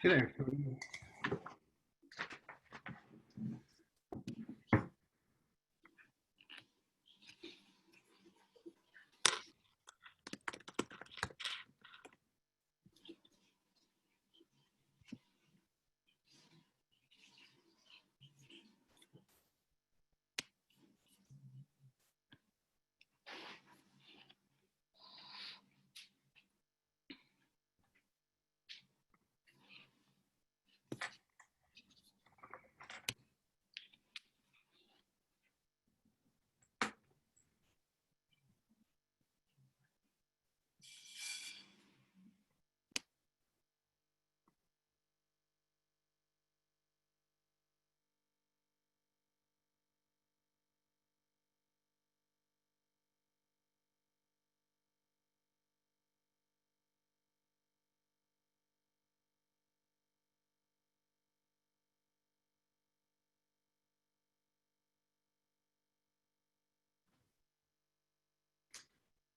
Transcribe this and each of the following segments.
Hey there.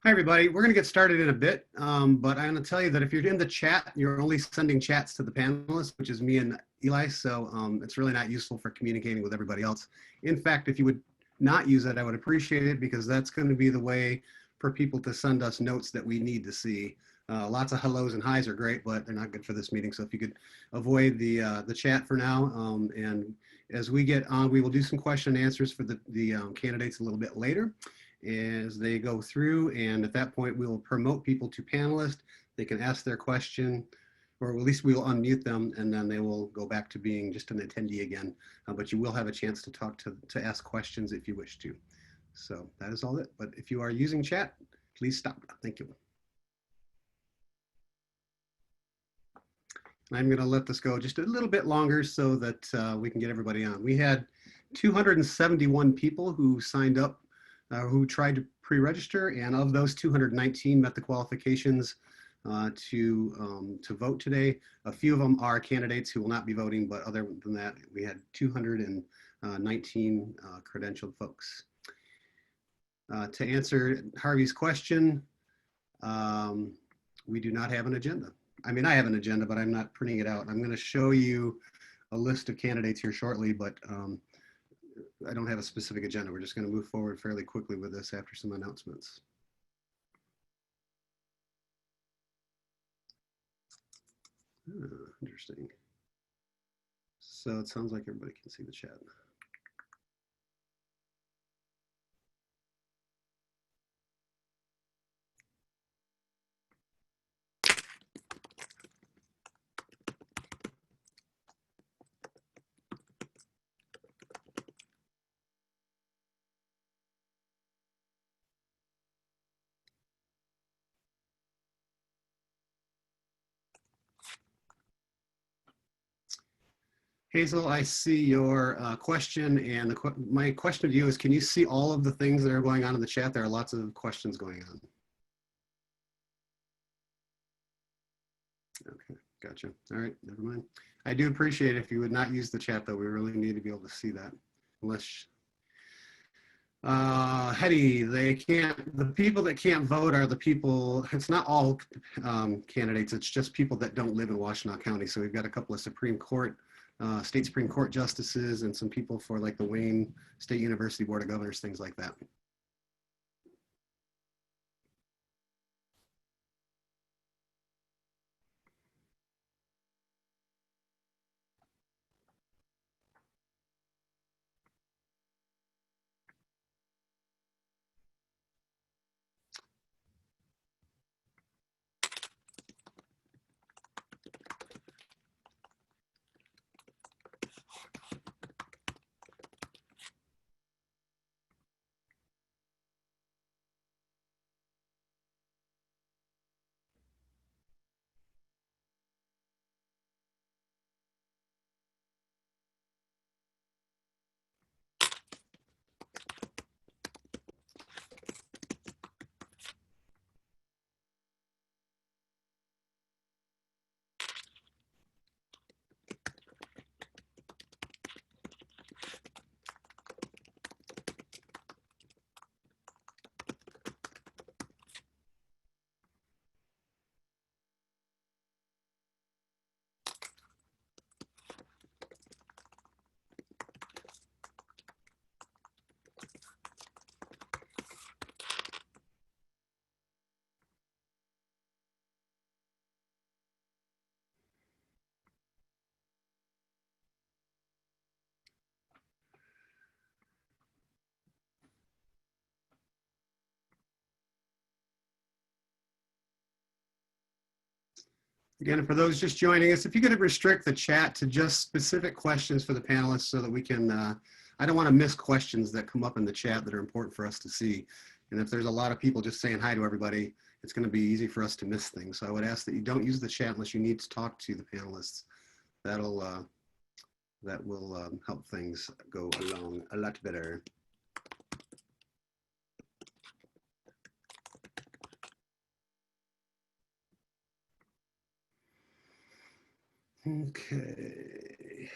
Hi, everybody. We're going to get started in a bit, but I'm going to tell you that if you're in the chat, you're only sending chats to the panelists, which is me and Eli, so it's really not useful for communicating with everybody else. In fact, if you would not use it, I would appreciate it because that's going to be the way for people to send us notes that we need to see. Lots of hellos and highs are great, but they're not good for this meeting, so if you could avoid the chat for now, and as we get on, we will do some question and answers for the candidates a little bit later as they go through, and at that point we will promote people to panelists. They can ask their question, or at least we will unmute them, and then they will go back to being just an attendee again. But you will have a chance to talk to ask questions if you wish to. So that is all it. But if you are using chat, please stop. Thank you. I'm going to let this go just a little bit longer so that we can get everybody on. We had 271 people who signed up, who tried to pre-register, and of those, 219 met the qualifications to vote today. A few of them are candidates who will not be voting, but other than that, we had 219 credentialed folks. To answer Harvey's question, we do not have an agenda. I mean, I have an agenda, but I'm not printing it out. I'm going to show you a list of candidates here shortly, but I don't have a specific agenda. We're just going to move forward fairly quickly with this after some announcements. Interesting. So it sounds like everybody can see the chat. Hazel, I see your question, and my question to you is, can you see all of the things that are going on in the chat? There are lots of questions going on. Okay, gotcha. All right, never mind. I do appreciate it if you would not use the chat, though. We really need to be able to see that. Unless, Hetty, the people that can't vote are the people, it's not all candidates, it's just people that don't live in Washtenaw County. So we've got a couple of Supreme Court, state Supreme Court justices, and some people for like the Wayne State University Board of Governors, things like that. Again, for those just joining us, if you could restrict the chat to just specific questions for the panelists so that we can, I don't want to miss questions that come up in the chat that are important for us to see. And if there's a lot of people just saying hi to everybody, it's going to be easy for us to miss things. So I would ask that you don't use the chat unless you need to talk to the panelists. That will help things go along a lot better. Okay.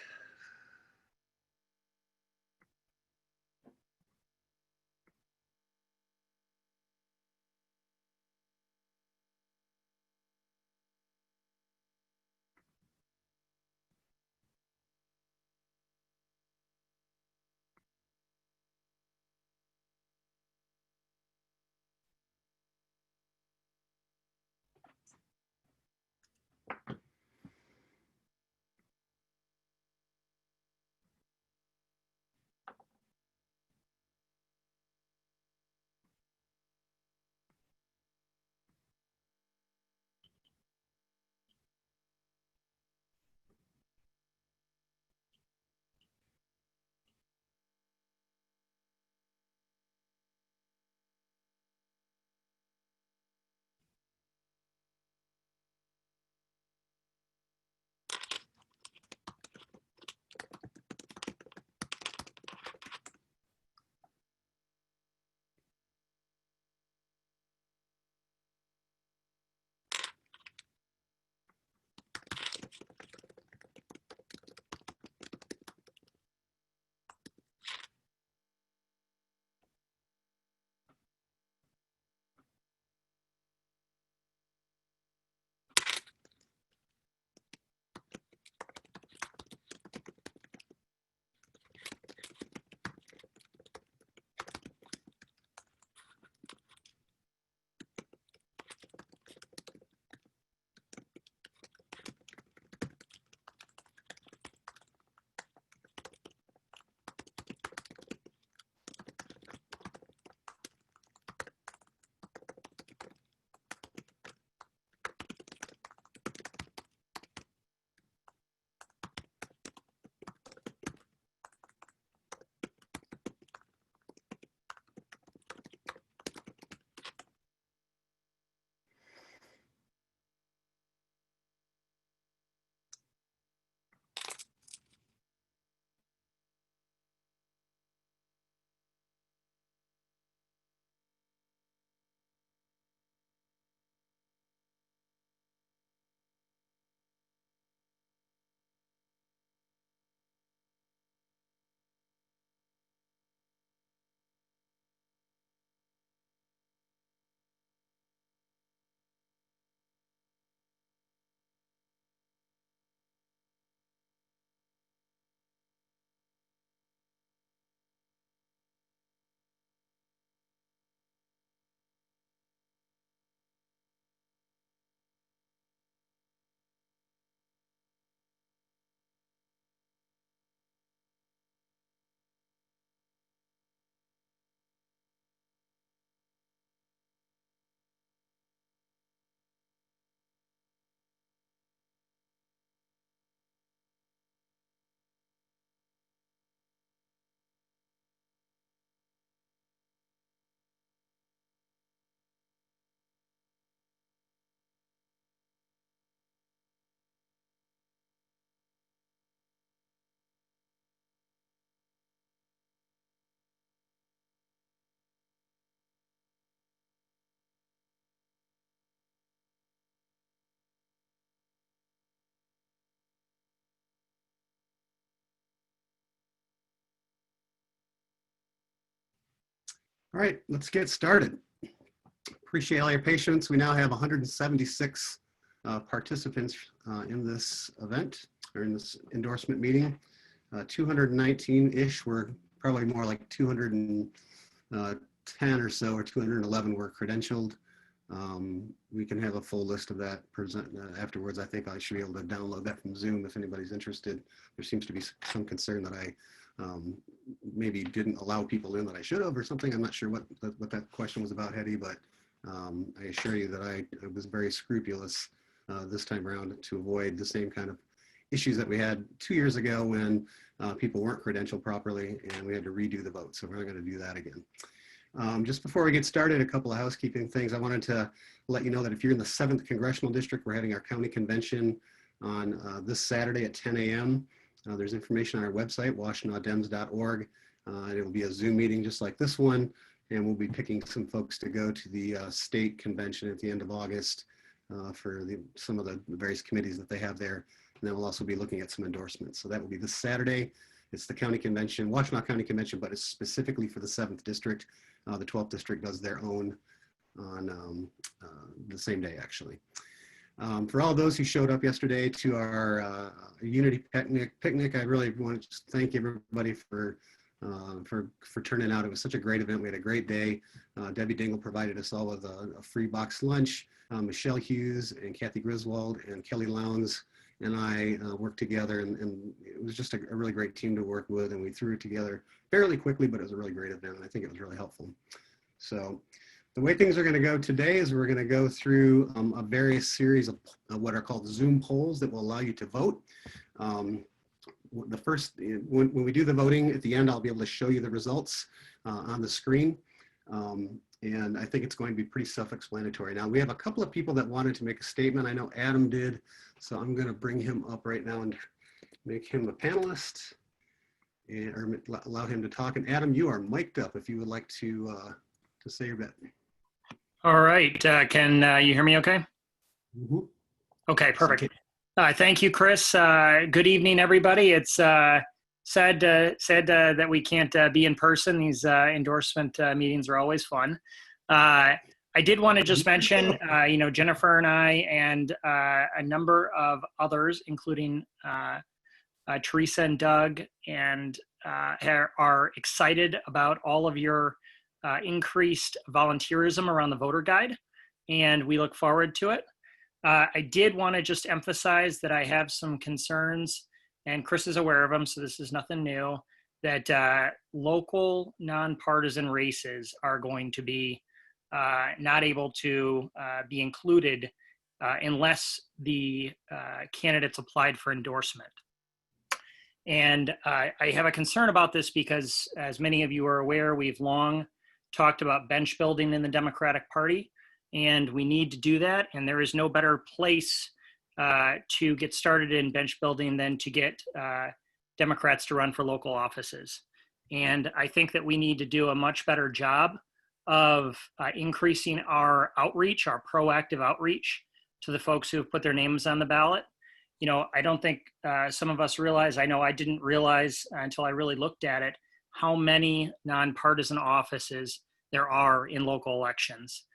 All right, let's get started. Appreciate all your patience. We now have 176 participants in this event or in this endorsement meeting. 219-ish were probably more like 210 or so, or 211 were credentialed. We can have a full list of that present afterwards. I think I should be able to download that from Zoom if anybody's interested. There seems to be some concern that I maybe didn't allow people in that I should have or something. I'm not sure what that question was about, Hetty, but I assure you that I was very scrupulous this time around to avoid the same kind of issues that we had 2 years ago when people weren't credentialed properly and we had to redo the vote. So we're not going to do that again. Just before we get started, a couple of housekeeping things. I wanted to let you know that if you're in the 7th Congressional District, we're having our county convention on this Saturday at 10 a.m. There's information on our website, washtenaw-dems.org. It will be a Zoom meeting just like this one, and we'll be picking some folks to go to the state convention at the end of August for some of the various committees that they have there. And then we'll also be looking at some endorsements. So that will be this Saturday. It's the county convention, Washtenaw County Convention, but it's specifically for the 7th District. The 12th District does their own on the same day, actually. For all those who showed up yesterday to our Unity picnic, I really want to just thank everybody for turning out. It was such a great event. We had a great day. Debbie Dingle provided us all with a free box lunch. Michelle Hughes and Kathy Griswold and Kelly Lowndes and I worked together, and it was just a really great team to work with, and we threw it together fairly quickly, but it was a really great event, and I think it was really helpful. So the way things are going to go today is we're going to go through a various series of what are called Zoom polls that will allow you to vote. The first, when we do the voting at the end, I'll be able to show you the results on the screen. And I think it's going to be pretty self-explanatory. Now, we have a couple of people that wanted to make a statement. I know Adam did, so I'm going to bring him up right now and make him a panelist, or allow him to talk. And Adam, you are mic'd up if you would like to say your bit. All right. Can you hear me okay? Mm-hmm. Okay, perfect. Thank you, Chris. Good evening, everybody. It's sad that we can't be in person. These endorsement meetings are always fun. I did want to just mention, Jennifer and I and a number of others, including Teresa and Doug, and are excited about all of your increased volunteerism around the voter guide, and we look forward to it. I did want to just emphasize that I have some concerns, and Chris is aware of them, so this is nothing new, that local nonpartisan races are going to be not able to be included unless the candidates applied for endorsement. And I have a concern about this because, as many of you are aware, we've long talked about bench building in the Democratic Party, and we need to do that. And there is no better place to get started in bench building than to get Democrats to run for local offices. And I think that we need to do a much better job of increasing our outreach, our proactive outreach to the folks who have put their names on the ballot. You know, I don't think some of us realize, I know I didn't realize until I really looked at it, how many nonpartisan offices there are in local elections.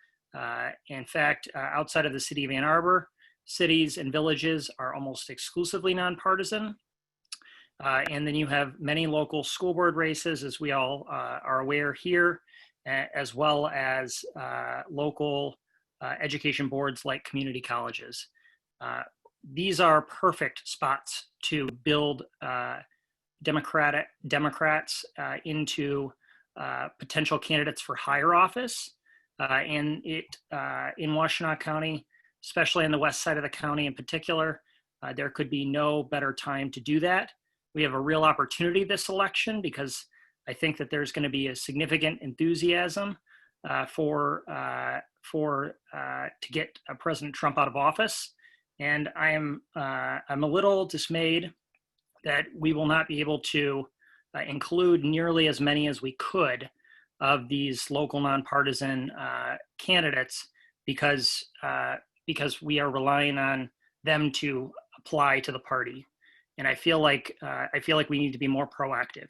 In fact, outside of the city of Ann Arbor, cities and villages are almost exclusively nonpartisan. And then you have many local school board races, as we all are aware here, as well as local education boards like community colleges. These are perfect spots to build Democrats into potential candidates for higher office. And in Washtenaw County, especially on the west side of the county in particular, there could be no better time to do that. We have a real opportunity this election because I think that there's going to be a significant enthusiasm to get President Trump out of office. And I'm a little dismayed that we will not be able to include nearly as many as we could of these local nonpartisan candidates because we are relying on them to apply to the party. And I feel like we need to be more proactive.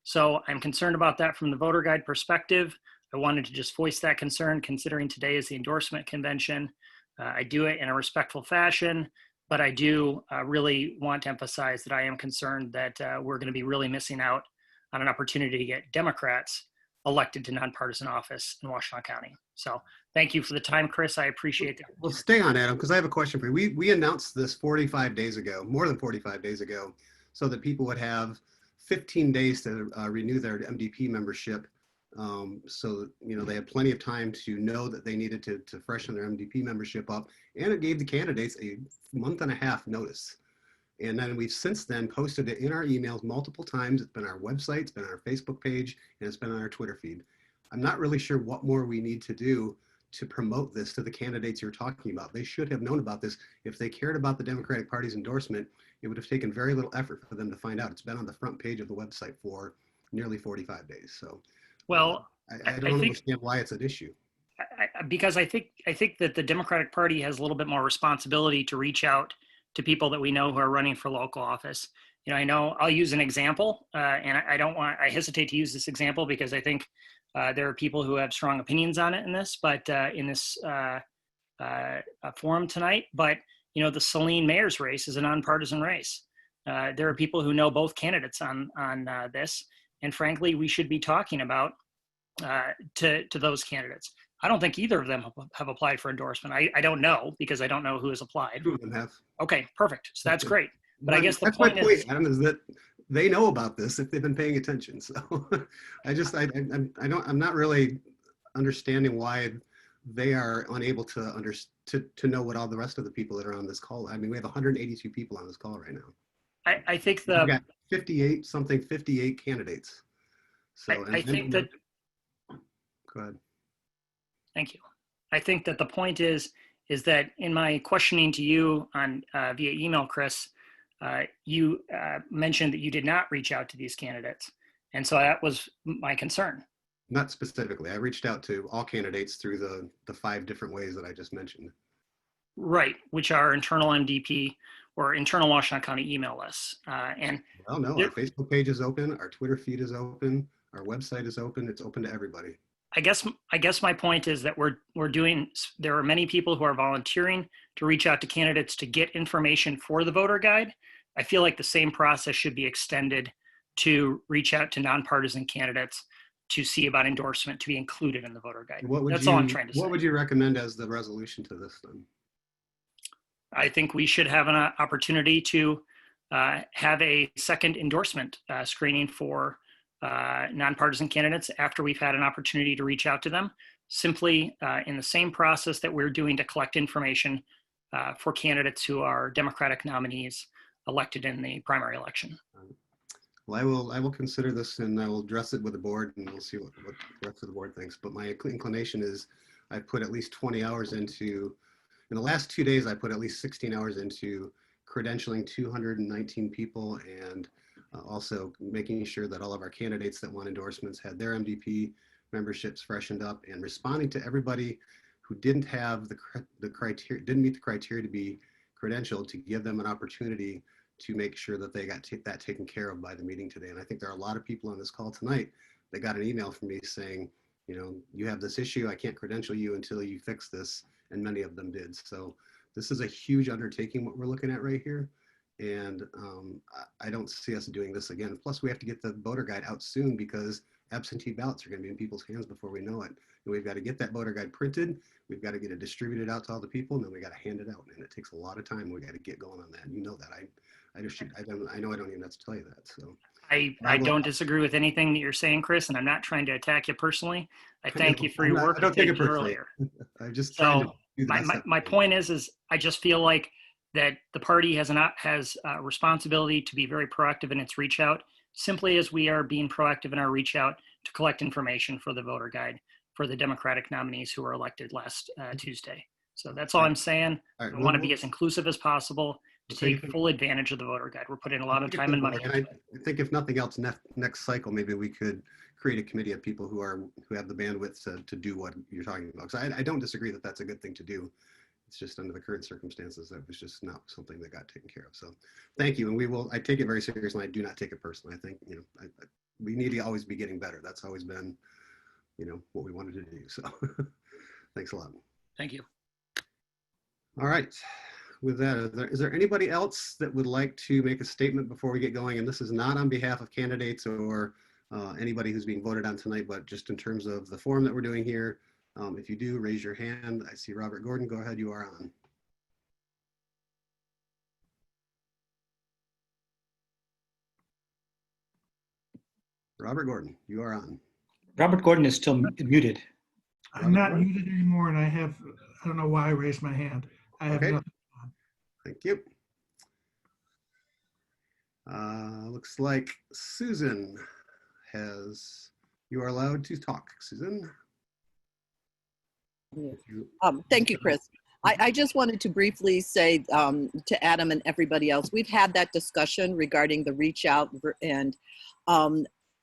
So I'm concerned about that from the voter guide perspective. I wanted to just voice that concern, considering today is the endorsement convention. I do it in a respectful fashion, but I do really want to emphasize that I am concerned that we're going to be really missing out on an opportunity to get Democrats elected to nonpartisan office in Washtenaw County. So thank you for the time, Chris. I appreciate it. Well, stay on, Adam, because I have a question for you. We announced this 45 days ago, more than 45 days ago, so that people would have 15 days to renew their MDP membership So, they had plenty of time to know that they needed to freshen their MDP membership up, and it gave the candidates a month and a half notice. And then we've since then posted it in our emails multiple times. It's been on our website, it's been on our Facebook page, and it's been on our Twitter feed. I'm not really sure what more we need to do to promote this to the candidates you're talking about. They should have known about this. If they cared about the Democratic Party's endorsement, it would have taken very little effort for them to find out. It's been on the front page of the website for nearly 45 days. So Well, I I don't think understand why it's an issue. because I think that the Democratic Party has a little bit more responsibility to reach out to people that we know who are running for local office. I know I'll use an example, and I hesitate to use this example because I think there are people who have strong opinions on it in this, but in this forum tonight. But the Saline mayor's race is a nonpartisan race. There are people who know both candidates on this, and frankly, we should be talking about to those candidates. I don't think either of them have applied for endorsement. I don't know because I don't know who has applied. Two of them have. Okay, perfect. So that's great. But I guess the that's point my point, is, Adam, is that they know about this if they've been paying attention. So I'm not really understanding why they are unable to know what all the rest of the people that are on this call. I mean, we have 182 people on this call right now. I think We've got 58 candidates. So I think that. Go ahead. Thank you. I think that the point is that in my questioning to you on via email, Chris, you mentioned that you did not reach out to these candidates. And so that was my concern. Not specifically. I reached out to all candidates through the 5 different ways that I just mentioned. Right, which are internal MDP or internal Washtenaw County email lists. Well, no, our Facebook page is open, our Twitter feed is open, our website is open. It's open to everybody. I guess my point is that there are many people who are volunteering to reach out to candidates to get information for the voter guide. I feel like the same process should be extended to reach out to nonpartisan candidates to see about endorsement to be included in the voter guide. That's all I'm trying to say. What would you recommend as the resolution to this then? I think we should have an opportunity to have a second endorsement screening for nonpartisan candidates after we've had an opportunity to reach out to them, simply in the same process that we're doing to collect information for candidates who are Democratic nominees elected in the primary election. Well, I will consider this, and I will address it with the board, and we'll see what the rest of the board thinks. But my inclination is I've put at least 20 hours into, in the last 2 days, I put at least 16 hours into credentialing 219 people and also making sure that all of our candidates that want endorsements had their MDP memberships freshened up, and responding to everybody who didn't have the criteria, didn't meet the criteria to be credentialed, to give them an opportunity to make sure that they got that taken care of by the meeting today. And I think there are a lot of people on this call tonight that got an email from me saying, you have this issue, I can't credential you until you fix this, and many of them did. So this is a huge undertaking, what we're looking at right here. And I don't see us doing this again. Plus, we have to get the voter guide out soon because absentee ballots are going to be in people's hands before we know it. And we've got to get that voter guide printed. We've got to get it distributed out to all the people, and then we got to hand it out. And it takes a lot of time. We got to get going on that. And you know that. I know I don't even have to tell you that. So I don't disagree with anything that you're saying, Chris, and I'm not trying to attack you personally. I thank you for your work. I don't take it personally. Earlier. I'm just trying to do the best. My point is I just feel like that the party has a responsibility to be very proactive in its reach out, simply as we are being proactive in our reach out to collect information for the voter guide for the Democratic nominees who were elected last Tuesday. So that's all I'm saying. I want to be as inclusive as possible to take full advantage of the voter guide. We're putting a lot of time and money into it. I think if nothing else, next cycle, maybe we could create a committee of people who have the bandwidth to do what you're talking about. So I don't disagree that that's a good thing to do. It's just under the current circumstances, that was just not something that got taken care of. So thank you. And I take it very seriously. I do not take it personally. I think, we need to always be getting better. That's always been, what we wanted to do. So thanks a lot. Thank you. All right. With that, is there anybody else that would like to make a statement before we get going? And this is not on behalf of candidates or anybody who's being voted on tonight, but just in terms of the forum that we're doing here. If you do, raise your hand. I see Robert Gordon. Go ahead. You are on. Robert Gordon, you are on. Robert Gordon is still muted. I'm not muted anymore, and I don't know why I raised my hand. I have Okay. nothing. Thank you. Looks like Susan you are allowed to talk, Susan. Thank you, Chris. I just wanted to briefly say to Adam and everybody else, we've had that discussion regarding the reach out, and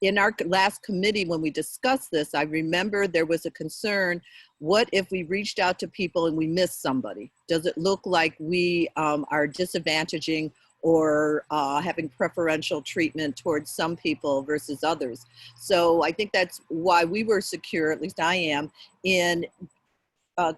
in our last committee when we discussed this, I remember there was a concern, what if we reached out to people and we missed somebody? Does it look like we are disadvantaging or having preferential treatment towards some people versus others? So I think that's why we were secure, at least I am, in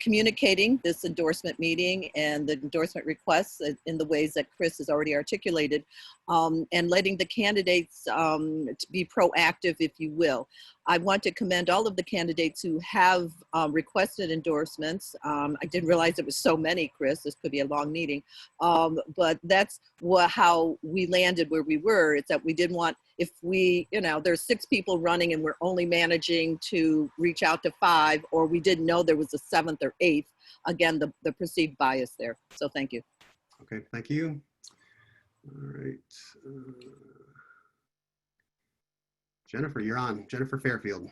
communicating this endorsement meeting and the endorsement requests in the ways that Chris has already articulated, and letting the candidates to be proactive, if you will. I want to commend all of the candidates who have requested endorsements. I didn't realize there was so many, Chris. This could be a long meeting. But that's how we landed where we were. It's that we didn't want, if we, there's 6 people running and we're only managing to reach out to 5, or we didn't know there was a 7th or 8th, again, the perceived bias there. So thank you. Okay, thank you. All right. Jennifer, you're on. Jennifer Fairfield.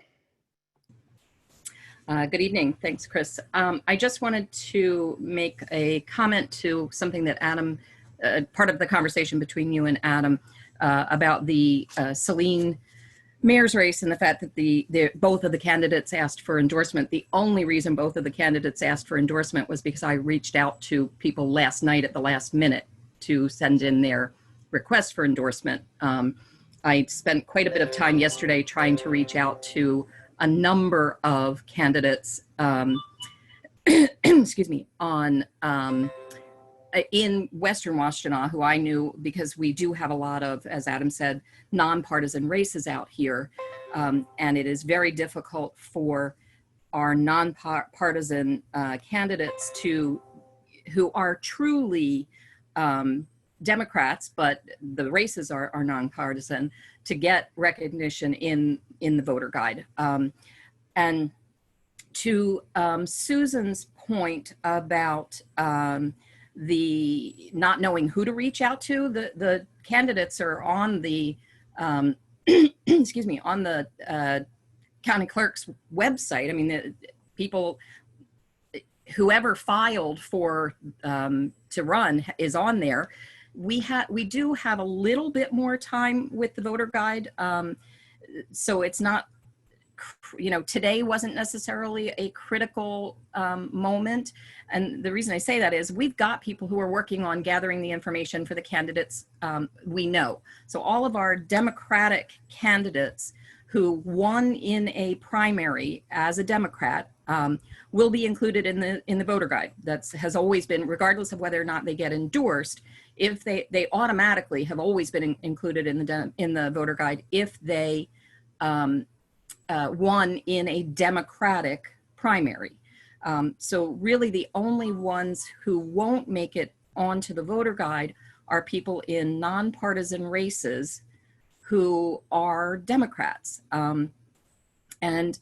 Good evening. Thanks, Chris. I just wanted to make a comment to something that Adam, part of the conversation between you and Adam about the Saline mayor's race and the fact that both of the candidates asked for endorsement. The only reason both of the candidates asked for endorsement was because I reached out to people last night at the last minute to send in their request for endorsement. I spent quite a bit of time yesterday trying to reach out to a number of candidates, excuse me, in Western Washtenaw, who I knew, because we do have a lot of, as Adam said, nonpartisan races out here. And it is very difficult for our nonpartisan candidates who are truly Democrats, but the races are nonpartisan, to get recognition in the voter guide. And to Susan's point about the not knowing who to reach out to, the candidates are on the excuse me, on the county clerk's website. I mean, the people, whoever filed for to run is on there. We do have a little bit more time with the voter guide, so it's not, today wasn't necessarily a critical moment. And the reason I say that is we've got people who are working on gathering the information for the candidates we know. So all of our Democratic candidates who won in a primary as a Democrat will be included in the voter guide. That has always been, regardless of whether or not they get endorsed, if they automatically have always been included in the voter guide if they won in a Democratic primary. So really the only ones who won't make it onto the voter guide are people in nonpartisan races who are Democrats. And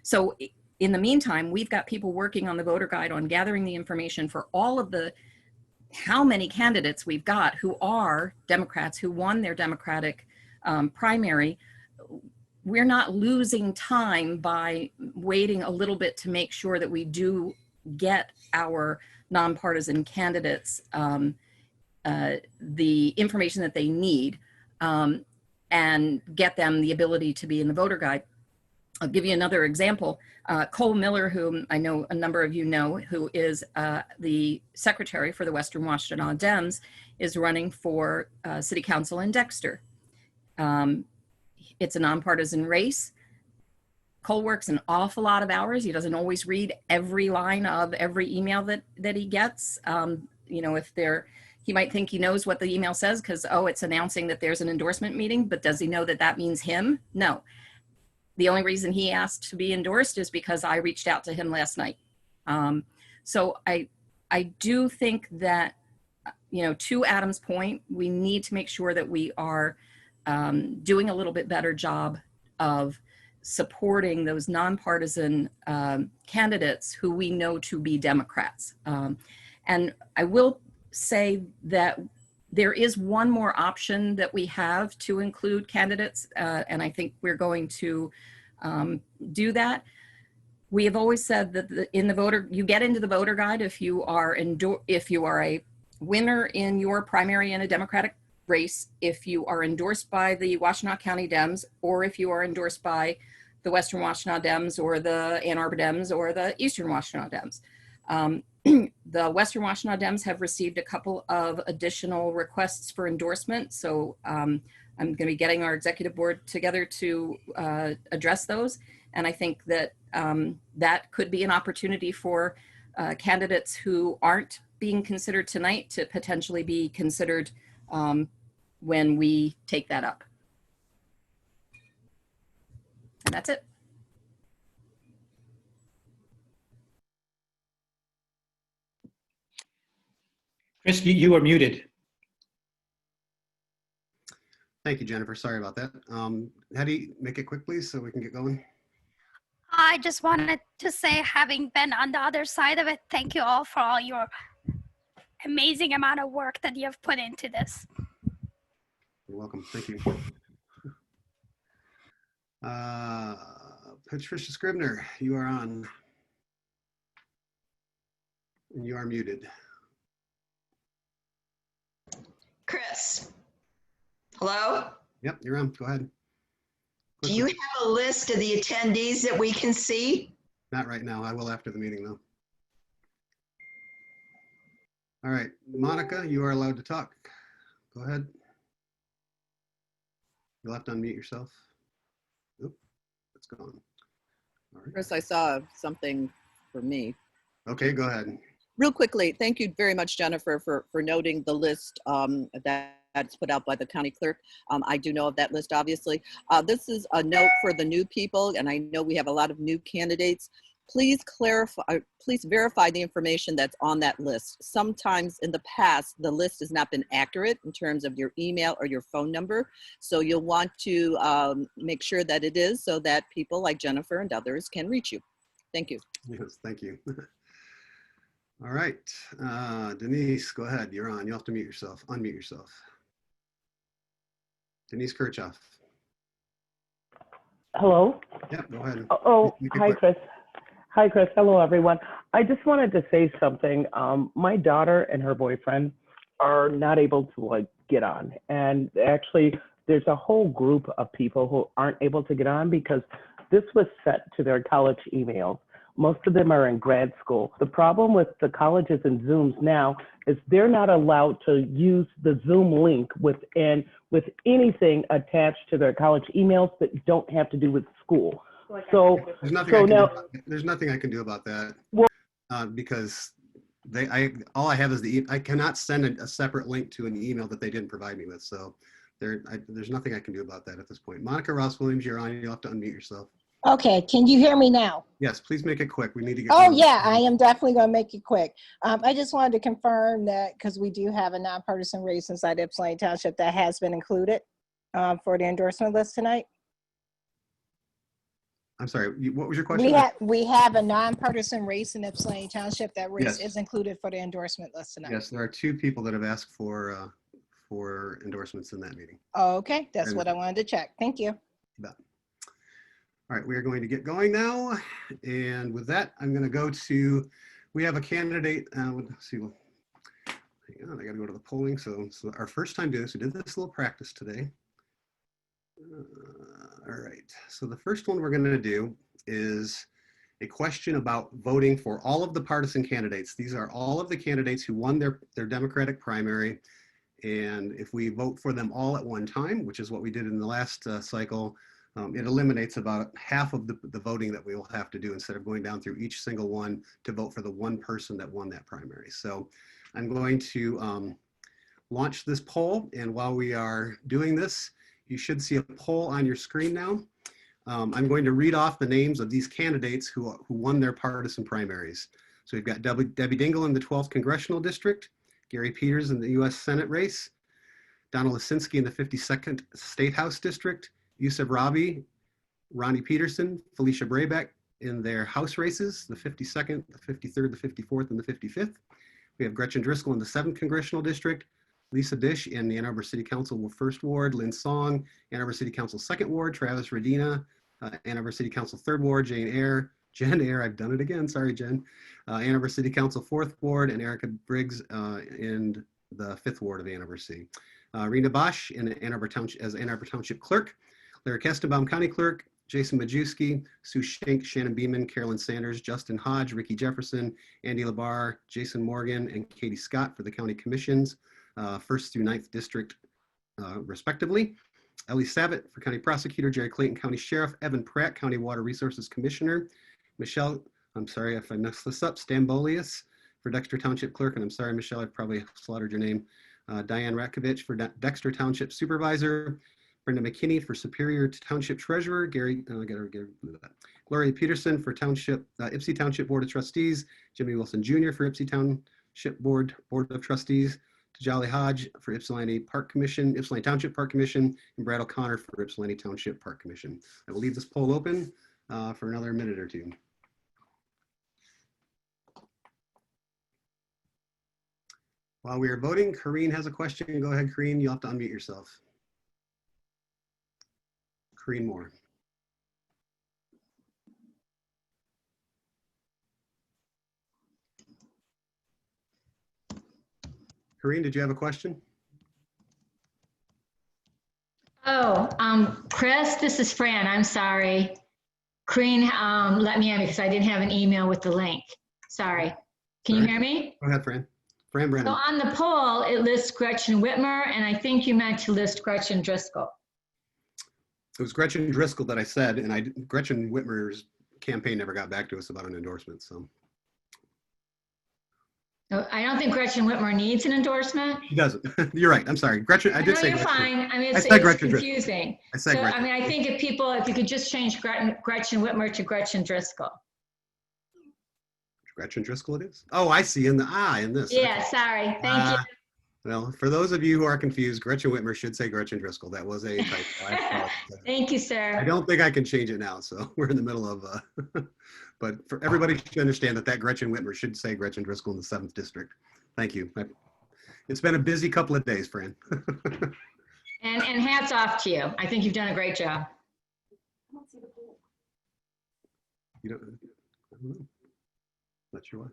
so in the meantime, we've got people working on the voter guide on gathering the information for all of how many candidates we've got who are Democrats, who won their Democratic primary. We're not losing time by waiting a little bit to make sure that we do get our nonpartisan candidates the information that they need and get them the ability to be in the voter guide. I'll give you another example. Cole Miller, whom I know a number of you know, who is the secretary for the Western Washtenaw Dems, is running for city council in Dexter. It's a nonpartisan race. Cole works an awful lot of hours. He doesn't always read every line of every email that he gets. He might think he knows what the email says because, it's announcing that there's an endorsement meeting, but does he know that that means him? No. The only reason he asked to be endorsed is because I reached out to him last night. So I do think that, to Adam's point, we need to make sure that we are doing a little bit better job of supporting those nonpartisan candidates who we know to be Democrats. And I will say that there is one more option that we have to include candidates, and I think we're going to do that. We have always said that in the voter, you get into the voter guide if you are a winner in your primary in a Democratic race, if you are endorsed by the Washtenaw County Dems, or if you are endorsed by the Western Washtenaw Dems or the Ann Arbor Dems or the Eastern Washtenaw Dems. The Western Washtenaw Dems have received a couple of additional requests for endorsement. So I'm going to be getting our executive board together to address those. And I think that that could be an opportunity for candidates who aren't being considered tonight to potentially be considered when we take that up. And that's it. Chris, you are muted. Thank you, Jennifer. Sorry about that. Hetty, make it quick, please, so we can get going. I just wanted to say, having been on the other side of it, thank you all for all your amazing amount of work that you have put into this. You're welcome. Thank you. Patricia Scribner, you are on. And you are muted. Chris, hello? Yep, you're on. Go ahead. Do you have a list of the attendees that we can see? Not right now. I will after the meeting, though. All right, Monica, you are allowed to talk. Go ahead. You'll have to unmute yourself. Oop, it's gone. All right. Chris, I saw something for me. Okay, go ahead. Real quickly, thank you very much, Jennifer, for noting the list that's put out by the county clerk. I do know of that list, obviously. This is a note for the new people, and I know we have a lot of new candidates. Please clarify, please verify the information that's on that list. Sometimes in the past, the list has not been accurate in terms of your email or your phone number. So you'll want to make sure that it is so that people like Jennifer and others can reach you. Thank you. Yes, thank you. All right, Denise, go ahead. You're on. You'll have to mute yourself. Unmute yourself. Denise Kirchhoff. Hello. Yeah, go ahead. Oh, hi, Chris. Hi, Chris. Hello, everyone. I just wanted to say something. My daughter and her boyfriend are not able to get on. And actually, there's a whole group of people who aren't able to get on because this was set to their college emails. Most of them are in grad school. The problem with the colleges and Zooms now is they're not allowed to use the Zoom link with anything attached to their college emails that don't have to do with school. So there's nothing I can do about that. Well, because all I have is I cannot send a separate link to an email that they didn't provide me with. So there's nothing I can do about that at this point. Monica Ross Williams, you're on. You'll have to unmute yourself. Okay, can you hear me now? Yes, please make it quick. We need to get. Oh yeah, I am definitely going to make it quick. I just wanted to confirm that because we do have a nonpartisan race inside Ypsilanti Township that has been included for the endorsement list tonight. I'm sorry, what was your question? We have a nonpartisan race in Ypsilanti Township. That race is included for the endorsement list tonight. Yes, there are 2 people that have asked for endorsements in that meeting. Okay, that's what I wanted to check. Thank you. All right, we are going to get going now. And with that, I'm going to go to, we have a candidate. Let's see, hang on, I got to go to the polling. So our first time doing this, we did this little practice today. All right, so the first one we're going to do is a question about voting for all of the partisan candidates. These are all of the candidates who won their Democratic primary. And if we vote for them all at one time, which is what we did in the last cycle, it eliminates about half of the voting that we will have to do instead of going down through each single one to vote for the one person that won that primary. So I'm going to launch this poll. And while we are doing this, you should see a poll on your screen now. I'm going to read off the names of these candidates who won their partisan primaries. So we've got Debbie Dingle in the 12th Congressional District, Gary Peters in the US Senate race, Donald Lisinski in the 52nd State House District, Yusuf Rabi Ronnie Peterson, Felicia Braybeck in their House races, the 52nd, the 53rd, the 54th, and the 55th. We have Gretchen Driscoll in the 7th Congressional District, Lisa Dish in the Ann Arbor City Council 1st Ward, Lynn Song, Ann Arbor City Council 2nd Ward, Travis Radina, Ann Arbor City Council 3rd Ward, Jen Eyre, I've done it again, sorry Jen, Ann Arbor City Council 4th Ward, and Erica Briggs in the 5th Ward of Ann Arbor City. Rena Bosch in Ann Arbor Township as Ann Arbor Township Clerk, Larry Kestenbaum County Clerk, Jason Majewski, Sue Schenk, Shannon Beeman, Carolyn Sanders, Justin Hodge, Ricky Jefferson, Andy Labar, Jason Morgan, and Katie Scott for the county commissions, 1st through 9th District, respectively. Ellie Sabat for County Prosecutor, Jerry Clayton, County Sheriff, Evan Pratt, County Water Resources Commissioner, Michelle, I'm sorry if I messed this up, Stambolius for Dexter Township Clerk, and I'm sorry, Michelle, I've probably slaughtered your name, Diane Rakovich for Dexter Township Supervisor, Brenda McKinney for Superior Township Treasurer, Gloria Peterson for Ypsi Township Board of Trustees, Jimmy Wilson Jr. for Ypsi Township Board of Trustees, Tajali Hodge for Ypsilanti Park Commission, Ypsilanti Township Park Commission, and Brad O'Connor for Ypsilanti Township Park Commission. I will leave this poll open for another minute or two. While we are voting, Corrine has a question. Go ahead, Corrine. You'll have to unmute yourself. Corrine Moore. Corrine, did you have a question? Oh, Chris, this is Fran. I'm sorry. Corrine let me in because I didn't have an email with the link. Sorry. Can you hear me? Go ahead, Fran. Fran Brennan. So on the poll, it lists Gretchen Whitmer, and I think you meant to list Gretchen Driscoll. It was Gretchen Driscoll that I said, and Gretchen Whitmer's campaign never got back to us about an endorsement. So I don't think Gretchen Whitmer needs an endorsement. she doesn't. You're right. I'm sorry. Gretchen. I did say you're Gretchen. fine. I mean, I it's said Gretchen confusing. I said So, Gretchen. I mean, I think if you could just change Gretchen Whitmer to Gretchen Driscoll. Gretchen Driscoll it is? Oh, I see. In this. Yeah, Okay. sorry. Thank you. Well, for those of you who are confused, Gretchen Whitmer should say Gretchen Driscoll. That was a typo. Thank you, sir. I don't think I can change it now, so we're in the middle of, but for everybody to understand that Gretchen Whitmer should say Gretchen Driscoll in the 7th District. Thank you. It's been a busy couple of days, Fran. And hats off to you. I think you've done a great job. I don't know. Not sure why.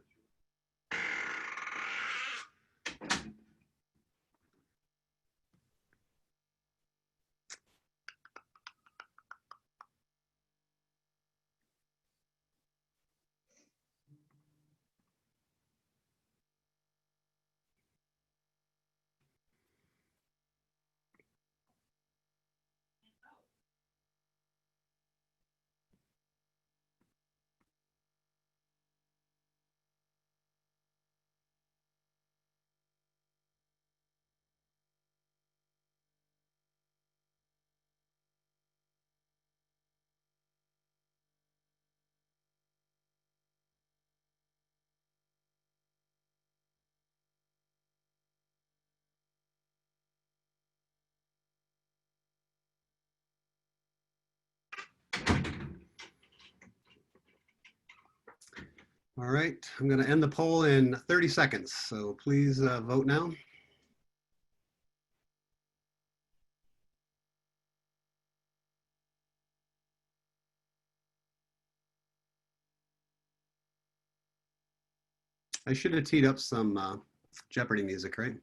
All right, I'm going to end the poll in 30 seconds, so please vote now. I should have teed up some Jeopardy music, right?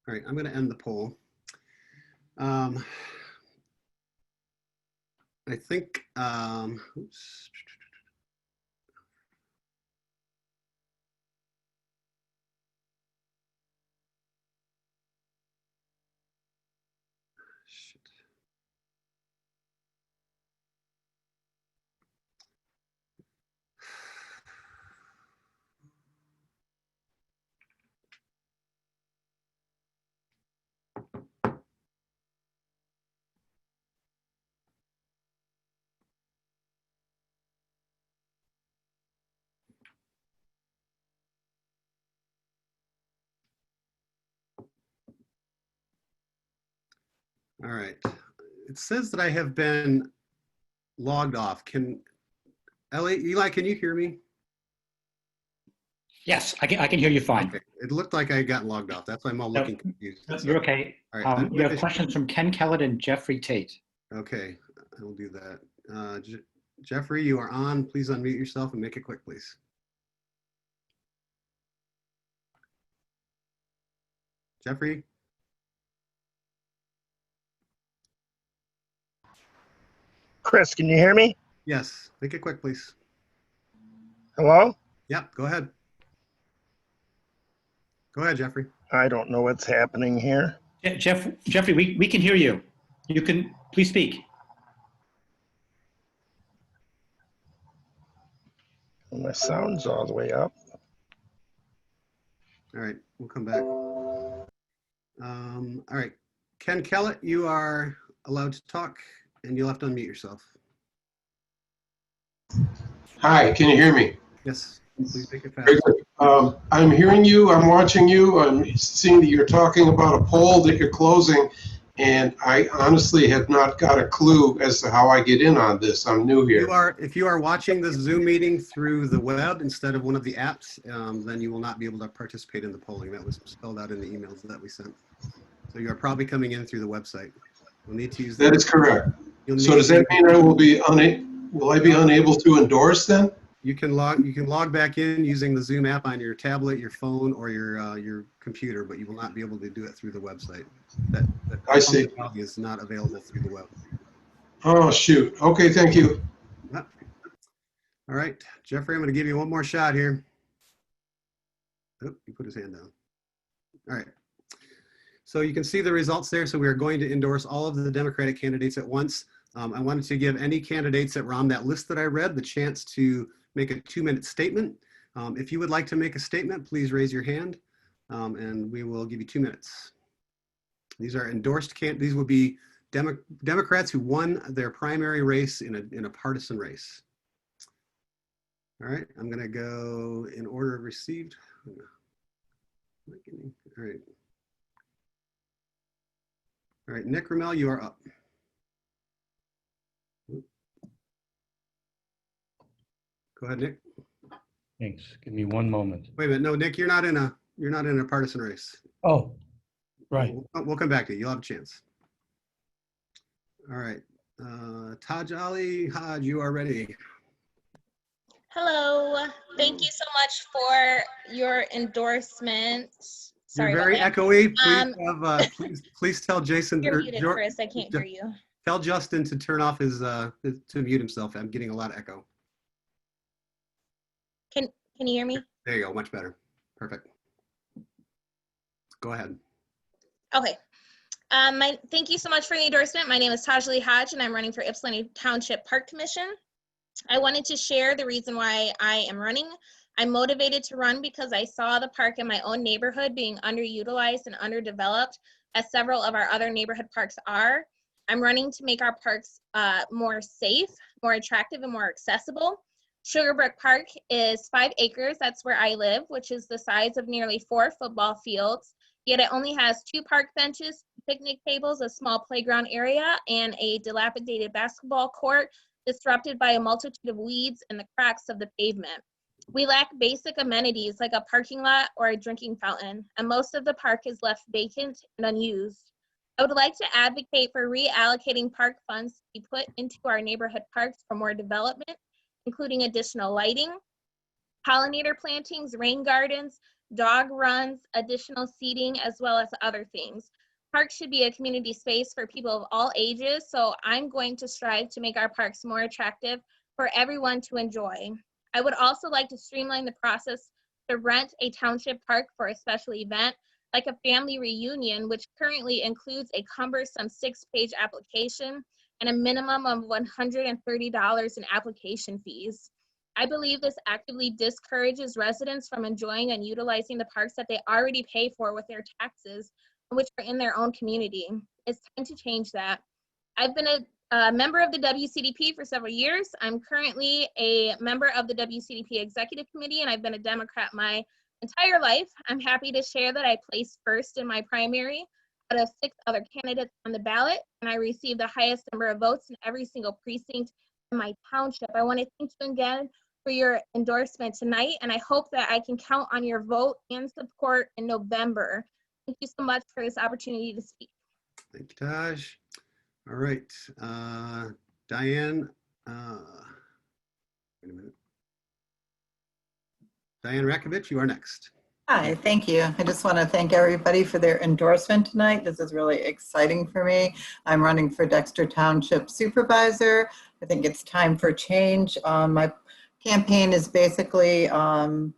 All right, I'm going to end the poll. I think, oops. Shit. All right. It says that I have been logged off. Eli, can you hear me? Yes, I can hear you fine. Okay. It looked like I got logged off. That's why I'm all No, looking confused. You're okay. All right. You have questions from Ken Kellett and Jeffrey Tate. Okay, I will do that. Jeffrey, you are on. Please unmute yourself and make it quick, please. Jeffrey? Chris, can you hear me? Yes, make it quick, please. Hello? Yep, go ahead. Go ahead, Jeffrey. I don't know what's happening here. Jeffrey, we can hear you. You can, please speak. My sound's all the way up. All right, we'll come back. All right, Ken Kellett, you are allowed to talk, and you'll have to unmute yourself. Hi, can you hear me? Yes, please make it fast. Very good. I'm hearing you, I'm watching you, I'm seeing that you're talking about a poll that you're closing, and I honestly have not got a clue as to how I get in on this. I'm new here. If you are watching this Zoom meeting through the web instead of one of the apps, then you will not be able to participate in the polling. That was spelled out in the emails that we sent. So you are probably coming in through the website. You'll need to use That is correct. So does to that mean I will be will I be unable to endorse then? You can log back in using the Zoom app on your tablet, your phone, or your computer, but you will not be able to do it through the website. That I see. functionality is not available through the web. Oh, shoot. Okay, thank you. Yep. All right, Jeffrey, I'm going to give you one more shot here. Oh, he put his hand down. All right. So you can see the results there. So we are going to endorse all of the Democratic candidates at once. I wanted to give any candidates that were on that list that I read the chance to make a 2-minute statement. If you would like to make a statement, please raise your hand and we will give you 2 minutes. These are endorsed these would be Democrats who won their primary race in a partisan race. All right, I'm gonna go in order of received. All right. All right, Nick Ramel, you are up. Go ahead, Nick. Thanks. Give me one moment. Wait a minute. No, Nick, you're not in a partisan race. Oh, right. We'll come back to you. You'll have a chance. All right. Taj Ali Haj, you are ready. Hello. Thank you so much for your endorsement. Sorry You're very about that. echoey. Please tell Jason. You're muted, Chris. I can't hear you. Tell Justin to turn off to mute himself. I'm getting a lot of echo. Can you hear me? There you go. Much better. Perfect. Go ahead. Okay. Thank you so much for the endorsement. My name is Tajli Hodge, and I'm running for Ypsilanti Township Park Commission. I wanted to share the reason why I am running. I'm motivated to run because I saw the park in my own neighborhood being underutilized and underdeveloped, as several of our other neighborhood parks are. I'm running to make our parks more safe, more attractive, and more accessible. Sugarbrook Park is 5 acres. That's where I live, which is the size of nearly 4 football fields. Yet it only has 2 park benches, picnic tables, a small playground area, and a dilapidated basketball court disrupted by a multitude of weeds and the cracks of the pavement. We lack basic amenities like a parking lot or a drinking fountain, and most of the park is left vacant and unused. I would like to advocate for reallocating park funds to be put into our neighborhood parks for more development, including additional lighting, pollinator plantings, rain gardens, dog runs, additional seating, as well as other things. Parks should be a community space for people of all ages, so I'm going to strive to make our parks more attractive for everyone to enjoy. I would also like to streamline the process to rent a township park for a special event, like a family reunion, which currently includes a cumbersome 6-page application and a minimum of $130 in application fees. I believe this actively discourages residents from enjoying and utilizing the parks that they already pay for with their taxes, which are in their own community. It's time to change that. I've been a member of the WCDP for several years. I'm currently a member of the WCDP Executive Committee, and I've been a Democrat my entire life. I'm happy to share that I placed first in my primary out of 6 other candidates on the ballot, and I received the highest number of votes in every single precinct in my township. I want to thank you again for your endorsement tonight, and I hope that I can count on your vote and support in November. Thank you so much for this opportunity to speak. Thank you, Taj. All right, Diane, wait a minute. Diane Rakovich, you are next. Hi, thank you. I just want to thank everybody for their endorsement tonight. This is really exciting for me. I'm running for Dexter Township Supervisor. I think it's time for change. My campaign is basically going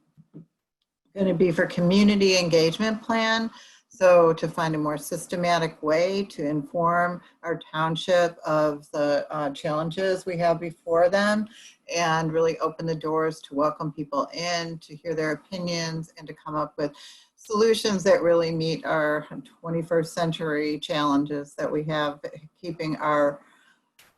to be for community engagement plan. So to find a more systematic way to inform our township of the challenges we have before them and really open the doors to welcome people in, to hear their opinions and to come up with solutions that really meet our 21st century challenges that we have,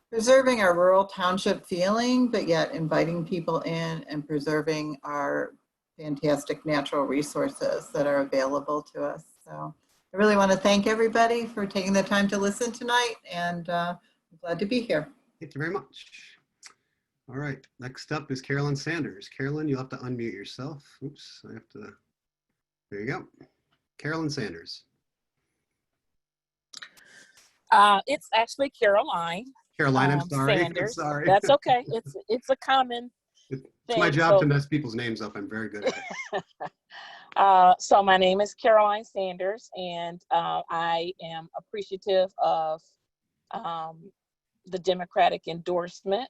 preserving our rural township feeling, but yet inviting people in and preserving our fantastic natural resources that are available to us. So I really want to thank everybody for taking the time to listen tonight, and I'm glad to be here. Thank you very much. All right, next up is Carolyn Sanders. Carolyn, you'll have to unmute yourself. Oops, I have to, there you go. Carolyn Sanders. It's actually Caroline. Caroline, I'm sorry. Sanders. I'm sorry. That's okay. It's a common It's thing. my job to mess people's names up. I'm very good at it. So my name is Caroline Sanders, and I am appreciative of the Democratic endorsement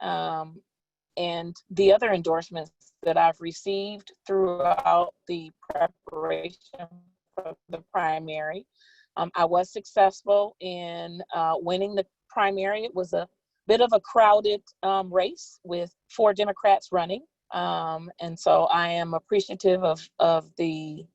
and the other endorsements that I've received throughout the preparation for the primary. I was successful in winning the primary. It was a bit of a crowded race with 4 Democrats running. And so I am appreciative of the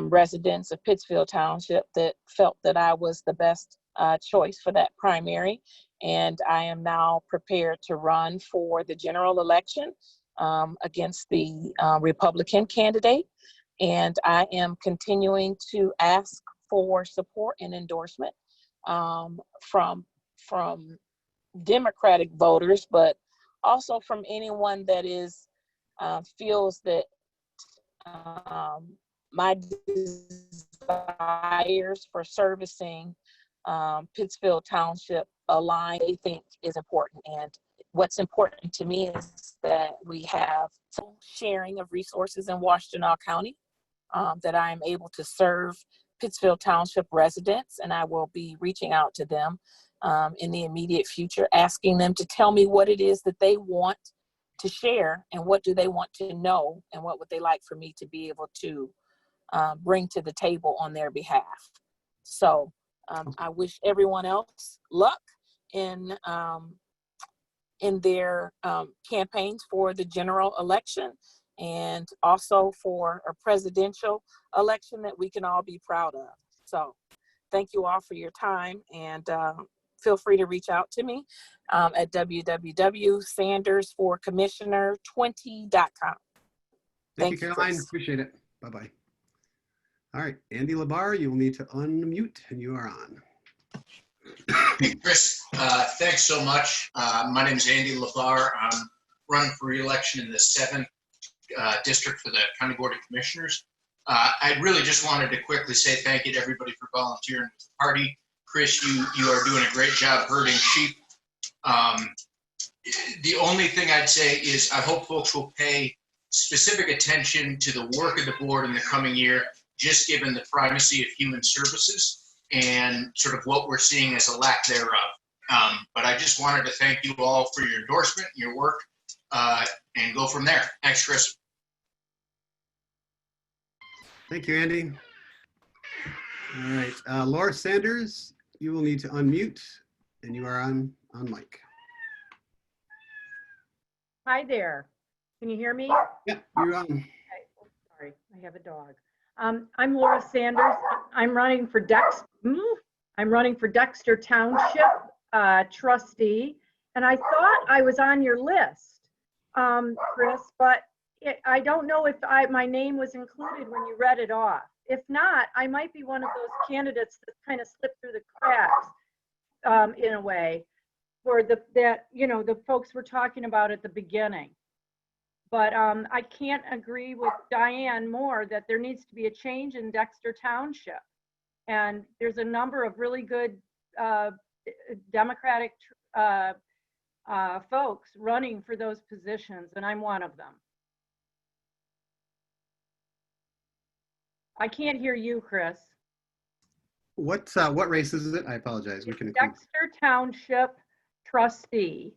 residents of Pittsfield Township that felt that I was the best choice for that primary. And I am now prepared to run for the general election against the Republican candidate. And I am continuing to ask for support and endorsement from Democratic voters, but also from anyone that is feels that my desires for servicing Pittsfield Township align, they think is important. And what's important to me is that we have some sharing of resources in Washtenaw County, that I am able to serve Pittsfield Township residents, and I will be reaching out to them in the immediate future, asking them to tell me what it is that they want to share and what do they want to know and what would they like for me to be able to bring to the table on their behalf. So I wish everyone else luck in their campaigns for the general election and also for a presidential election that we can all be proud of. So thank you all for your time, and feel free to reach out to me at www.sandersforcommissioner20.com. Thank you, Caroline. Appreciate it. Bye-bye. All right, Andy Labar, you will need to unmute, and you are on. Hey, Chris, thanks so much. My name is Andy Labar. I'm running for re-election in the 7th district for the County Board of Commissioners. I really just wanted to quickly say thank you to everybody for volunteering with the party. Chris, you are doing a great job herding sheep. The only thing I'd say is I hope folks will pay specific attention to the work of the board in the coming year, just given the primacy of human services and sort of what we're seeing as a lack thereof. But I just wanted to thank you all for your endorsement, your work, and go from there. Thanks, Chris. Thank you, Andy. All right, Laura Sanders, you will need to unmute, and you are on mic. Hi there. Can you hear me? Yeah, you're on. Okay. Oh, sorry, I have a dog. I'm Laura Sanders. I'm running for Dexter Township trustee, and I thought I was on your list, Chris, but I don't know if my name was included when you read it off. If not, I might be one of those candidates that kind of slipped through the cracks in a way, for the folks were talking about at the beginning. But I can't agree with Diane more that there needs to be a change in Dexter Township. And there's a number of really good Democratic folks running for those positions, and I'm one of them. I can't hear you, Chris. What race is it? I apologize. We can include. Dexter Township trustee.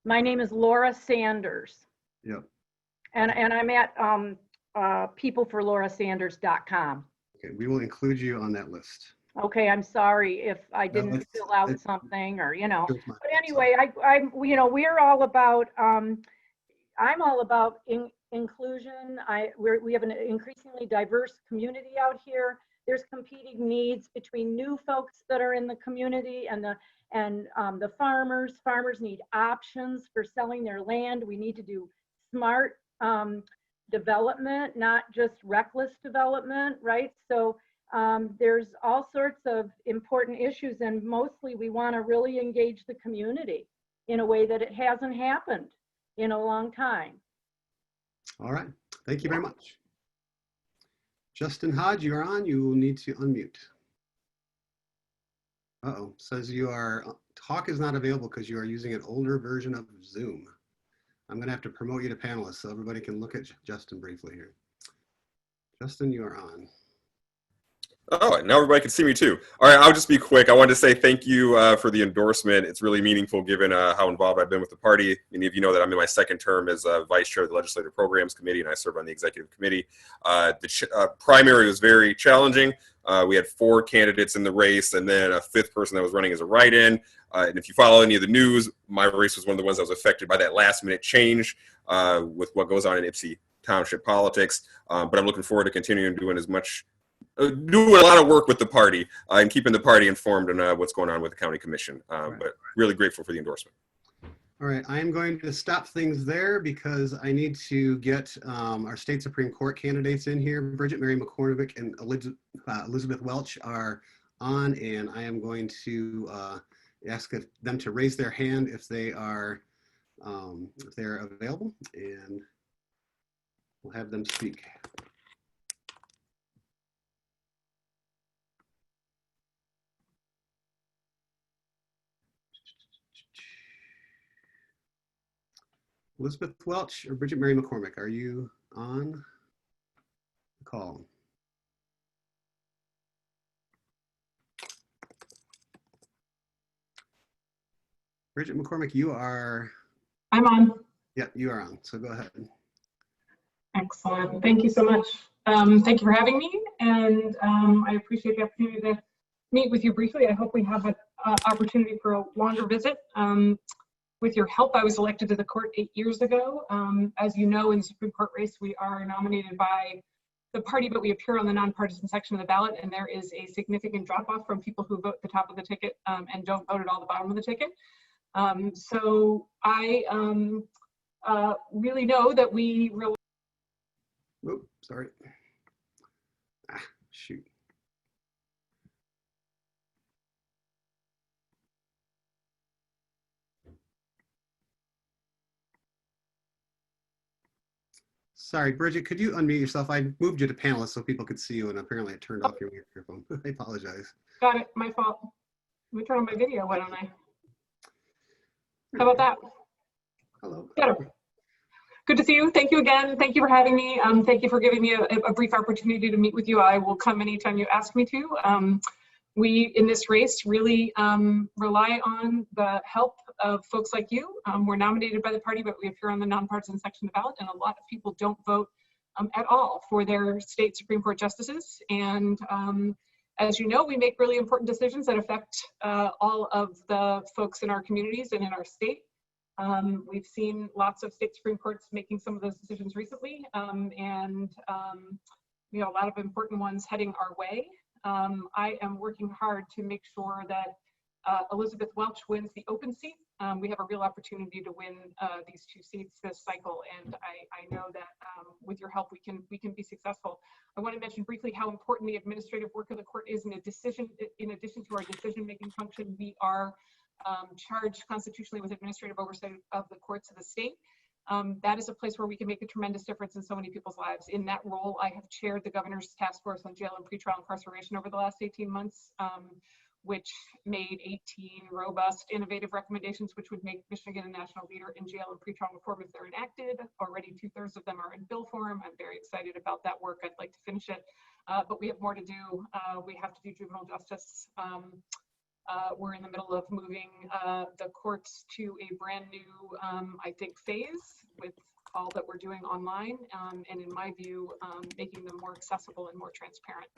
My name is Laura Sanders. Yep. And I'm at peopleforlaurasanders.com. Okay, we will include you on that list. Okay, I'm sorry if I didn't fill out something or, But anyway, we're all about, I'm all about inclusion. We have an increasingly diverse community out here. There's competing needs between new folks that are in the community and the farmers. Farmers need options for selling their land. We need to do smart development, not just reckless development, right? So there's all sorts of important issues, and mostly we want to really engage the community in a way that it hasn't happened in a long time. All right, thank you very much. Justin Hodge, you are on. You will need to unmute. Uh-oh, says talk is not available because you are using an older version of Zoom. I'm going to have to promote you to panelist so everybody can look at Justin briefly here. Justin, you are on. Oh, now everybody can see me too. All right, I'll just be quick. I wanted to say thank you for the endorsement. It's really meaningful given how involved I've been with the party. Many of you know that I'm in my second term as vice chair of the Legislative Programs Committee, and I serve on the executive committee. The primary was very challenging. We had 4 candidates in the race, and then a 5th person that was running as a write-in. And if you follow any of the news, my race was one of the ones that was affected by that last-minute change with what goes on in Ypsi Township politics. But I'm looking forward to continuing doing doing a lot of work with the party and keeping the party informed on what's going on with the county commission. But really grateful for the endorsement. All right, I am going to stop things there because I need to get our state Supreme Court candidates in here. Bridget Mary McCormick and Elizabeth Welch are on, and I am going to ask them to raise their hand if they're available, and we'll have them speak. Elizabeth Welch or Bridget Mary McCormick, are you on the call? Bridget McCormick, you are. I'm on. Yep, you are on. So go ahead. Excellent. Thank you so much. Thank you for having me, and I appreciate the opportunity to meet with you briefly. I hope we have an opportunity for a longer visit. With your help, I was elected to the court 8 years ago. As you know, in the Supreme Court race, we are nominated by the party, but we appear on the nonpartisan section of the ballot, and there is a significant drop-off from people who vote the top of the ticket and don't vote at all the bottom of the ticket. So I really know that we really... Oops, sorry. Shoot. Sorry, Bridget, could you unmute yourself? I moved you to panelist so people could see you, and apparently I turned off your microphone. I apologize. Got it, my fault. Let me turn on my video, why don't I? How about that? Hello. Better. Good to see you. Thank you again. Thank you for having me. Thank you for giving me a brief opportunity to meet with you. I will come anytime you ask me to. We, in this race, really rely on the help of folks like you. We're nominated by the party, but we appear on the nonpartisan section of the ballot, and a lot of people don't vote at all for their state Supreme Court justices. And as you know, we make really important decisions that affect all of the folks in our communities and in our state. We've seen lots of state Supreme Courts making some of those decisions recently, and a lot of important ones heading our way. I am working hard to make sure that Elizabeth Welch wins the open seat we have a real opportunity to win these 2 seats this cycle, and I know that with your help we can be successful. I want to mention briefly how important the administrative work of the court is in addition to our decision-making function. We are charged constitutionally with administrative oversight of the courts of the state. That is a place where we can make a tremendous difference in so many people's lives. In that role, I have chaired the governor's task force on jail and pretrial incarceration over the last 18 months, which made 18 robust, innovative recommendations, which would make Michigan a national leader in jail and pretrial reform if they're enacted. Already 2/3 of them are in bill form. I'm very excited about that work. I'd like to finish it, but we have more to do. We have to do juvenile justice. We're in the middle of moving the courts to a brand new, I think, phase with all that we're doing online, and in my view, making them more accessible and more transparent.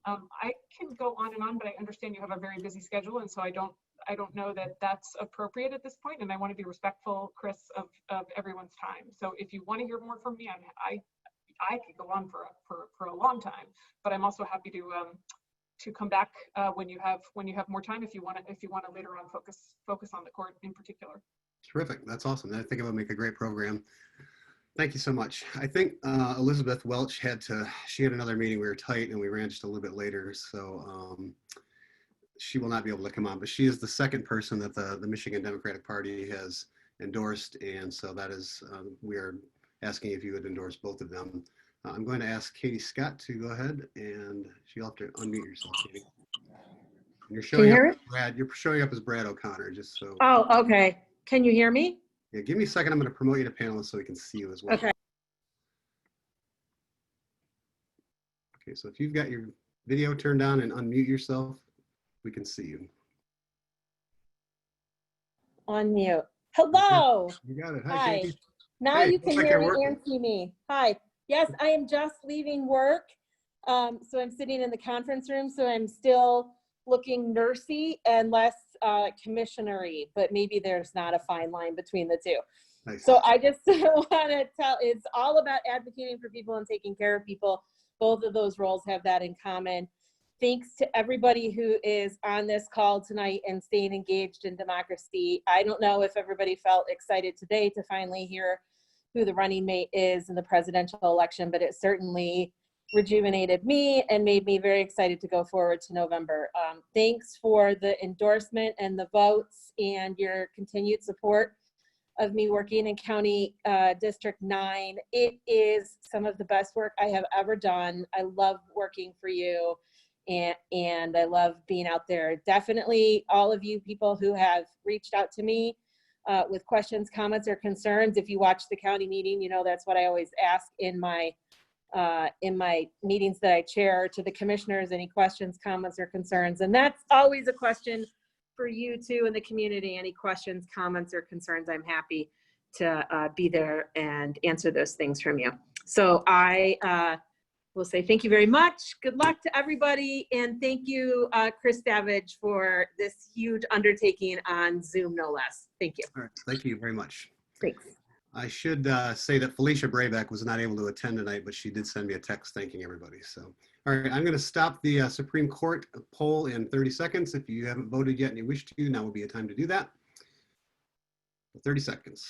I can go on and on, but I understand you have a very busy schedule, and so I don't know that that's appropriate at this point, and I want to be respectful, Chris, of everyone's time. So if you want to hear more from me, I could go on for a long time, but I'm also happy to come back when you have more time, if you want to later on focus on the court in particular. Terrific. That's awesome. I think it would make a great program. Thank you so much. I think Elizabeth Welch she had another meeting. We were tight and we ran just a little bit later. So she will not be able to come on, but she is the second person that the Michigan Democratic Party has endorsed. And so that is, we are asking if you would endorse both of them. I'm going to ask Katie Scott to go ahead, and you'll have to unmute yourself, Katie. And you're showing up as Brad. You're showing up as Brad O'Connor, just so. Oh, okay. Can you hear me? Yeah, give me a second. I'm going to promote you to panelist so we can see you as well. Okay. Okay, so if you've got your video turned on and unmute yourself, we can see you. Unmute. Hello. You got it. Hi. Katie. Now Hey, you can looks like hear you're me working. and see me. Hi. Yes, I am just leaving work. So I'm sitting in the conference room, so I'm still looking nursey and less commissionery, but maybe there's not a fine line between the two. Nice. So I just want to tell, it's all about advocating for people and taking care of people. Both of those roles have that in common. Thanks to everybody who is on this call tonight and staying engaged in democracy. I don't know if everybody felt excited today to finally hear who the running mate is in the presidential election, but it certainly rejuvenated me and made me very excited to go forward to November. Thanks for the endorsement and the votes and your continued support of me working in County District 9. It is some of the best work I have ever done. I love working for you, and I love being out there. Definitely all of you people who have reached out to me with questions, comments, or concerns. If you watch the county meeting, you know that's what I always ask in my meetings that I chair to the commissioners, any questions, comments, or concerns. And that's always a question for you too in the community. Any questions, comments, or concerns, I'm happy to be there and answer those things from you. So I will say thank you very much. Good luck to everybody. And thank you, Chris Savage, for this huge undertaking on Zoom, no less. Thank you. All right. Thank you very much. Thanks. I should say that Felicia Braybeck was not able to attend tonight, but she did send me a text thanking everybody. So, all right, I'm going to stop the Supreme Court poll in 30 seconds. If you haven't voted yet and you wish to, now will be a time to do that. 30 seconds.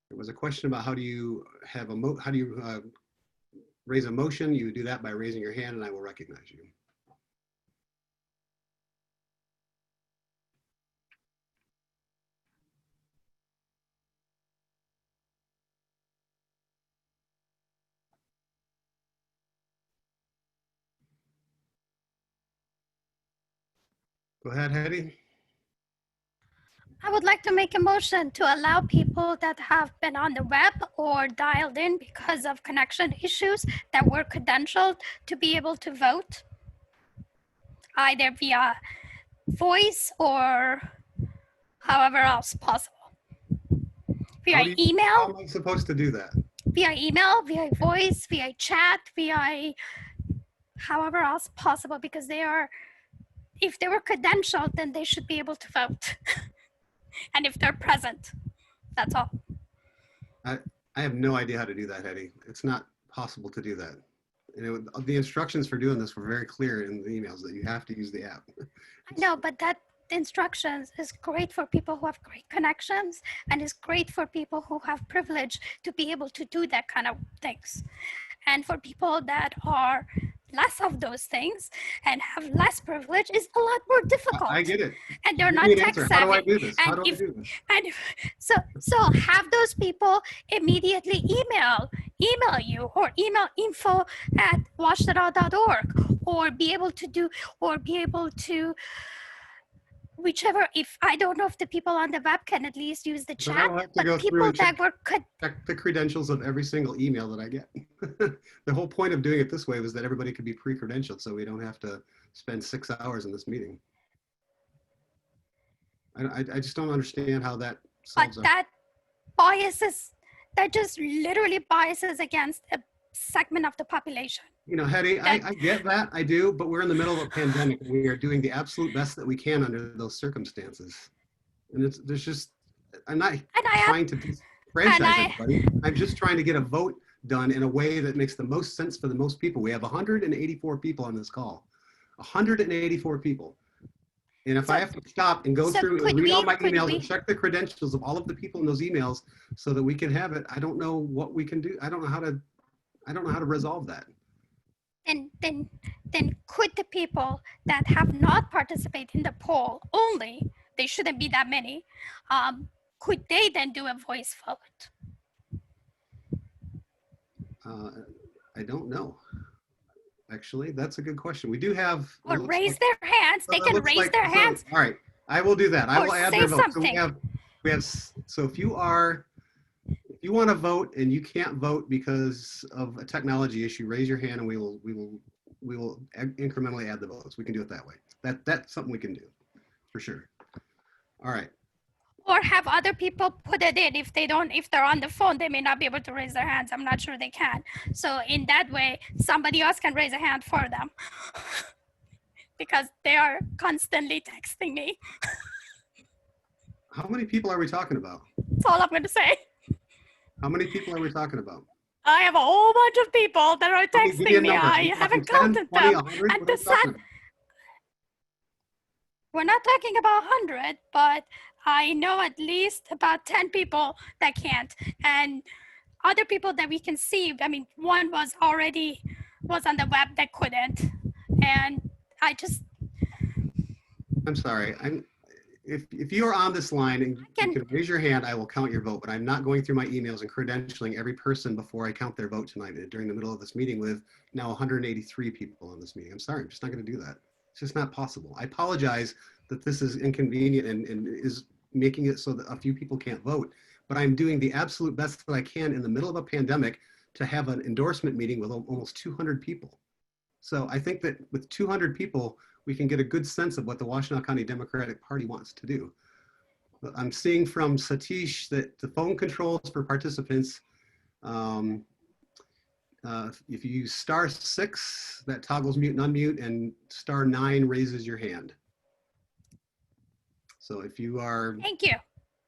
There was a question about how do you have raise a motion. You do that by raising your hand, and I will recognize you. Go ahead, Hetty. I would like to make a motion to allow people that have been on the web or dialed in because of connection issues that were credentialed to be able to vote, either via voice or however else possible. Via email. How am I supposed to do that? Via email, via voice, via chat, via however else possible, because they are, if they were credentialed, then they should be able to vote. And if they're present, that's all. I have no idea how to do that, Hetty. It's not possible to do that. And the instructions for doing this were very clear in the emails that you have to use the app. No, but that the instructions is great for people who have great connections, and is great for people who have privilege to be able to do that kind of things. And for people that are less of those things and have less privilege, is a lot more difficult. I get it. And they're Give not me an tech answer. savvy. How do I do this? How And do I if do this? and so have those people immediately email you, or email info@watchdataw.org, or be able to whichever. If I don't know if the people on the web can at least use the But I chat, will have to but go through people and that were check the credentials of every single email that I get. The whole point of doing it this way was that everybody could be pre-credentialed, so we don't have to spend 6 hours in this meeting. I just don't understand how that solves but that biases, that just literally biases against a segment of the population. You know, Hetty, I get that, I do, but we're in the middle of a pandemic, and we are doing the absolute best that we can under those circumstances. And there's just, I'm not trying to franchise everybody. I'm just trying to get a vote done in a way that makes the most sense for the most people. We have 184 people on this call, 184 people. And if I have to stop and go through and read all my emails and check the credentials of all of the people in those emails so that we can have it, I don't know what we can do. I don't know how to resolve that. And then could the people that have not participated in the poll only, they shouldn't be that many, could they then do a voice vote? I don't know. Actually, that's a good question. We do have. Or raise their hands. They can raise their hands. All right, I will do that. I will add their vote. So we have. So if you want to vote and you can't vote because of a technology issue, raise your hand and we will incrementally add the votes. We can do it that way. That's something we can do for sure. All right. Or have other people put it in. If they're on the phone, they may not be able to raise their hands. I'm not sure they can. So in that way, somebody else can raise a hand for them because they are constantly texting me. How many people are we talking about? That's all I'm going to say. How many people are we talking about? I have a whole bunch of people that are texting me. I haven't counted them. And we're not talking about 100, but I know at least about 10 people that can't. And other people that we can see, I mean, one was on the web that couldn't. And I'm sorry. If you are on this line and you can raise your hand, I will count your vote, but I'm not going through my emails and credentialing every person before I count their vote tonight during the middle of this meeting with now 183 people on this meeting. I'm sorry, I'm just not going to do that. It's just not possible. I apologize that this is inconvenient and is making it so that a few people can't vote, but I'm doing the absolute best that I can in the middle of a pandemic to have an endorsement meeting with almost 200 people. So I think that with 200 people, we can get a good sense of what the Washtenaw County Democratic Party wants to do. I'm seeing from Satish that the phone controls for participants, if you use *6, that toggles mute and unmute, and *9 raises your hand. So if you are Thank you.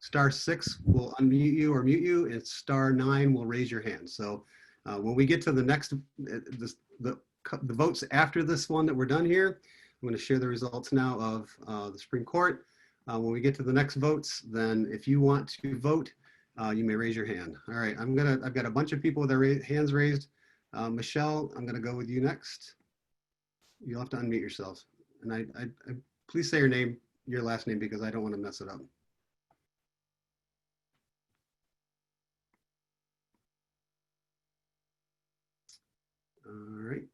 *6 will unmute you or mute you, and *9 will raise your hand. So when we get to the next, the votes after this one that we're done here, I'm going to share the results now of the Supreme Court. When we get to the next votes, then if you want to vote, you may raise your hand. All right, I've got a bunch of people with their hands raised. Michelle, I'm going to go with you next. You'll have to unmute yourself. And I please say your last name, because I don't want to mess it up. All right.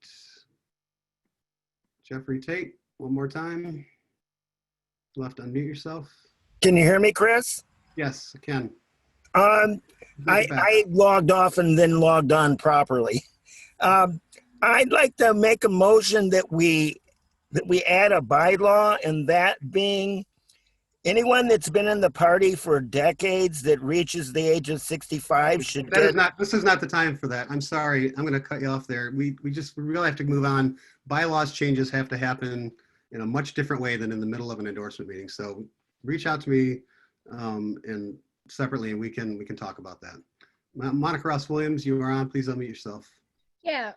Jeffrey Tate, one more time. You'll have to unmute yourself. Can you hear me, Chris? Yes, I can. I logged off and then logged on properly. I'd like to make a motion that we add a bylaw, and that being anyone that's been in the party for decades that reaches the age of 65 should get. This is not the time for that. I'm sorry. I'm going to cut you off there. We really have to move on. Bylaws changes have to happen in a much different way than in the middle of an endorsement meeting. So reach out to me and separately, and we can talk about that. Monica Ross Williams, you are on. Please unmute yourself. Yeah,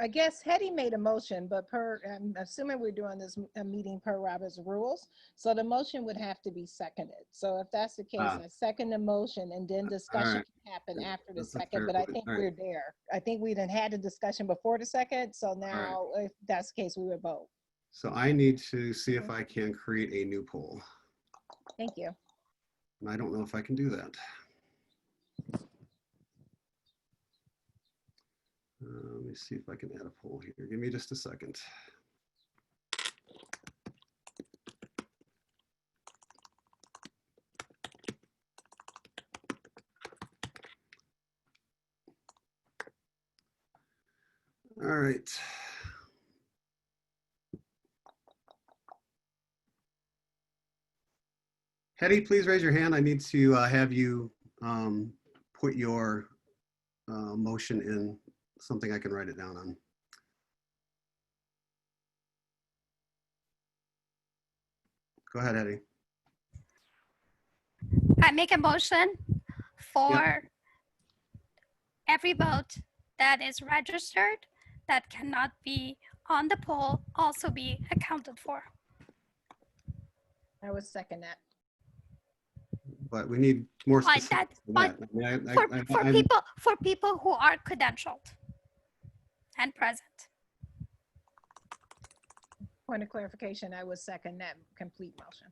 I guess Hetty made a motion, but I'm assuming we're doing this meeting per Robert's rules. So the motion would have to be seconded. So if that's the case, I second the motion and then discussion right. can happen after the That's a second, fair but I point. think All right. we're there. I think we done had a discussion before the second. So now if that's the case, we would vote. So I need to see if I can create a new poll. Thank you. And I don't know if I can do that. Let me see if I can add a poll here. Give me just a second. All right. Hetty, please raise your hand. I need to have you put your motion in something I can write it down on. Go ahead, Hetty. I make a motion for every vote that is registered that cannot be on the poll also be accounted for. I would second that. But we need more But specifics that, than that. but for people who are credentialed and present. Point of clarification, I would second that complete motion.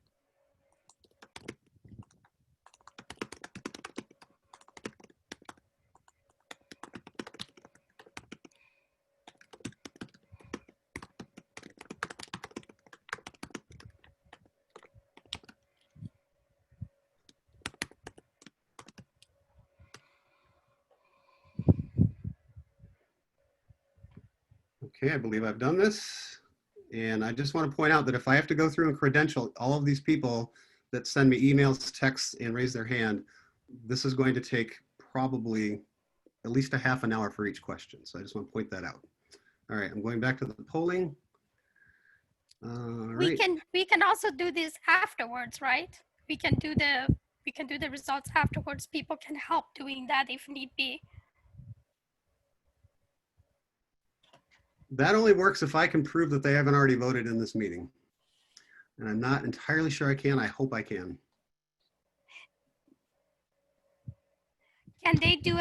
Okay, I believe I've done this. And I just want to point out that if I have to go through and credential all of these people that send me emails, texts, and raise their hand, this is going to take probably at least a half an hour for each question. So I just want to point that out. All right, I'm going back to the polling. All right. We can also do this afterwards, right? We can do the results afterwards. People can help doing that if need be. That only works if I can prove that they haven't already voted in this meeting. And I'm not entirely sure I can. I hope I can. Can they do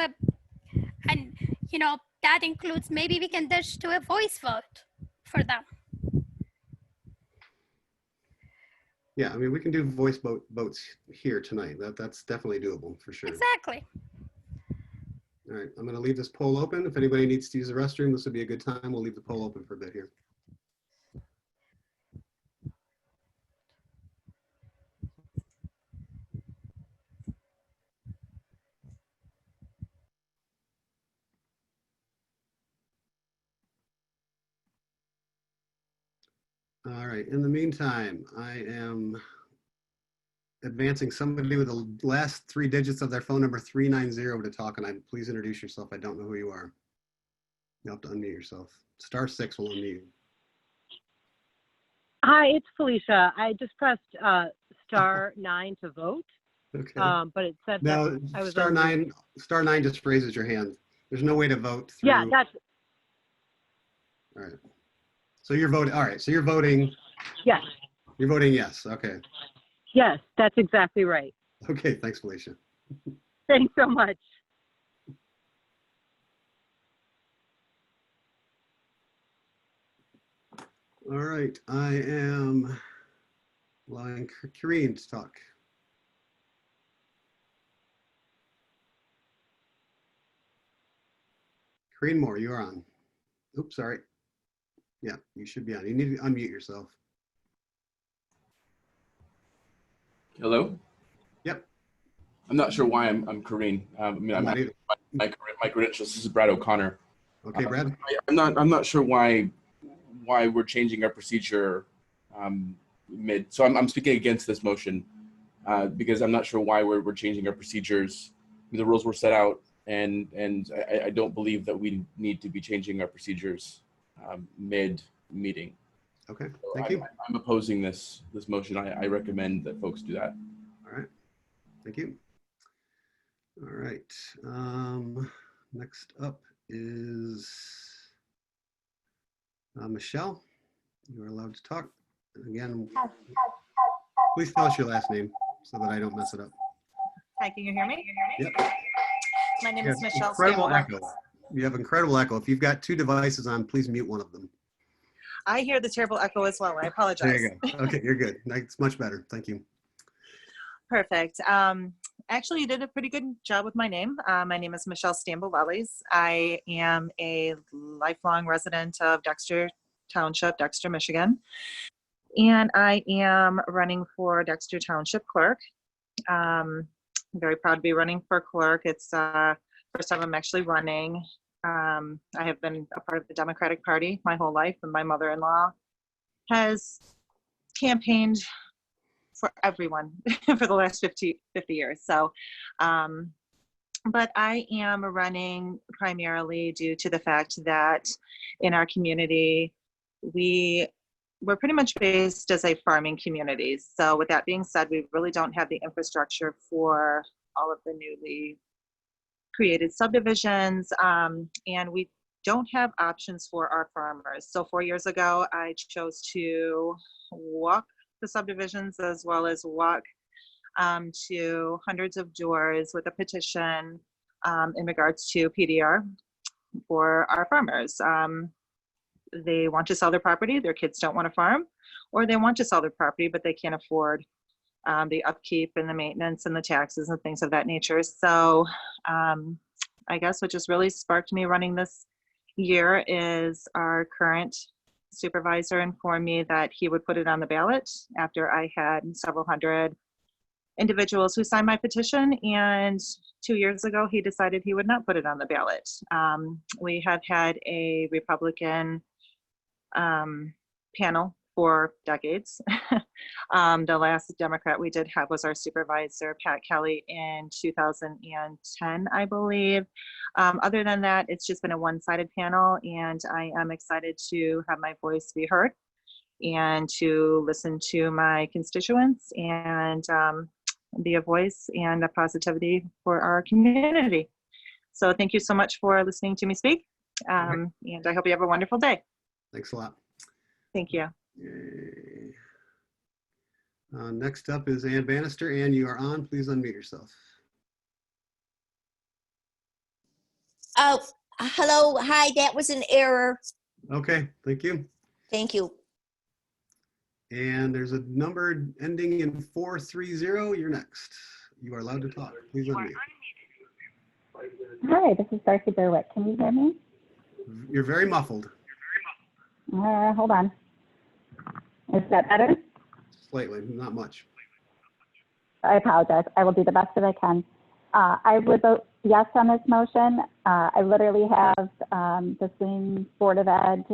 and you know, that includes maybe we can just do a voice vote for them. Yeah, I mean, we can do voice votes here tonight. That's definitely doable for sure. Exactly. All right, I'm going to leave this poll open. If anybody needs to use the restroom, this would be a good time. We'll leave the poll open for a bit here. All right, in the meantime, I am advancing somebody with the last three digits of their phone number 390 to talk, and please introduce yourself. I don't know who you are. You'll have to unmute yourself. *6 will unmute you. Hi, it's Felicia. I just pressed *9 to vote. Okay. But it said No, that I was *9 just raises your hand. There's no way to vote through. Yeah, that's. All right. So you're voting. All right. So you're voting. Yes. You're voting yes. Okay. Yes, that's exactly right. Okay. Thanks, Felicia. Thanks so much. All right. I am allowing Karine to talk. Karine Moore, you're on. Oops, sorry. Yeah, you should be on. You need to unmute yourself. Hello? Yep. I'm not sure why I'm Karine. I mean, I'm my credentials. This is Brad O'Connor. Okay, Brad. I'm not sure why we're changing our procedure mid. So I'm speaking against this motion because I'm not sure why we're changing our procedures. The rules were set out, and I don't believe that we need to be changing our procedures mid meeting. Okay, so thank you. I'm opposing this motion. I recommend that folks do that. All right, thank you. All right, next up is Michelle, you are allowed to talk. Again, please tell us your last name so that I don't mess it up. Hi, can you hear me? Yep. My name You is have Michelle incredible Stamble. echo. You have incredible echo. If you've got two devices on, please mute one of them. I hear the terrible echo as well. I There apologize. you go. Okay, you're good. It's much better. Thank you. Perfect. Actually, you did a pretty good job with my name. My name is Michelle Stamble-Lellies. I am a lifelong resident of Dexter Township, Dexter, Michigan. And I am running for Dexter Township Clerk. I'm very proud to be running for clerk. It's first time I'm actually running. I have been a part of the Democratic Party my whole life, and my mother-in-law has campaigned for everyone for the last 50 years. So, but I am running primarily due to the fact that in our community, we're pretty much based as a farming community. So with that being said, we really don't have the infrastructure for all of the newly created subdivisions, and we don't have options for our farmers. So 4 years ago, I chose to walk the subdivisions as well as walk to hundreds of doors with a petition in regards to PDR for our farmers. They want to sell their property, their kids don't want to farm, or they want to sell their property, but they can't afford the upkeep and the maintenance and the taxes and things of that nature. So I guess what just really sparked me running this year is our current supervisor informed me that he would put it on the ballot after I had several hundred individuals who signed my petition, and 2 years ago he decided he would not put it on the ballot. We have had a Republican panel for decades. The last Democrat we did have was our supervisor, Pat Kelly, in 2010, I believe. Other than that, it's just been a one-sided panel, and I am excited to have my voice be heard and to listen to my constituents and be a voice and a positivity for our community. So thank you so much for listening to me speak, and I hope you have a wonderful day. Thanks a lot. Thank you. Yay. Next up is Ann Bannister. Ann, you are on. Please unmute yourself. Oh, hello. Hi, that was an error. Okay, thank you. Thank you. And there's a number ending in 430. You're next. You are allowed to talk. Please unmute. Hi, this is Darcy Berwick. Can you hear me? You're very muffled. Hold on. Is that better? Slightly, not much. I apologize. I will do the best that I can. I would vote yes on this motion. I literally have the same Board of Ed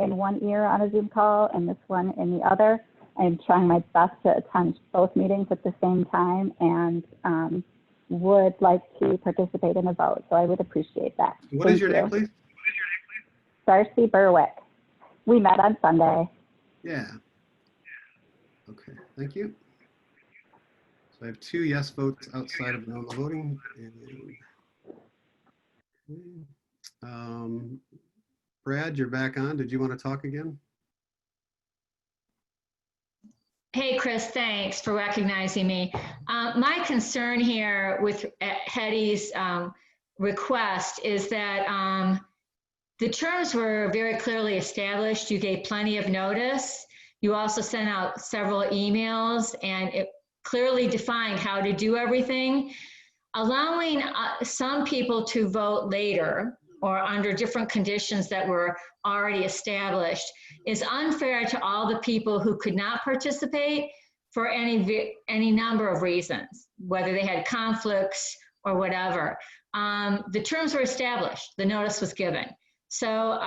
in one ear on a Zoom call and this one in the other. I'm trying my best to attend both meetings at the same time and would like to participate in the vote. So I would appreciate that. What is your name, please? Darcy Berwick. We met on Sunday. Yeah. Okay, thank you. So I have 2 yes votes outside of normal voting. Brad, you're back on. Did you want to talk again? Hey, Chris, thanks for recognizing me. My concern here with Hetty's request is that the terms were very clearly established. You gave plenty of notice. You also sent out several emails, and it clearly defined how to do everything. Allowing some people to vote later or under different conditions that were already established is unfair to all the people who could not participate for any number of reasons, whether they had conflicts or whatever. The terms were established, the notice was given. So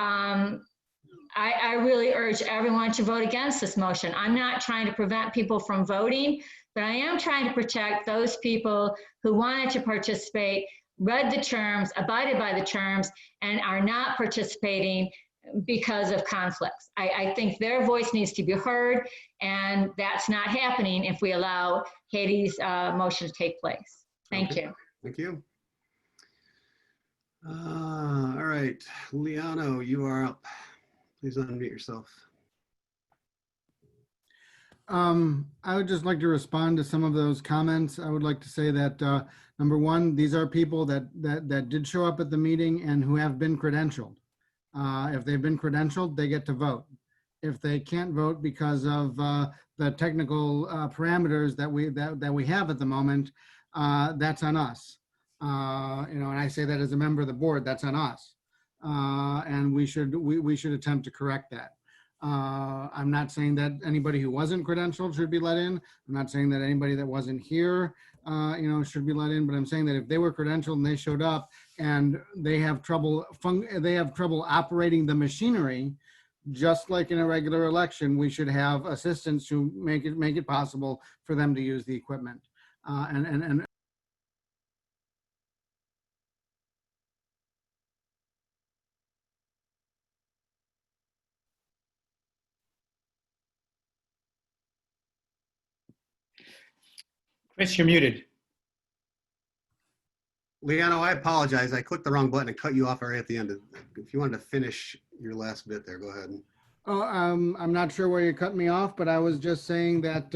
I really urge everyone to vote against this motion. I'm not trying to prevent people from voting, but I am trying to protect those people who wanted to participate, read the terms, abided by the terms, and are not participating because of conflicts. I think their voice needs to be heard, and that's not happening if we allow Haiti's motion to take place. Thank you. Thank you. All right, Liano, you are up. Please unmute yourself. I would just like to respond to some of those comments. I would like to say that, number one, these are people that did show up at the meeting and who have been credentialed. If they've been credentialed, they get to vote. If they can't vote because of the technical parameters that we have at the moment, that's on us. And I say that as a member of the board, that's on us. And we should attempt to correct that. I'm not saying that anybody who wasn't credentialed should be let in. I'm not saying that anybody that wasn't here, should be let in. But I'm saying that if they were credentialed and they showed up and they have trouble operating the machinery, just like in a regular election, we should have assistants to make it possible for them to use the equipment. Chris, you're muted. Leano, I apologize. I clicked the wrong button and cut you off right at the end. If you wanted to finish your last bit there, go ahead. Oh, I'm not sure where you cut me off, but I was just saying that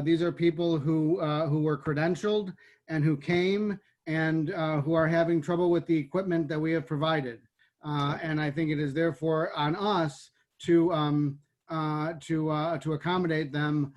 these are people who were credentialed and who came and who are having trouble with the equipment that we have provided. And I think it is therefore on us to accommodate them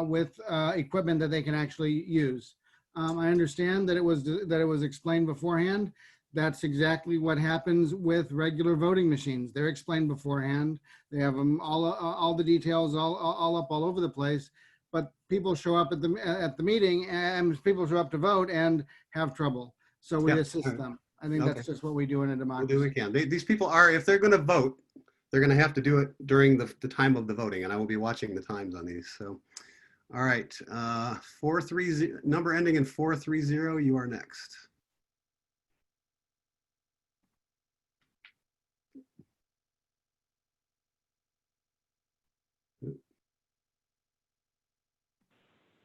with equipment that they can actually use. I understand that it was explained beforehand. That's exactly what happens with regular voting machines. They're explained beforehand. They have them all the details all up all over the place. But people show up at the meeting and people show up to vote and have trouble. So we assist them. I think that's just what we do in a democracy. We'll do what we can. These people are, if they're going to vote, they're going to have to do it during the time of the voting, and I will be watching the times on these. So, all right, 430, number ending in 430. You are next.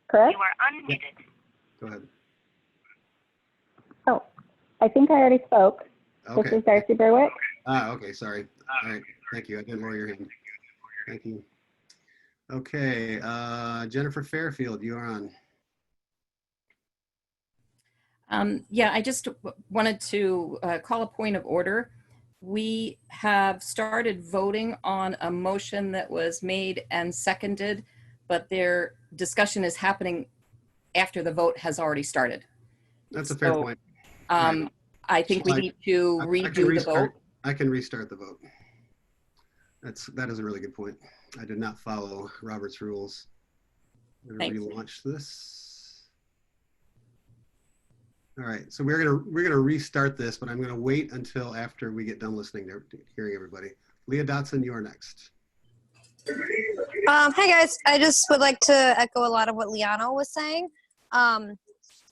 Chris? You are unmuted. Go ahead. Oh, I think I already spoke. Okay. This is Darcy Berwick. Okay, sorry. All right, thank you. I didn't lower your hand. Thank you. Okay, Jennifer Fairfield, you are on. Yeah, I just wanted to call a point of order. We have started voting on a motion that was made and seconded, but their discussion is happening after the vote has already started. That's a fair point. Right. I think we need to redo the vote. I can restart the vote. That is a really good point. I did not follow Robert's rules. I'm going to relaunch this. All right, so we're gonna restart this, but I'm gonna wait until after we get done listening to hearing everybody. Leah Dotson, you are next. Hey guys, I just would like to echo a lot of what Liano was saying.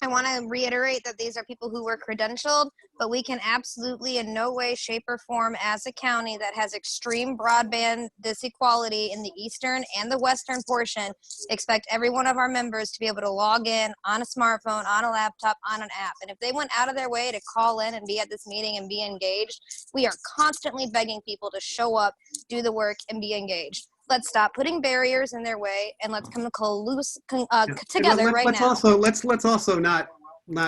I want to reiterate that these are people who were credentialed, but we can absolutely in no way, shape, or form as a county that has extreme broadband disequality in the eastern and the western portion expect every one of our members to be able to log in on a smartphone, on a laptop, on an app. And if they went out of their way to call in and be at this meeting and be engaged, we are constantly begging people to show up, do the work, and be engaged. Let's stop putting barriers in their way, and let's come together right now. Let's also not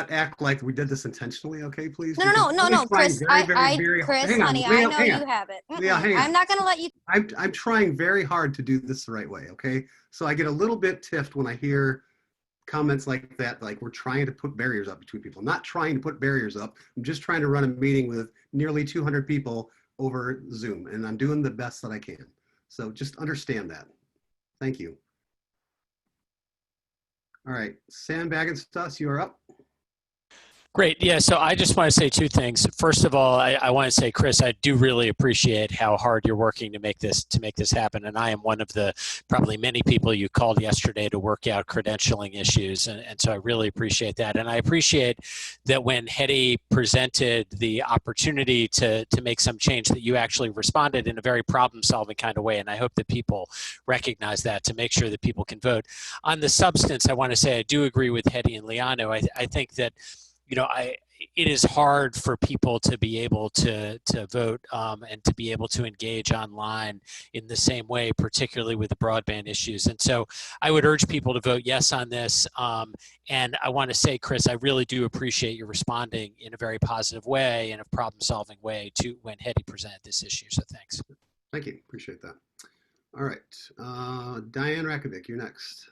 act like we did this intentionally, okay? Please. No, Chris. Chris, honey, I know you have it. Yeah, I'm not gonna let you. I'm trying very hard to do this the right way, okay? So I get a little bit tiffed when I hear comments like that, like we're trying to put barriers up between people. I'm not trying to put barriers up. I'm just trying to run a meeting with nearly 200 people over Zoom, and I'm doing the best that I can. So just understand that. Thank you. All right, Sam Bagenstos, you are up. Great. Yeah, so I just want to say two things. First of all, I want to say, Chris, I do really appreciate how hard you're working to make this happen. And I am one of the probably many people you called yesterday to work out credentialing issues. And so I really appreciate that. And I appreciate that when Hetty presented the opportunity to make some change, that you actually responded in a very problem-solving kind of way. And I hope that people recognize that to make sure that people can vote. On the substance, I want to say I do agree with Hetty and Liano. I think that it is hard for people to be able to vote and to be able to engage online in the same way, particularly with the broadband issues. And so I would urge people to vote yes on this. And I want to say, Chris, I really do appreciate you responding in a very positive way and a problem-solving way to when Hetty presented this issue. So thanks. Thank you. Appreciate that. All right. Diane Rakovic, you're next.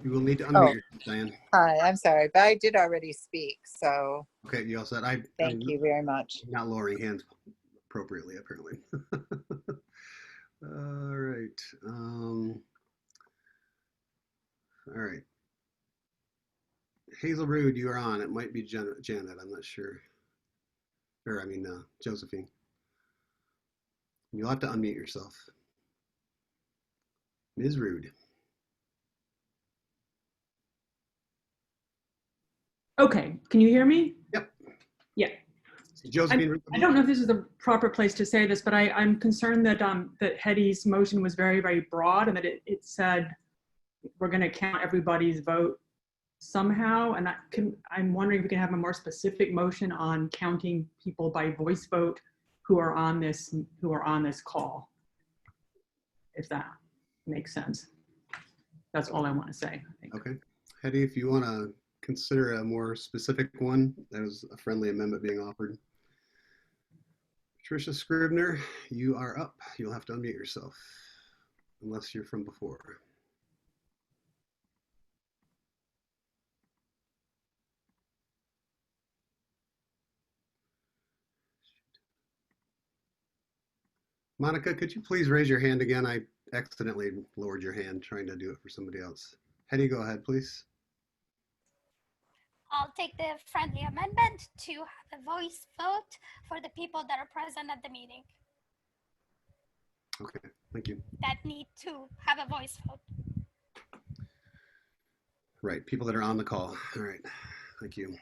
You will need to unmute yourself, Diane. Hi, I'm sorry, but I did already speak, so Okay, you all said. thank you very much. Not lowering hands appropriately, apparently. All right. All right. Hazel Rude, you are on. It might be Janet. I'm not sure. Or, I mean, Josephine. You'll have to unmute yourself. Ms. Rude. Okay, can you hear me? Yep. Yeah. Josephine. I don't know if this is the proper place to say this, but I'm concerned that that Hetty's motion was very, very broad and that it said we're going to count everybody's vote somehow. And I'm wondering if we can have a more specific motion on counting people by voice vote who are on this call, if that makes sense. That's all I want to say, I think. Okay. Hetty, if you want to consider a more specific one, that was a friendly amendment being offered. Tricia Scribner, you are up. You'll have to unmute yourself, unless you're from before. Monica, could you please raise your hand again? I accidentally lowered your hand trying to do it for somebody else. Hetty, go ahead, please. I'll take the friendly amendment to have a voice vote for the people that are present at the meeting Okay, thank you. that need to have a voice vote. Right, people that are on the call. All right, thank you.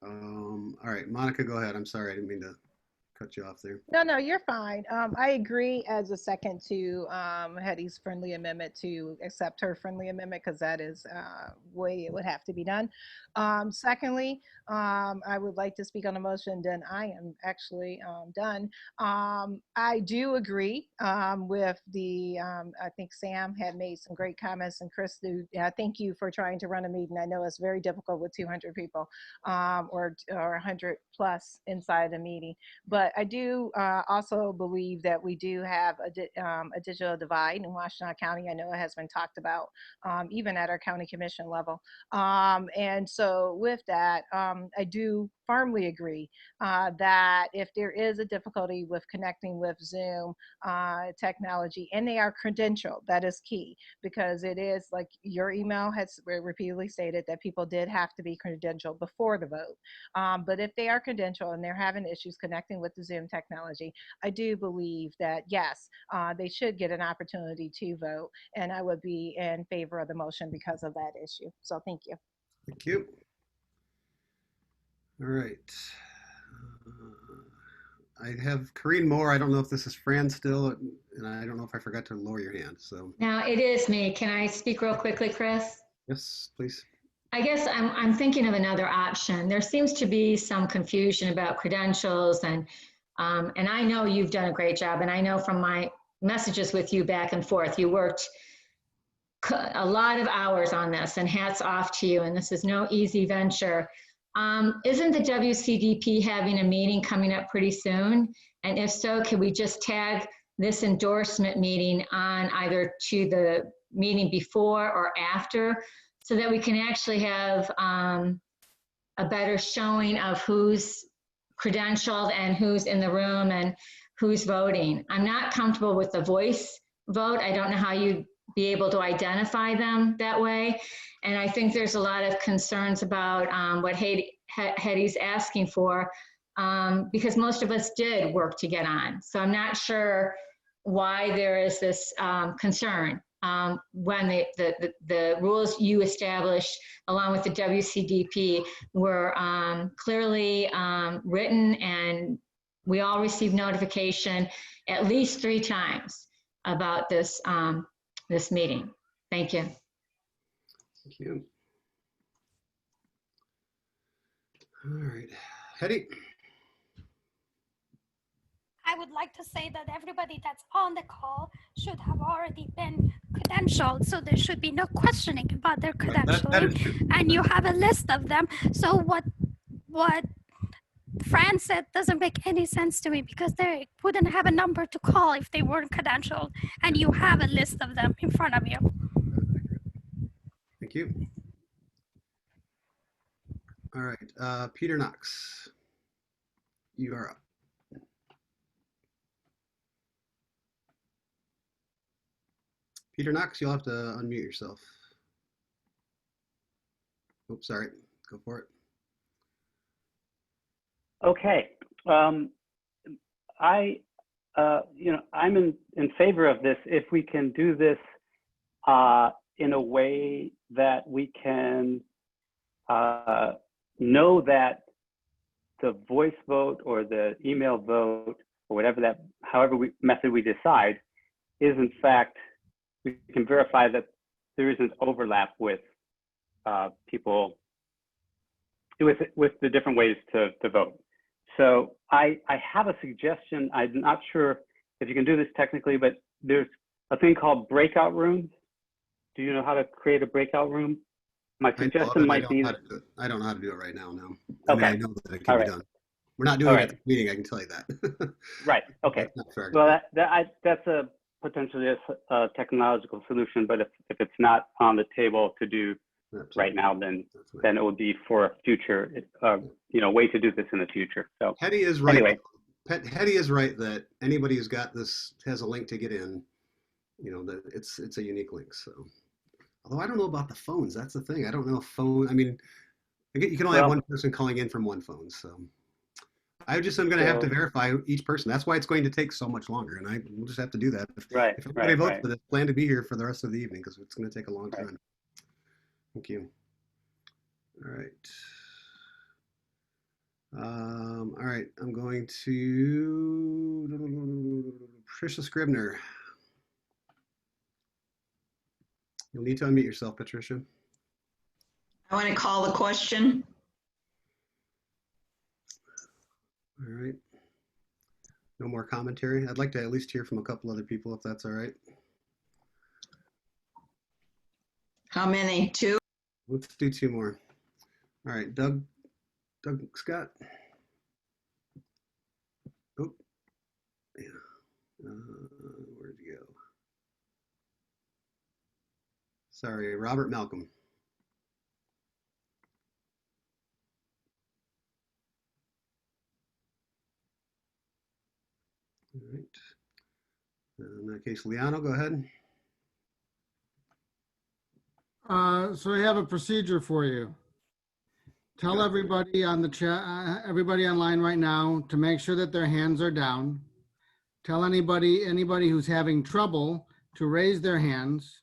All right, Monica, go ahead. I'm sorry, I didn't mean to cut you off there. No, you're fine. I agree as a second to Hetty's friendly amendment to accept her friendly amendment because that is way it would have to be done. Secondly, I would like to speak on a motion, then I am actually done. I do agree with the, I think Sam had made some great comments, and Chris, thank you for trying to run a meeting. I know it's very difficult with 200 people or 100 plus inside a meeting, but I do also believe that we do have a digital divide in Washtenaw County. I know it has been talked about even at our county commission level. And so with that, I do firmly agree that if there is a difficulty with connecting with Zoom technology and they are credentialed, that is key, because it is like your email has repeatedly stated that people did have to be credentialed before the vote. But if they are credentialed and they're having issues connecting with the Zoom technology, I do believe that yes, they should get an opportunity to vote, and I would be in favor of the motion because of that issue. So thank you. Thank you. All right. I have Corrine Moore. I don't know if this is Fran still, and I don't know if I forgot to lower your hand. So Now it is me. Can I speak real quickly, Chris? yes, please. I guess I'm thinking of another option. There seems to be some confusion about credentials, and I know you've done a great job, and I know from my messages with you back and forth, you worked a lot of hours on this, and hats off to you, and this is no easy venture. Isn't the WCDP having a meeting coming up pretty soon? And if so, could we just tag this endorsement meeting on either to the meeting before or after, so that we can actually have a better showing of who's credentialed and who's in the room and who's voting? I'm not comfortable with the voice vote. I don't know how you'd be able to identify them that way. And I think there's a lot of concerns about what Hetty's asking for, because most of us did work to get on. So I'm not sure why there is this concern when the rules you established along with the WCDP were clearly written, and we all received notification at least 3 times about this this meeting. Thank you. Thank you. All right, Hetty. I would like to say that everybody that's on the call should have already been credentialed, so there should be no questioning about their That is credentialing. true. And you have a list of them. So what Fran said doesn't make any sense to me, because they wouldn't have a number to call if they weren't credentialed, and you have a list of them in front of you. Thank you. All right, Peter Knox, you are up. Peter Knox, you'll have to unmute yourself. Oops, sorry. Go for it. Okay. I'm in favor of this if we can do this in a way that we can know that the voice vote or the email vote or whatever that, however method we decide, is in fact, we can verify that there isn't overlap with people with the different ways to vote. So I have a suggestion. I'm not sure if you can do this technically, but there's a thing called breakout rooms. Do you know how to create a breakout room? My suggestion might be. I don't know how to do it right now. No. Okay. I know that it can be done. We're not doing it at the meeting. I can tell you that. Right. Okay. Fair. Well, that's a potentially a technological solution, but if it's not on the table to do right now, then it would be for a future, way to do this in the future. So Hetty is right. Anyway. Hetty is right that anybody who's got this has a link to get in. That it's a unique link. So, although I don't know about the phones. That's the thing. I don't know if phone. I mean, you can only have one person calling in from one phone. So, I'm going to have to verify each person. That's why it's going to take so much longer, and we'll just have to do that. If everybody votes for this, plan to be here for the rest of the evening because it's going to take a long time. Thank you. All right. All right. I'm going to Patricia Scribner. You'll need to unmute yourself, Patricia. I want to call the question. All right. No more commentary. I'd like to at least hear from a couple other people if that's all right. How many? Two? Let's do two more. All right, Doug Scott. Oh, yeah. Where'd you go? Sorry, Robert Malcolm. All right. In that case, Liano, go ahead. So I have a procedure for you. Tell everybody on the chat, everybody online right now to make sure that their hands are down. Tell anybody who's having trouble to raise their hands.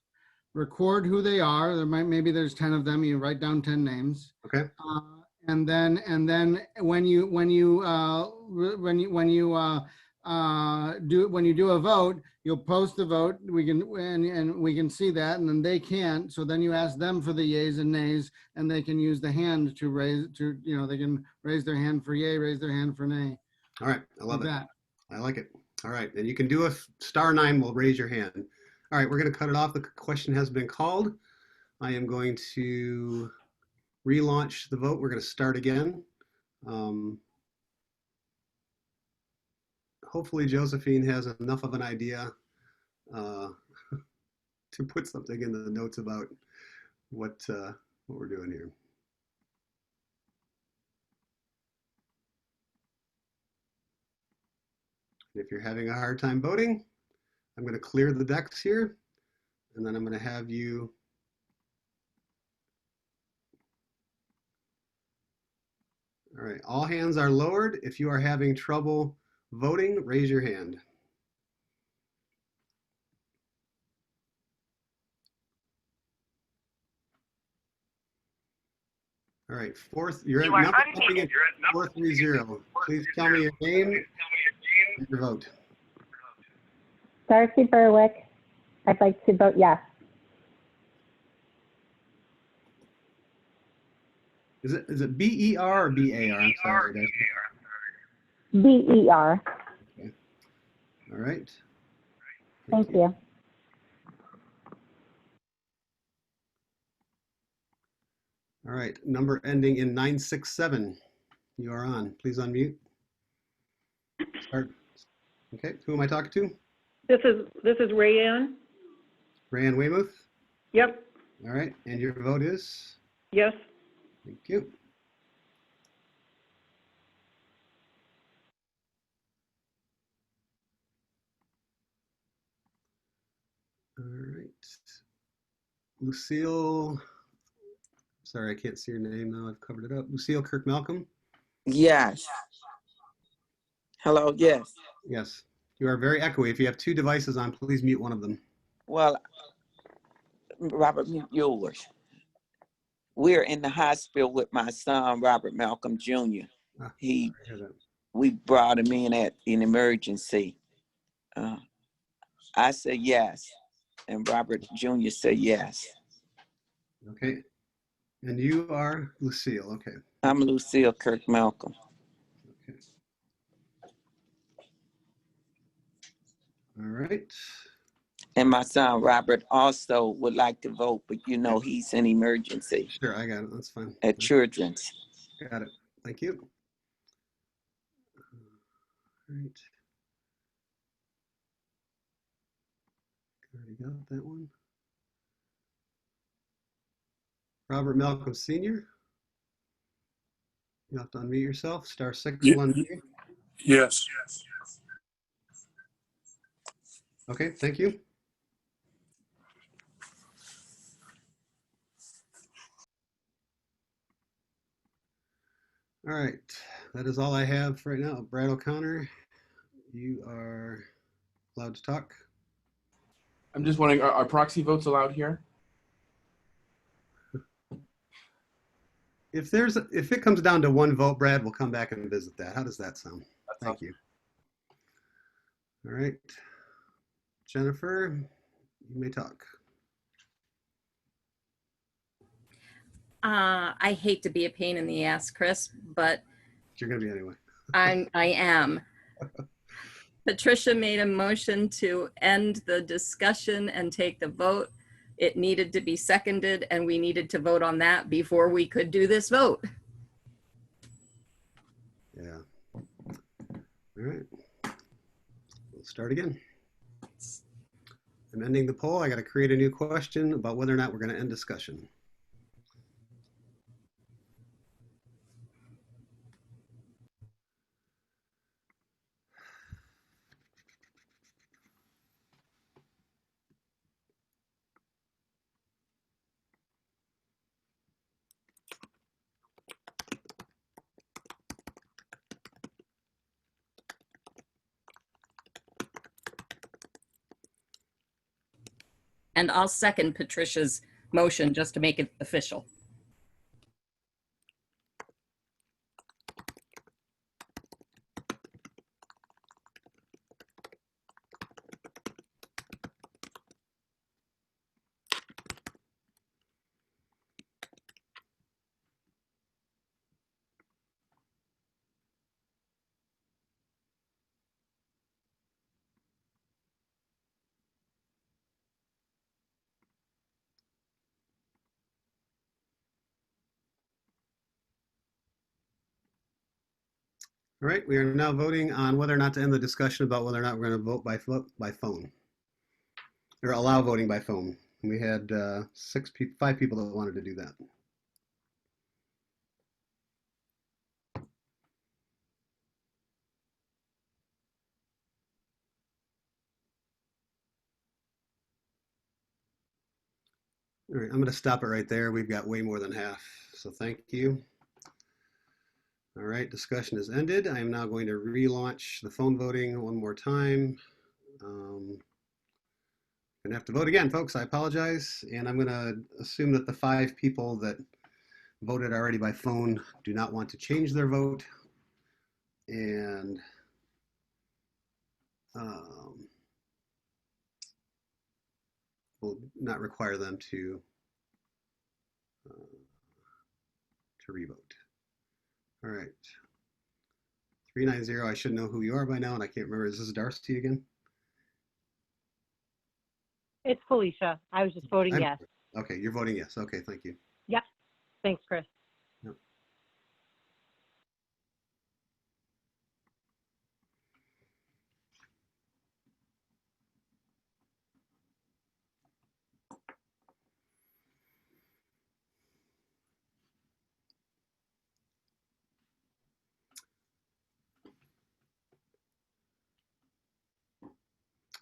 Record who they are. Maybe there's 10 of them. You write down 10 names. Okay. And then when you do a vote, you'll post the vote. We can see that, and then they can't. So then you ask them for the yays and nays, and they can use the hand to raise. They can raise their hand for yay, raise their hand for nay. All right, I love that. I like it. All right, and you can do a *9 will raise your hand. All right, we're going to cut it off. The question has been called. I am going to relaunch the vote. We're going to start again. Hopefully Josephine has enough of an idea to put something in the notes about what we're doing here. If you're having a hard time voting, I'm going to clear the decks here, and then I'm going to have you all right, all hands are lowered. If you are having trouble voting, raise your hand. All right, you're at number 430. Please tell me your name and your vote. Darcy Berwick, I'd like to vote yes. Is it B-E-R or B-A-R? I'm sorry. BER. Okay. All right. Thank you. All right. Number ending in 967. You are on. Please unmute. Start. Okay. Who am I talking to? This is Rayanne. Rayanne Weymouth. Yep. All right. And your vote is? Yes. Thank you. All right. Lucille. Sorry, I can't see your name now. I've covered it up. Lucille Kirk Malcolm. Yes. Hello, yes. Yes. You are very echoey. If you have two devices on, please mute one of them. Well, Robert, mute yours. We're in the hospital with my son, Robert Malcolm Jr. We brought him in at an emergency. I said yes, and Robert Jr. said yes. Okay. And you are Lucille. Okay. I'm Lucille Kirk Malcolm. Okay. All right. And my son Robert also would like to vote, but you know he's in emergency. Sure, I got it. That's fine. At Children's. Got it. Thank you. All right. Already got that one. Robert Malcolm Sr. You have to unmute yourself. Star 6 will unmute. Yes. Okay, thank you. All right, that is all I have for right now. Brad O'Connor, you are allowed to talk. I'm just wondering, are proxy votes allowed here? If it comes down to one vote, Brad, we'll come back and visit that. How does that sound? Thank you. All right, Jennifer, you may talk. I hate to be a pain in the ass, Chris, but You're gonna be anyway. I am. Patricia made a motion to end the discussion and take the vote. It needed to be seconded, and we needed to vote on that before we could do this vote. Yeah. All right. We'll start again. I'm ending the poll. I got to create a new question about whether or not we're going to end discussion. And I'll second Patricia's motion just to make it official. All right, we are now voting on whether or not to end the discussion about whether or not we're going to vote by phone or allow voting by phone. And we had 5 people that wanted to do that. All right, I'm going to stop it right there. We've got way more than half, so thank you. All right, discussion is ended. I am now going to relaunch the phone voting one more time. Gonna have to vote again, folks. I apologize. And I'm gonna assume that the 5 people that voted already by phone do not want to change their vote. And will not require them to to revote. All right. 390, I should know who you are by now, and I can't remember. Is this Darcy again? It's Felicia. I was just voting yes. Okay, you're voting yes. Okay, thank you. Yep. Thanks, Chris. Yep.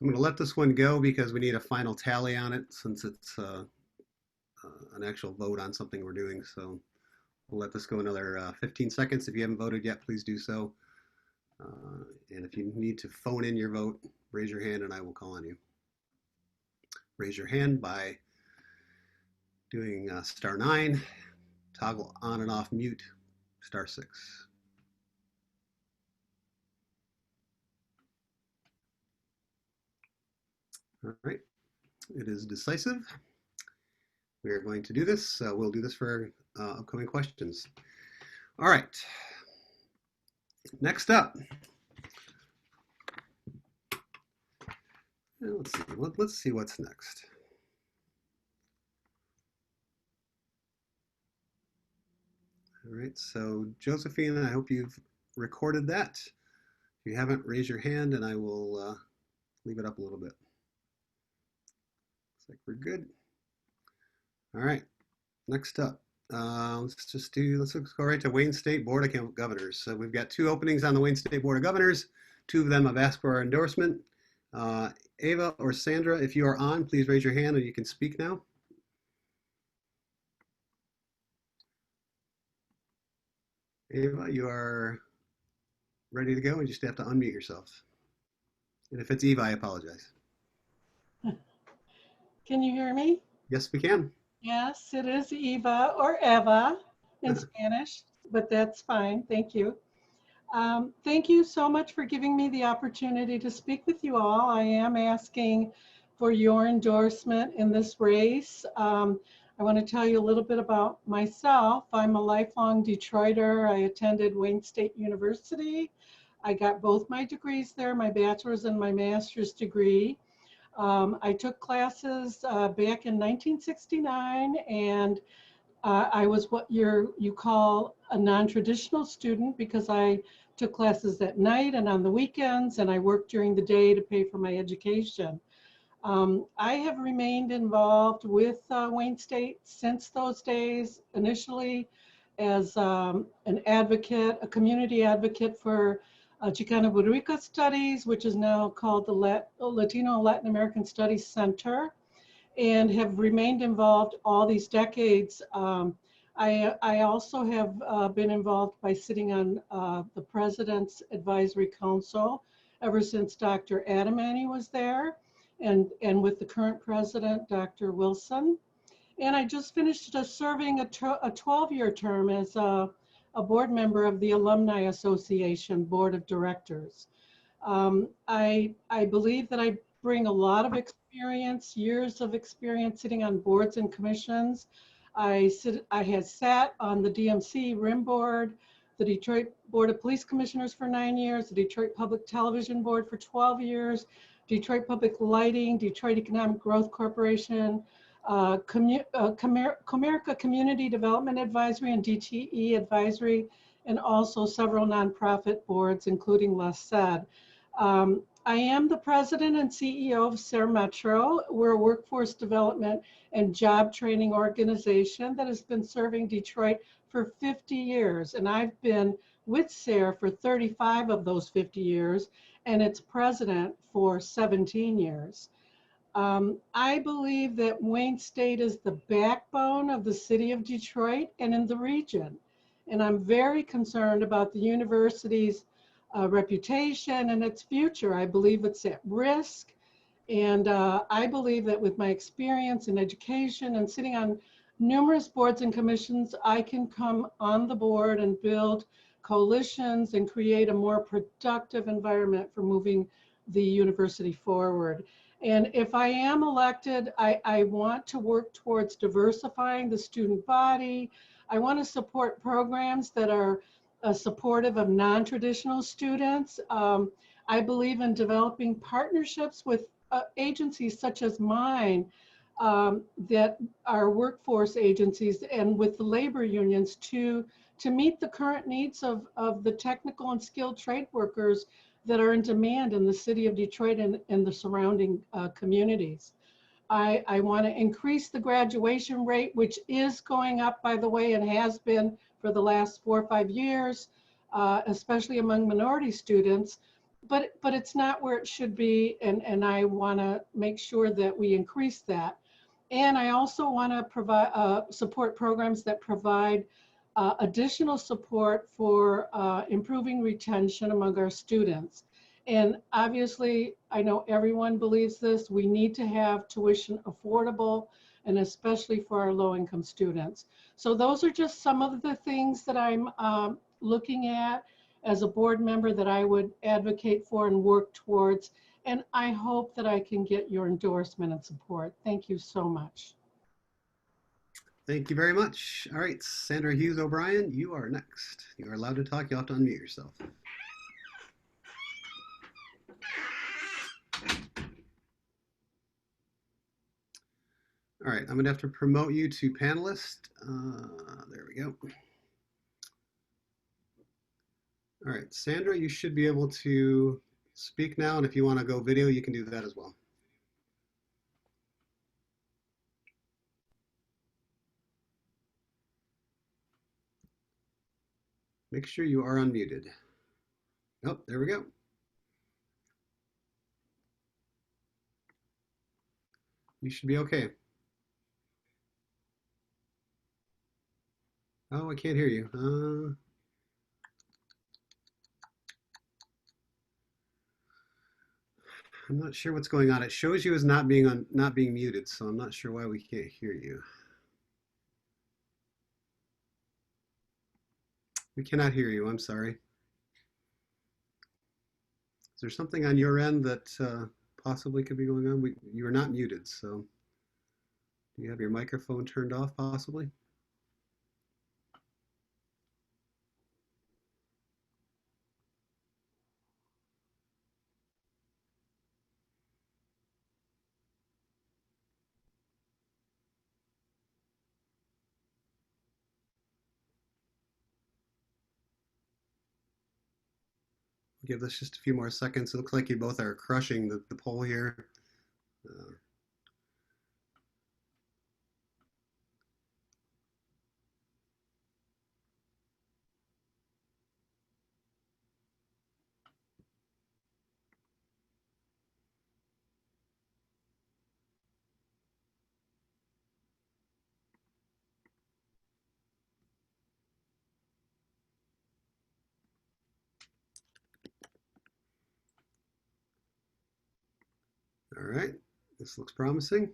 I'm going to let this one go because we need a final tally on it since it's an actual vote on something we're doing. So we'll let this go another 15 seconds. If you haven't voted yet, please do so. And if you need to phone in your vote, raise your hand and I will call on you. Raise your hand by doing *9, toggle on and off mute, *6. All right, it is decisive. We are going to do this. We'll do this for upcoming questions. All right, next up. Let's see what's next. All right, so Josephine, I hope you've recorded that. If you haven't, raise your hand and I will leave it up a little bit. Looks like we're good. All right, next up, let's go right to Wayne State Board of Governors. So we've got 2 openings on the Wayne State Board of Governors. 2 of them have asked for our endorsement. Ava or Sandra, if you are on, please raise your hand and you can speak now. Ava, you are ready to go. You just have to unmute yourself. And if it's Eva, I apologize. Can you hear me? Yes, we can. Yes, it is Eva or Eva in Spanish, but that's fine. Thank you. Thank you so much for giving me the opportunity to speak with you all. I am asking for your endorsement in this race. I want to tell you a little bit about myself. I'm a lifelong Detroiter. I attended Wayne State University. I got both my degrees there, my bachelor's and my master's degree. I took classes back in 1969, and I was what you call a non-traditional student because I took classes at night and on the weekends, and I worked during the day to pay for my education. I have remained involved with Wayne State since those days, initially as an advocate, a community advocate for Chicano Puerto Rico Studies, which is now called the Latino Latin American Studies Center, and have remained involved all these decades. I also have been involved by sitting on the President's Advisory Council ever since Dr. Adamany was there, and with the current president, Dr. Wilson. And I just finished serving a 12-year term as a board member of the Alumni Association Board of Directors. I believe that I bring a lot of experience, years of experience sitting on boards and commissions. I had sat on the DMC RIM board, the Detroit Board of Police Commissioners for 9 years, the Detroit Public Television Board for 12 years, Detroit Public Lighting, Detroit Economic Growth Corporation, Comerica Community Development Advisory and DTE Advisory, and also several nonprofit boards, including less said. I am the president and CEO of SER Metro. We're a workforce development and job training organization that has been serving Detroit for 50 years. And I've been with SER for 35 of those 50 years, and its president for 17 years. I believe that Wayne State is the backbone of the city of Detroit and in the region. And I'm very concerned about the university's reputation and its future. I believe it's at risk. And I believe that with my experience in education and sitting on numerous boards and commissions, I can come on the board and build coalitions and create a more productive environment for moving the university forward. And if I am elected, I want to work towards diversifying the student body. I want to support programs that are supportive of non-traditional students. I believe in developing partnerships with agencies such as mine that are workforce agencies and with the labor unions to meet the current needs of the technical and skilled trade workers that are in demand in the city of Detroit and the surrounding communities. I want to increase the graduation rate, which is going up, by the way, and has been for the last 4 or 5 years, especially among minority students. But it's not where it should be, and I want to make sure that we increase that. And I also want to provide support programs that provide additional support for improving retention among our students. And obviously, I know everyone believes this, we need to have tuition affordable, and especially for our low-income students. So those are just some of the things that I'm looking at as a board member that I would advocate for and work towards. And I hope that I can get your endorsement and support. Thank you so much. Thank you very much. All right, Sandra Hughes O'Brien, you are next. You are allowed to talk. You have to unmute yourself. All right, I'm gonna have to promote you to panelist. There we go. All right, Sandra, you should be able to speak now, and if you want to go video, you can do that as well. Make sure you are unmuted. Oh, there we go. You should be okay. Oh, I can't hear you. I'm not sure what's going on. It shows you as not being muted, so I'm not sure why we can't hear you. We cannot hear you. I'm sorry. Is there something on your end that possibly could be going on? You are not muted, so do you have your microphone turned off possibly? Give this just a few more seconds. It looks like you both are crushing the poll here. All right, this looks promising.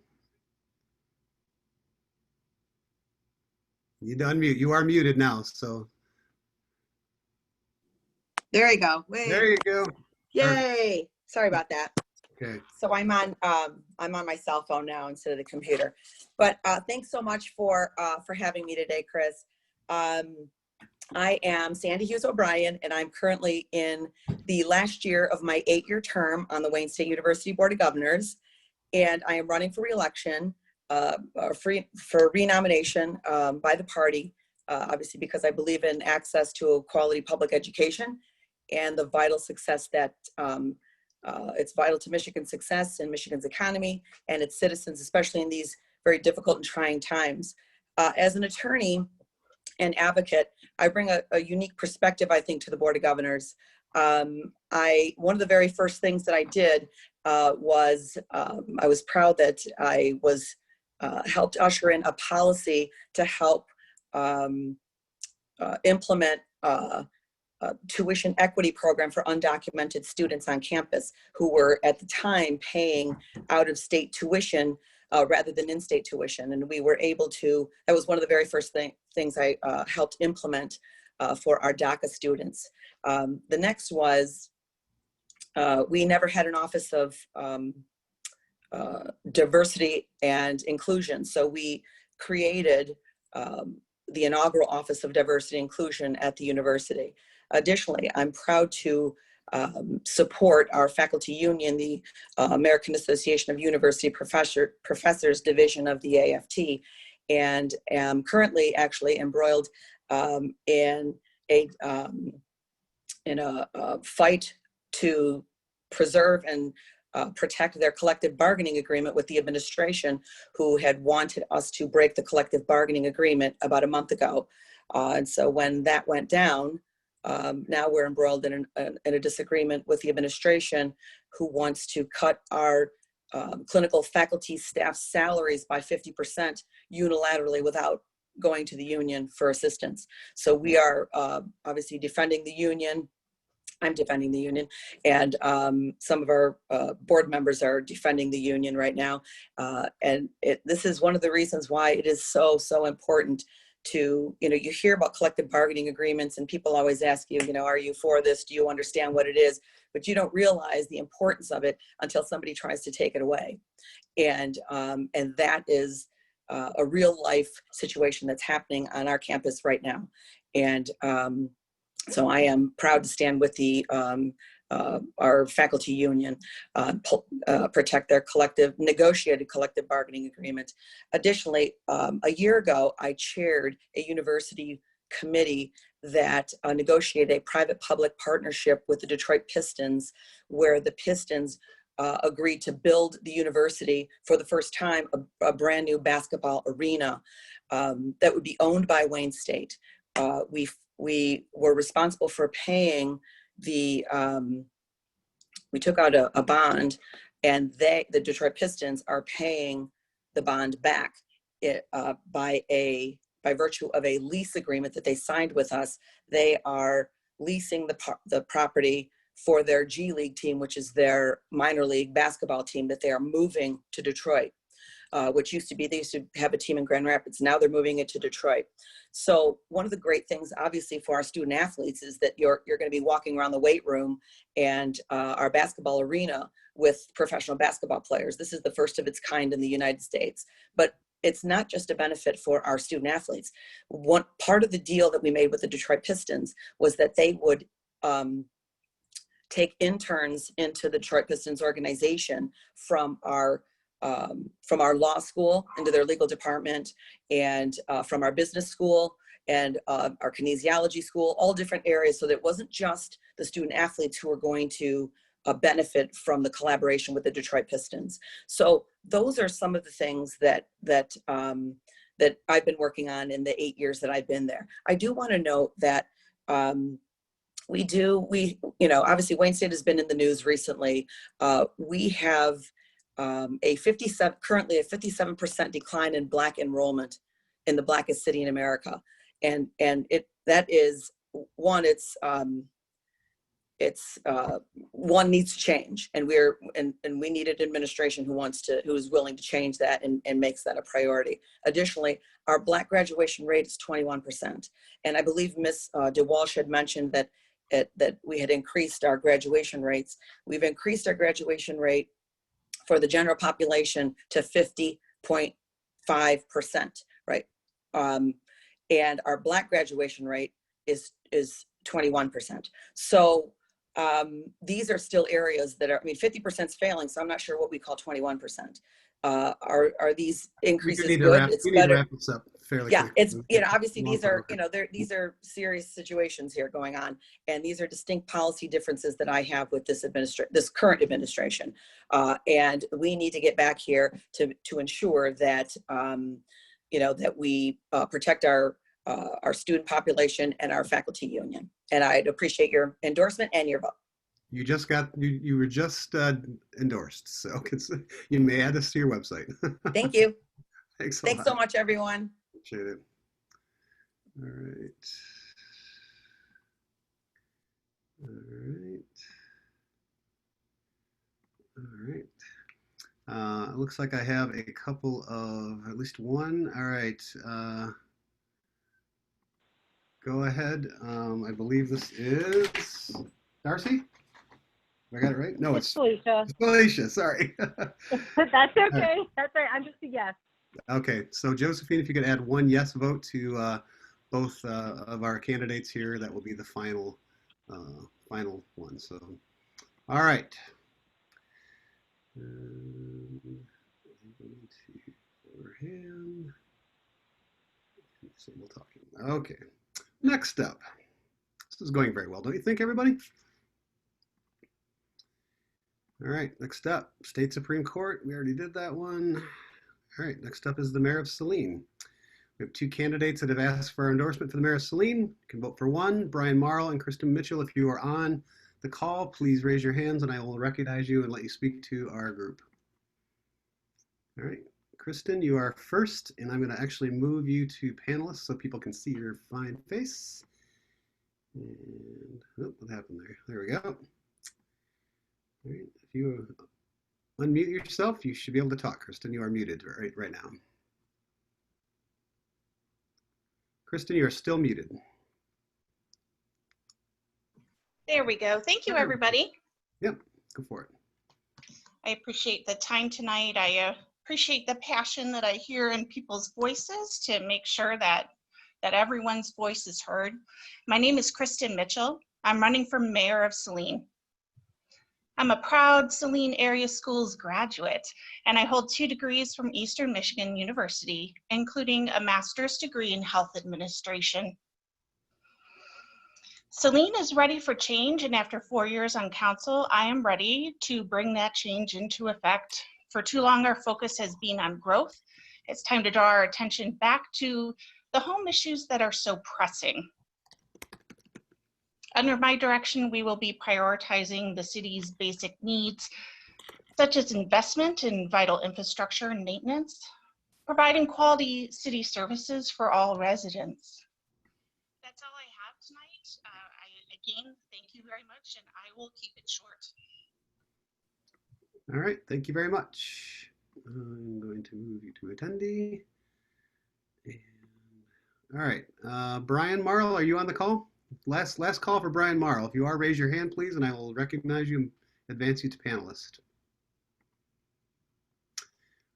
You unmute. You are muted now, so. There you go. Wait. There you go. Yay. Perfect. Sorry about that. Okay. So I'm on my cell phone now instead of the computer. But thanks so much for having me today, Chris. I am Sandy Hughes O'Brien, and I'm currently in the last year of my 8-year term on the Wayne State University Board of Governors. And I am running for re-election, for renomination by the party, obviously because I believe in access to a quality public education and the vital success that it's vital to Michigan's success and Michigan's economy and its citizens, especially in these very difficult and trying times. As an attorney and advocate, I bring a unique perspective, I think, to the Board of Governors. One of the very first things that I did was I was proud that I was helped usher in a policy to help implement a tuition equity program for undocumented students on campus who were at the time paying out-of-state tuition rather than in-state tuition. And we were able to, that was one of the very first things I helped implement for our DACA students. The next was, we never had an office of diversity and inclusion. So we created the inaugural Office of Diversity and Inclusion at the university. Additionally, I'm proud to support our faculty union, the American Association of University Professors Division of the AFT, and am currently actually embroiled in a fight to preserve and protect their collective bargaining agreement with the administration, who had wanted us to break the collective bargaining agreement about a month ago. And so when that went down, now we're embroiled in a disagreement with the administration, who wants to cut our clinical faculty staff salaries by 50% unilaterally without going to the union for assistance. So we are obviously defending the union. I'm defending the union, and some of our board members are defending the union right now. And this is one of the reasons why it is so important to, you hear about collective bargaining agreements and people always ask you, are you for this? Do you understand what it is? But you don't realize the importance of it until somebody tries to take it away. And that is a real life situation that's happening on our campus right now. And so I am proud to stand with our faculty union, protect their negotiated collective bargaining agreement. Additionally, a year ago, I chaired a university committee that negotiated a private-public partnership with the Detroit Pistons, where the Pistons agreed to build the university for the first time a brand new basketball arena that would be owned by Wayne State. We were responsible for paying we took out a bond, and the Detroit Pistons are paying the bond back by virtue of a lease agreement that they signed with us. They are leasing the property for their G League team, which is their minor league basketball team that they are moving to Detroit. Which they used to have a team in Grand Rapids. Now they're moving it to Detroit. So one of the great things, obviously, for our student athletes is that you're going to be walking around the weight room and our basketball arena with professional basketball players. This is the first of its kind in the United States. But it's not just a benefit for our student athletes. One part of the deal that we made with the Detroit Pistons was that they would take interns into the Detroit Pistons organization from our law school into their legal department, and from our business school and our kinesiology school, all different areas. So that it wasn't just the student athletes who were going to benefit from the collaboration with the Detroit Pistons. So those are some of the things that I've been working on in the 8 years that I've been there. I do want to note that obviously Wayne State has been in the news recently. We have currently a 57% decline in Black enrollment in the blackest city in America. And that is one, one needs to change. And we need an administration who is willing to change that and makes that a priority. Additionally, our Black graduation rate is 21%. And I believe Ms. DeWalsh had mentioned that we had increased our graduation rates. We've increased our graduation rate for the general population to 50.5%, right? And our Black graduation rate is 21%. So these are still areas that are, 50% is failing, so I'm not sure what we call 21%. Are these increases good? It's better. Wrap this up fairly quick. It's, obviously these are, these are serious situations here going on, and these are distinct policy differences that I have with this current administration. And we need to get back here to ensure that, that we protect our student population and our faculty union. And I'd appreciate your endorsement and your vote. You were just endorsed, so you may add this to your website. Thank you. Thanks so much, everyone. Appreciate it. All right. It looks like I have a couple of, at least one. All right. Go ahead. I believe this is Darcy. I got it right? No, it's Felicia. It's Felicia, sorry. That's okay. That's right. I'm just a yes. Okay, so Josephine, if you could add one yes vote to both of our candidates here. That will be the final final one. So, all right. I'm going to lower hand. Disable talking. Okay. Next up. This is going very well, don't you think, everybody? All right, next up, State Supreme Court. We already did that one. All right, next up is the Mayor of Saline. We have two candidates that have asked for our endorsement for the Mayor of Saline. You can vote for one, Brian Marl and Kristen Mitchell. If you are on the call, please raise your hands and I will recognize you and let you speak to our group. All right, Kristen, you are first, and I'm going to actually move you to panelists so people can see your fine face. And oh, what happened there? There we go. All right, if you unmute yourself, you should be able to talk, Kristen. You are muted right now. Kristen, you are still muted. There we go. Thank you, everybody. Yep, go for it. I appreciate the time tonight. I appreciate the passion that I hear in people's voices to make sure that everyone's voice is heard. My name is Kristen Mitchell. I'm running for mayor of Saline. I'm a proud Saline Area Schools graduate, and I hold 2 degrees from Eastern Michigan University, including a master's degree in health administration. Saline is ready for change, and after 4 years on council, I am ready to bring that change into effect. For too long, our focus has been on growth. It's time to draw our attention back to the home issues that are so pressing. Under my direction, we will be prioritizing the city's basic needs, such as investment in vital infrastructure and maintenance, providing quality city services for all residents. That's all I have tonight. Again, thank you very much, and I will keep it short. All right, thank you very much. I'm going to move you to attendee. And, all right, Brian Marl, are you on the call? Last call for Brian Marl. If you are, raise your hand, please, and I will recognize you and advance you to panelist.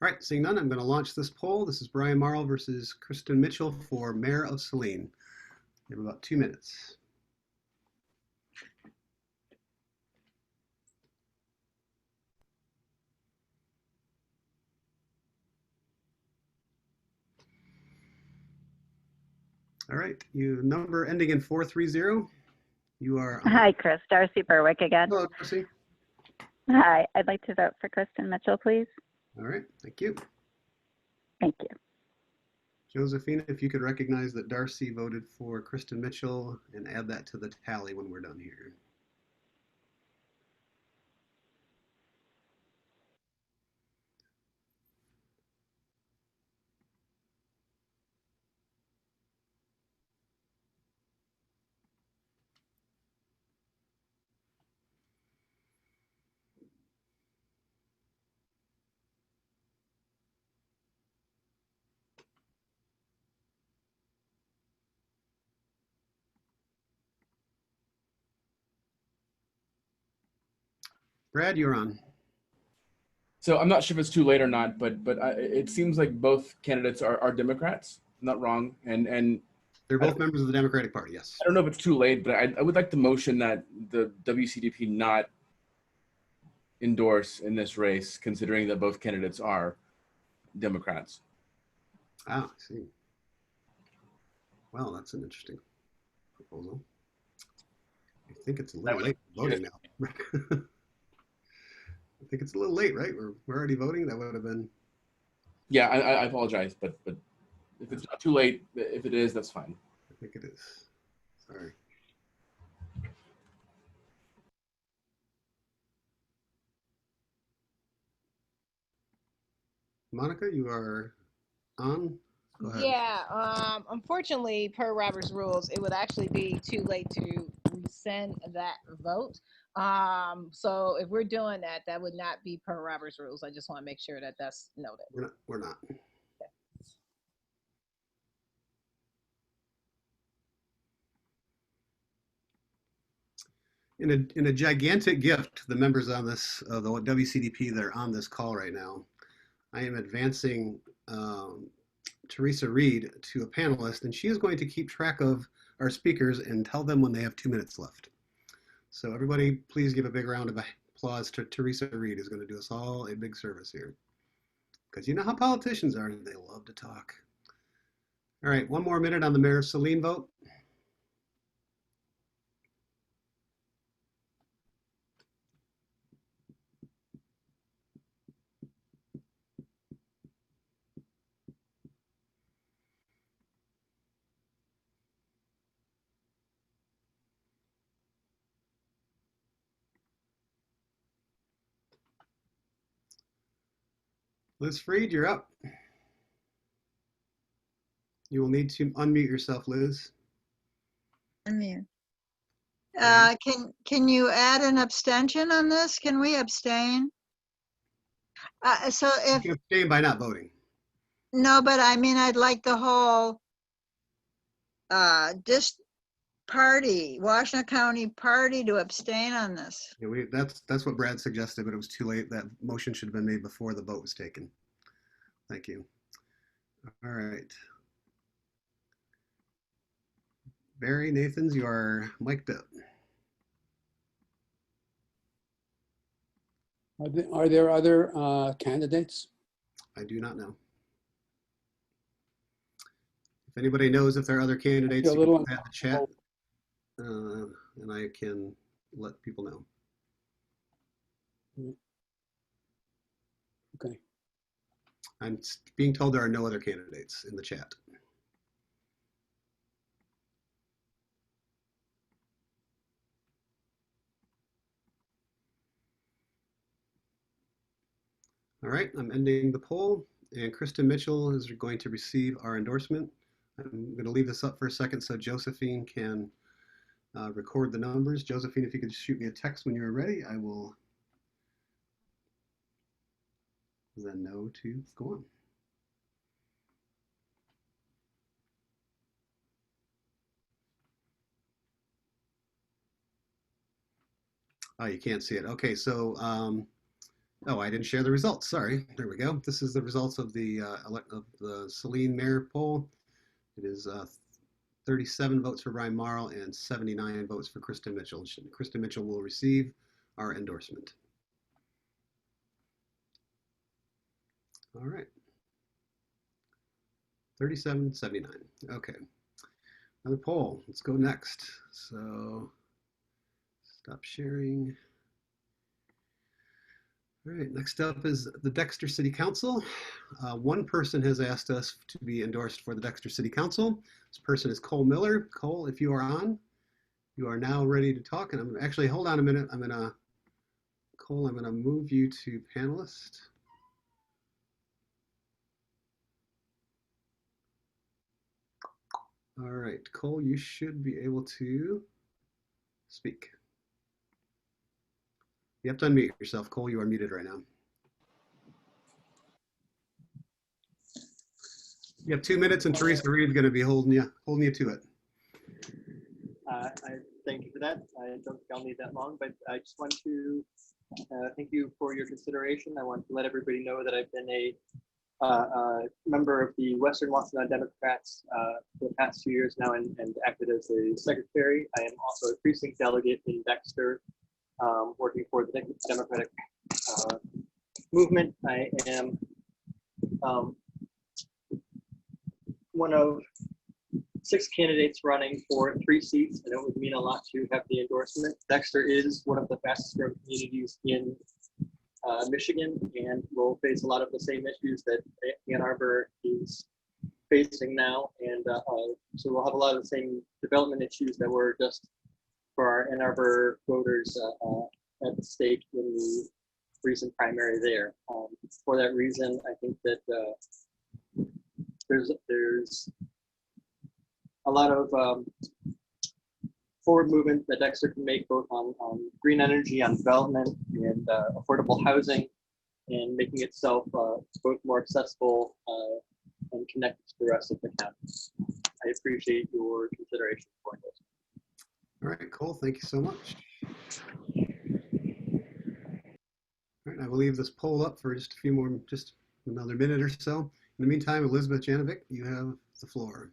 All right, seeing none, I'm going to launch this poll. This is Brian Marl versus Kristen Mitchell for Mayor of Saline. We have about 2 minutes. All right, you number ending in 430. You are on. Hi, Chris. Darcy Berwick again. Hello, Darcy. Hi, I'd like to vote for Kristen Mitchell, please. All right, thank you. Thank you. Josephina, if you could recognize that Darcy voted for Kristen Mitchell and add that to the tally when we're done here. Brad, you're on. So I'm not sure if it's too late or not, but it seems like both candidates are Democrats. I'm not wrong, and they're both members of the Democratic Party. Yes. I don't know if it's too late, but I would like to motion that the WCDP not endorse in this race, considering that both candidates are Democrats. Ah, I see. Well, that's an interesting proposal. I think it's a little late voting now. I think it's a little late, right? We're already voting. That would have been. Yeah, I apologize, but if it's not too late, if it is, that's fine. I think it is. Sorry. Monica, you are on. Go ahead. Yeah, unfortunately, per Robert's rules, it would actually be too late to rescind that vote. So if we're doing that, that would not be per Robert's rules. I just want to make sure that that's noted. We're not. In a gigantic gift to the members on this, the WCDP that are on this call right now, I am advancing Teresa Reed to a panelist, and she is going to keep track of our speakers and tell them when they have 2 minutes left. So everybody, please give a big round of applause to Teresa Reed, who's going to do us all a big service here. Because you know how politicians are, they love to talk. All right, 1 more minute on the Mayor Celine vote. Liz Freed, you're up. You will need to unmute yourself, Liz. Unmute. Can you add an abstention on this? Can we abstain? So You if, can abstain by not voting. no, but I mean, I'd like the whole party, Washington County party to abstain on this. Yeah, that's what Brad suggested, but it was too late. That motion should have been made before the vote was taken. Thank you. All right. Barry Nathans, you are mic'd up. Are there other candidates? I do not know. If anybody knows if there are other candidates, you can put that in the chat, and I can let people know. Okay. I'm being told there are no other candidates in the chat. All right, I'm ending the poll, and Kristen Mitchell is going to receive our endorsement. I'm going to leave this up for a second so Josephine can record the numbers. Josephine, if you could shoot me a text when you're ready, I will then know to go on. Oh, you can't see it. Okay, so, oh, I didn't share the results. Sorry. There we go. This is the results of the Celine mayor poll. It is 37 votes for Brian Marl and 79 votes for Kristen Mitchell. Kristen Mitchell will receive our endorsement. All right. 37-79. Okay. Another poll. Let's go next. So stop sharing. All right, next up is the Dexter City Council. One person has asked us to be endorsed for the Dexter City Council. This person is Cole Miller. Cole, if you are on, you are now ready to talk. And I'm actually, hold on a minute. Cole, I'm gonna move you to panelist. All right, Cole, you should be able to speak. You have to unmute yourself. Cole, you are muted right now. You have 2 minutes, and Teresa Reed is going to be holding you to it. I thank you for that. I don't think I'll need that long, but I just want to thank you for your consideration. I want to let everybody know that I've been a member of the Western Washtenaw Democrats for the past 2 years now and acted as a secretary. I am also a precinct delegate in Dexter, working for the Democratic movement. I am one of 6 candidates running for 3 seats, and it would mean a lot to have the endorsement. Dexter is one of the fastest growing communities in Michigan and will face a lot of the same issues that Ann Arbor is facing now. And so we'll have a lot of the same development issues that were just for our Ann Arbor voters at the stake in the recent primary there. For that reason, I think that there's a lot of forward movement that Dexter can make both on green energy, on development, and affordable housing, and making itself both more accessible and connected to the rest of the county. I appreciate your consideration for this. All right, Cole, thank you so much. All right, I will leave this poll up for just another minute or so. In the meantime, Elizabeth Janovic, you have the floor.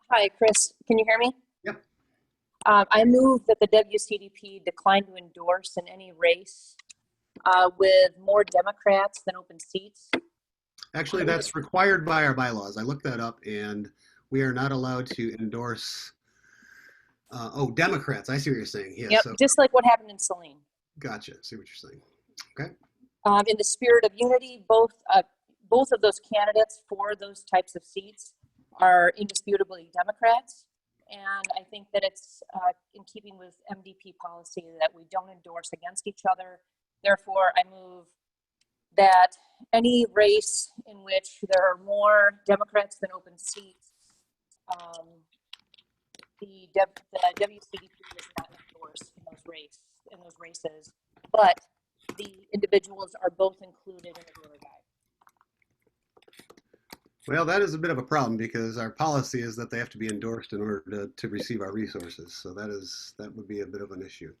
Hi, Chris. Can you hear me? Yep. I move that the WCDP decline to endorse in any race with more Democrats than open seats. Actually, that's required by our bylaws. I looked that up, and we are not allowed to endorse. Oh, Democrats. I see what you're saying. Yeah. Yep, So just like what happened in Saline. gotcha. See what you're saying. Okay. In the spirit of unity, both of those candidates for those types of seats are indisputably Democrats. And I think that it's in keeping with MDP policy that we don't endorse against each other. Therefore, I move that any race in which there are more Democrats than open seats, the WCDP does not endorse in those races, but the individuals are both included in the voter guide. Well, that is a bit of a problem because our policy is that they have to be endorsed in order to receive our resources. So that would be a bit of an issue.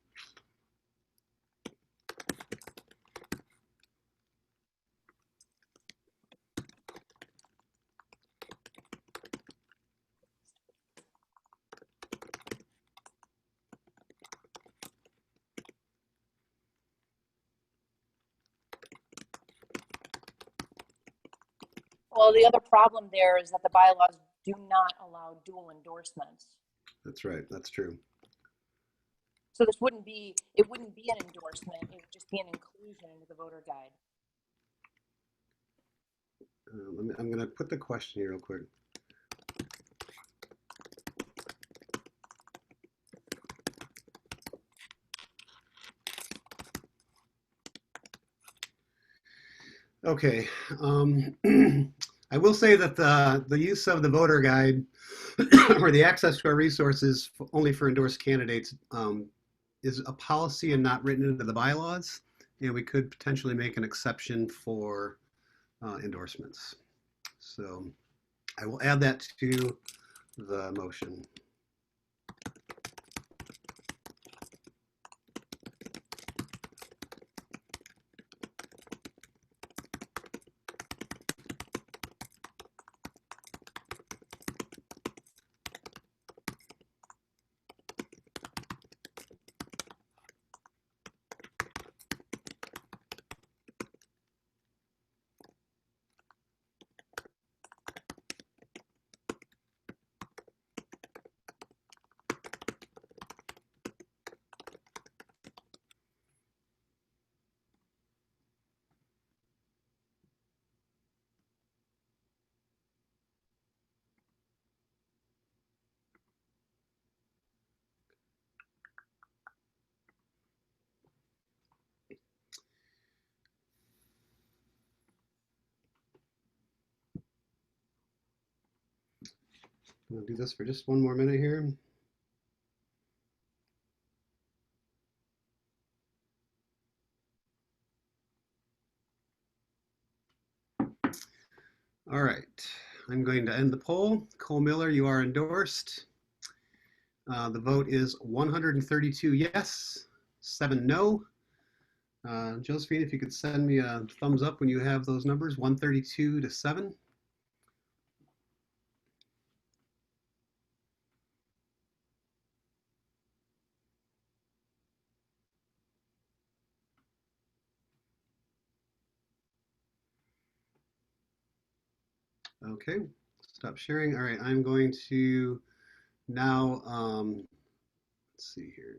Well, the other problem there is that the bylaws do not allow dual endorsements. That's right. That's true. So it wouldn't be an endorsement, it would just be an inclusion into the voter guide. I'm going to put the question here real quick. Okay. I will say that the use of the voter guide or the access to our resources only for endorsed candidates is a policy and not written into the bylaws. And we could potentially make an exception for endorsements. So I will add that to the motion. I'll do this for just one more minute here. All right, I'm going to end the poll. Cole Miller, you are endorsed. The vote is 132 yes, 7 no. Josephine, if you could send me a thumbs up when you have those numbers, 132 to 7. Okay, stop sharing. All right, I'm going to now, let's see here.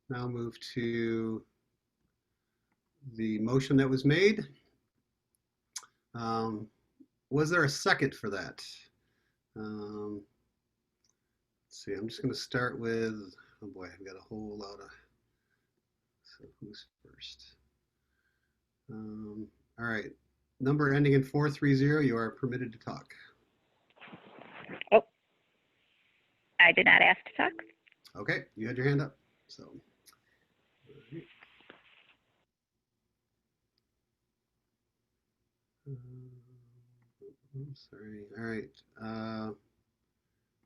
Now move to the motion that was made. Was there a second for that? Let's see, I'm just going to start with, oh boy, I've got a whole lot of, so who's first? All right, number ending in 430, you are permitted to talk. Oh, I did not ask to talk. Okay, you had your hand up, so. I'm sorry. All right.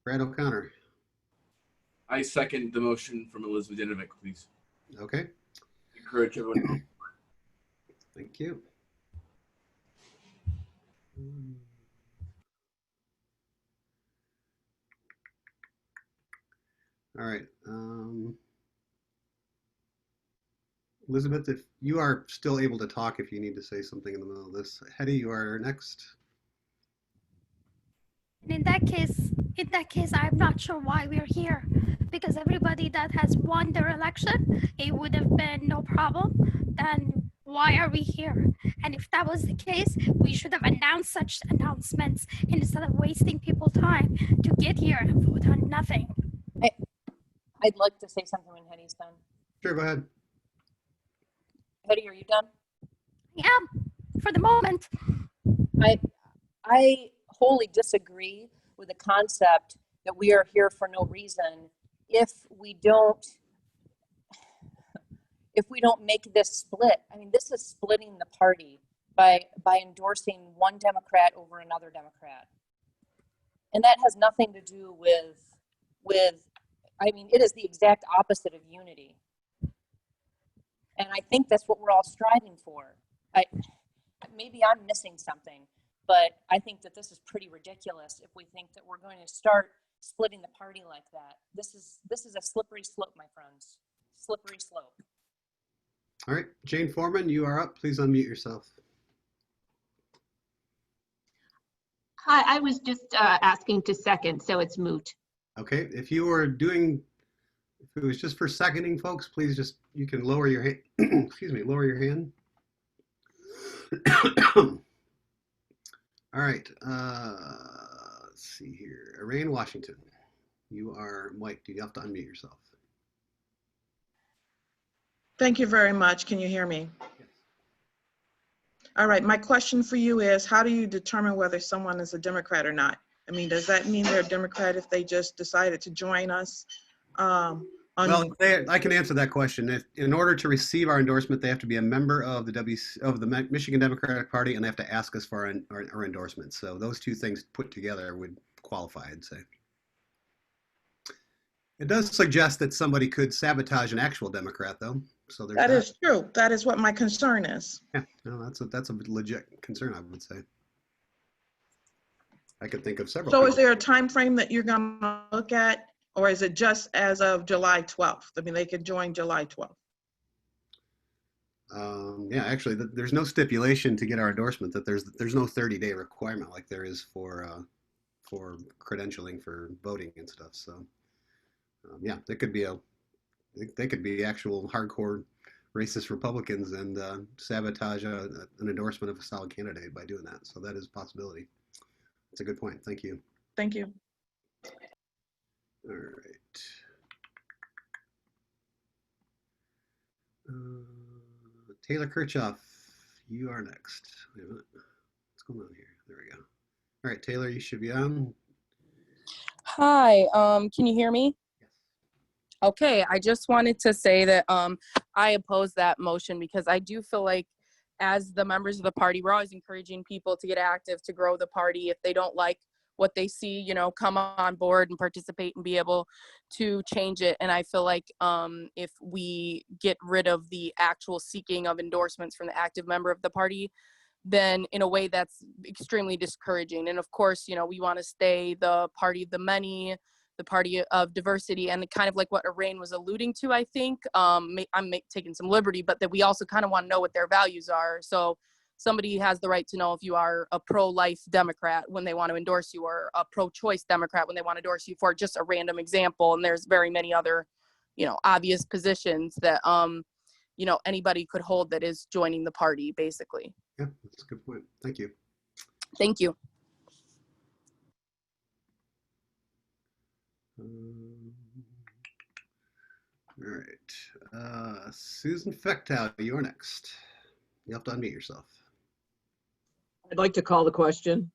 Brad O'Connor. I second the motion from Elizabeth Janovic, please. Okay. encourage everyone. Thank you. All right. Elizabeth, if you are still able to talk, if you need to say something in the middle of this. Hetty, you are next. In that case, I'm not sure why we're here, because everybody that has won their election, it would have been no problem. Then why are we here? And if that was the case, we should have announced such announcements instead of wasting people's time to get here and vote on nothing. I'd like to say something when Hetty's done. Sure, go ahead. Hetty, are you done? Yeah, for the moment. I wholly disagree with the concept that we are here for no reason if we don't make this split. I mean, this is splitting the party by endorsing one Democrat over another Democrat. And that has nothing to do with I mean, it is the exact opposite of unity. And I think that's what we're all striving for. Maybe I'm missing something, but I think that this is pretty ridiculous if we think that we're going to start splitting the party like that. This is a slippery slope, my friends. Slippery slope. All right, Jane Foreman, you are up. Please unmute yourself. Hi, I was just asking to second, so it's moot. Okay, if it was just for seconding, folks, please you can lower your hand. Excuse me, lower your hand. All right, let's see here. Arain Washington, you are Mike. Do you have to unmute yourself? Thank you very much. Can you hear me? All right, my question for you is, how do you determine whether someone is a Democrat or not? I mean, does that mean they're a Democrat if they just decided to join us? Well, I can answer that question. In order to receive our endorsement, they have to be a member of the Michigan Democratic Party, and they have to ask us for our endorsement. So those two things put together would qualify, I'd say. It does suggest that somebody could sabotage an actual Democrat, though. So that is true. That is what my concern is. Yeah, no, that's a legit concern, I would say. I could think of several. So is there a time frame that you're going to look at, or is it just as of July 12th? I mean, they could join July 12th. Yeah, actually, there's no stipulation to get our endorsement that there's no 30-day requirement like there is for credentialing for voting and stuff. So yeah, they could be actual hardcore racist Republicans and sabotage an endorsement of a solid candidate by doing that. So that is a possibility. That's a good point. Thank you. Thank you. All right. Taylor Kirchhoff, you are next. Wait a minute. What's going on here? There we go. All right, Taylor, you should be on. Hi, can you hear me? Yes. Okay, I just wanted to say that I oppose that motion because I do feel like as the members of the party, we're always encouraging people to get active, to grow the party. If they don't like what they see, come on board and participate and be able to change it. And I feel like if we get rid of the actual seeking of endorsements from the active member of the party, then in a way that's extremely discouraging. And of course, we want to stay the party of the many, the party of diversity, and kind of like what Arain was alluding to, I think. I'm taking some liberty, but that we also kind of want to know what their values are. So somebody has the right to know if you are a pro-life Democrat when they want to endorse you, or a pro-choice Democrat when they want to endorse you, for just a random example. And there's very many other, obvious positions that, anybody could hold that is joining the party, basically. Yeah, that's a good point. Thank you. Thank you. All right. Susan Fechtow, you're next. You have to unmute yourself. I'd like to call the question.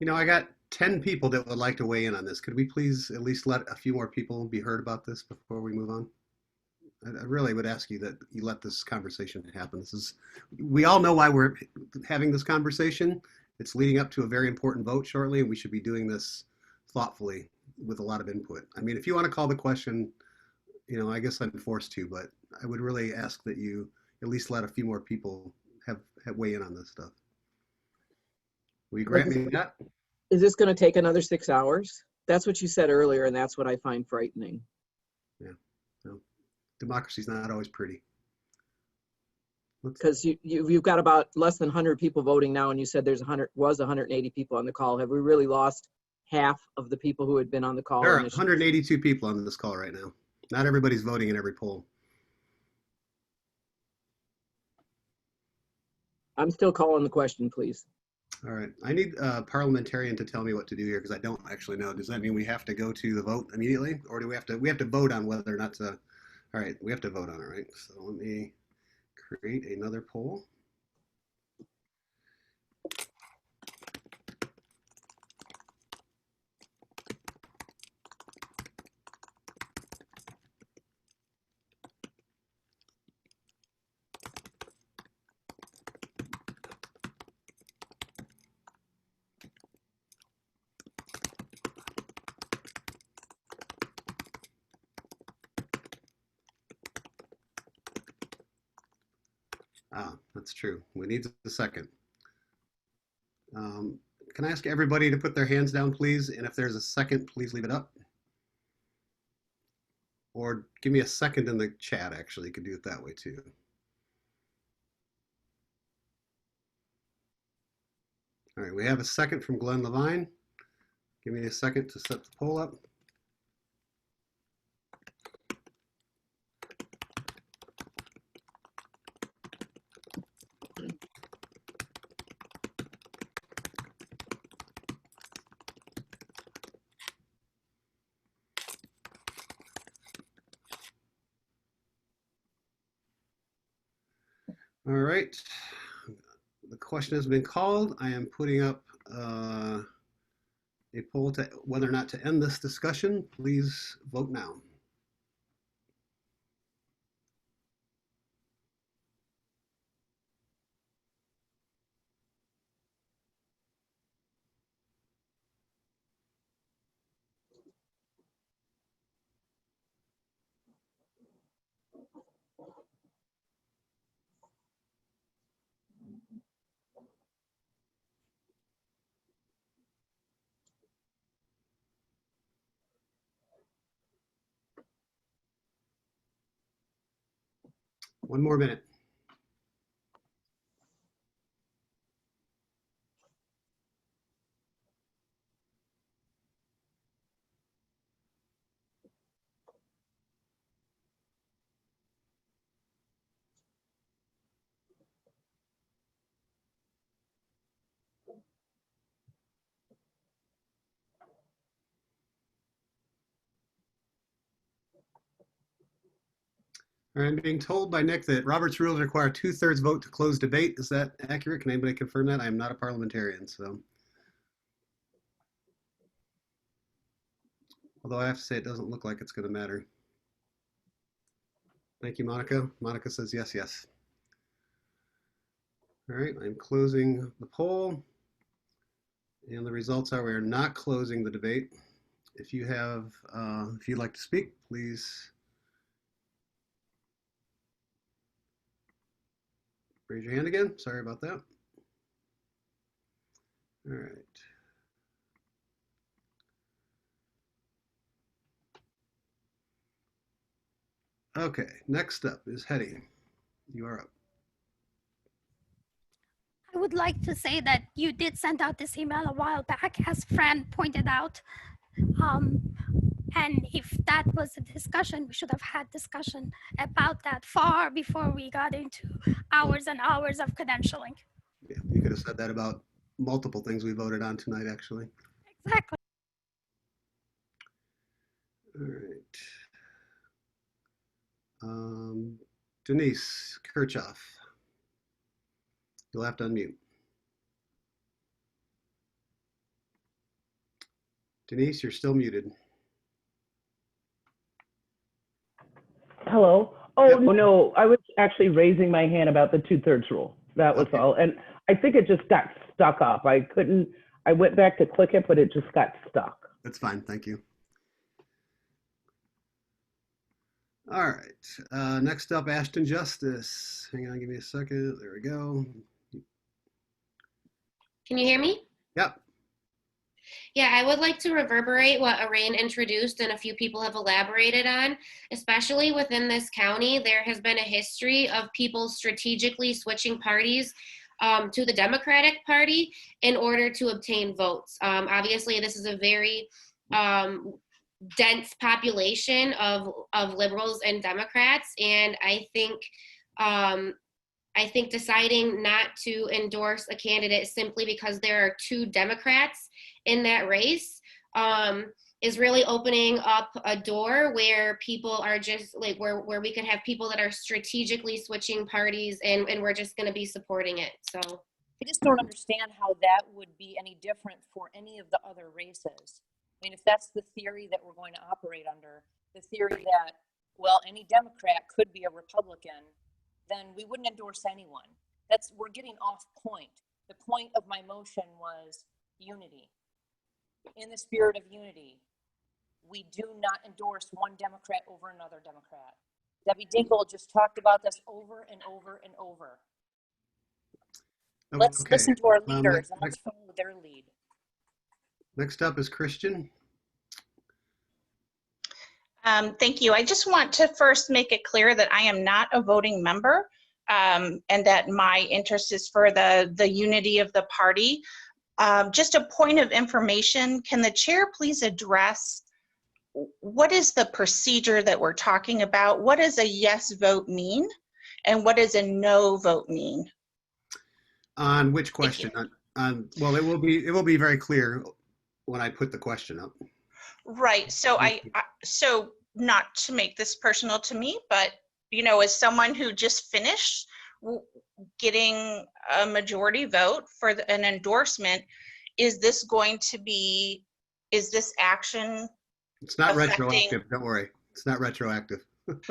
I got 10 people that would like to weigh in on this. Could we please at least let a few more people be heard about this before we move on? I really would ask you that you let this conversation happen. We all know why we're having this conversation. It's leading up to a very important vote shortly, and we should be doing this thoughtfully with a lot of input. I mean, if you want to call the question, you know, I guess I'm forced to, but I would really ask that you at least let a few more people have weigh in on this stuff. Will you grant me that? Is this going to take another 6 hours? That's what you said earlier, and that's what I find frightening. Yeah. No. Democracy's not always pretty. Because you've got about less than 100 people voting now, and you said there's 180 people on the call. Have we really lost half of the people who had been on the call? There are initially? 182 people on this call right now. Not everybody's voting in every poll. I'm still calling the question, please. All right. I need a parliamentarian to tell me what to do here because I don't actually know. Does that mean we have to go to the vote immediately, or do we have to vote on whether or not to? All right, we have to vote on it, right? So let me create another poll. Ah, that's true. We need a second. Can I ask everybody to put their hands down, please? And if there's a second, please leave it up. Or give me a second in the chat, actually. You could do it that way too. All right, we have a second from Glenn Levine. Give me a second to set the poll up. All right, the question has been called. I am putting up a poll to whether or not to end this discussion. Please vote now. One more minute. All right, I'm being told by Nick that Robert's rules require 2/3 vote to close debate. Is that accurate? Can anybody confirm that? I am not a parliamentarian, so. Although I have to say it doesn't look like it's going to matter. Thank you, Monica. Monica says yes, yes. All right, I'm closing the poll. And the results are we are not closing the debate. If you have, if you'd like to speak, please raise your hand again. Sorry about that. All right. Okay, next up is Hetty. You are up. I would like to say that you did send out this email a while back, as Fran pointed out. And if that was a discussion, we should have had discussion about that far before we got into hours and hours of credentialing. Yeah, you could have said that about multiple things we voted on tonight, actually. Exactly. All right. Denise Kirchhoff. You'll have to unmute. Denise, you're still muted. Hello. Oh, Yep. no, I was actually raising my hand about the 2/3 rule. That was all. And I think it just got stuck up. I went back to click it, but it just got stuck. That's fine. Thank you. All right. Next up, Ashton Justice. Hang on, give me a second. There we go. Can you hear me? Yep. Yeah, I would like to reverberate what Arain introduced and a few people have elaborated on. Especially within this county, there has been a history of people strategically switching parties to the Democratic Party in order to obtain votes. Obviously, this is a very dense population of liberals and Democrats, and I think deciding not to endorse a candidate simply because there are two Democrats in that race is really opening up a door where people are just like where we could have people that are strategically switching parties and we're just going to be supporting it. So I just don't understand how that would be any different for any of the other races. I mean, if that's the theory that we're going to operate under, the theory that, well, any Democrat could be a Republican, then we wouldn't endorse anyone. We're getting off point. The point of my motion was unity. In the spirit of unity, we do not endorse one Democrat over another Democrat. Debbie Dinkle just talked about this over and over and over. Let's listen to our leaders and let's follow their lead. Next up is Christian. Thank you. I just want to first make it clear that I am not a voting member and that my interest is for the unity of the party. Just a point of information, can the chair please address what is the procedure that we're talking about? What does a yes vote mean? And what does a no vote mean? On which question? Well, it will be very clear when I put the question up. Right. So so not to make this personal to me, but you know, as someone who just finished getting a majority vote for an endorsement, is this action? It's not retroactive. Don't worry. It's not retroactive.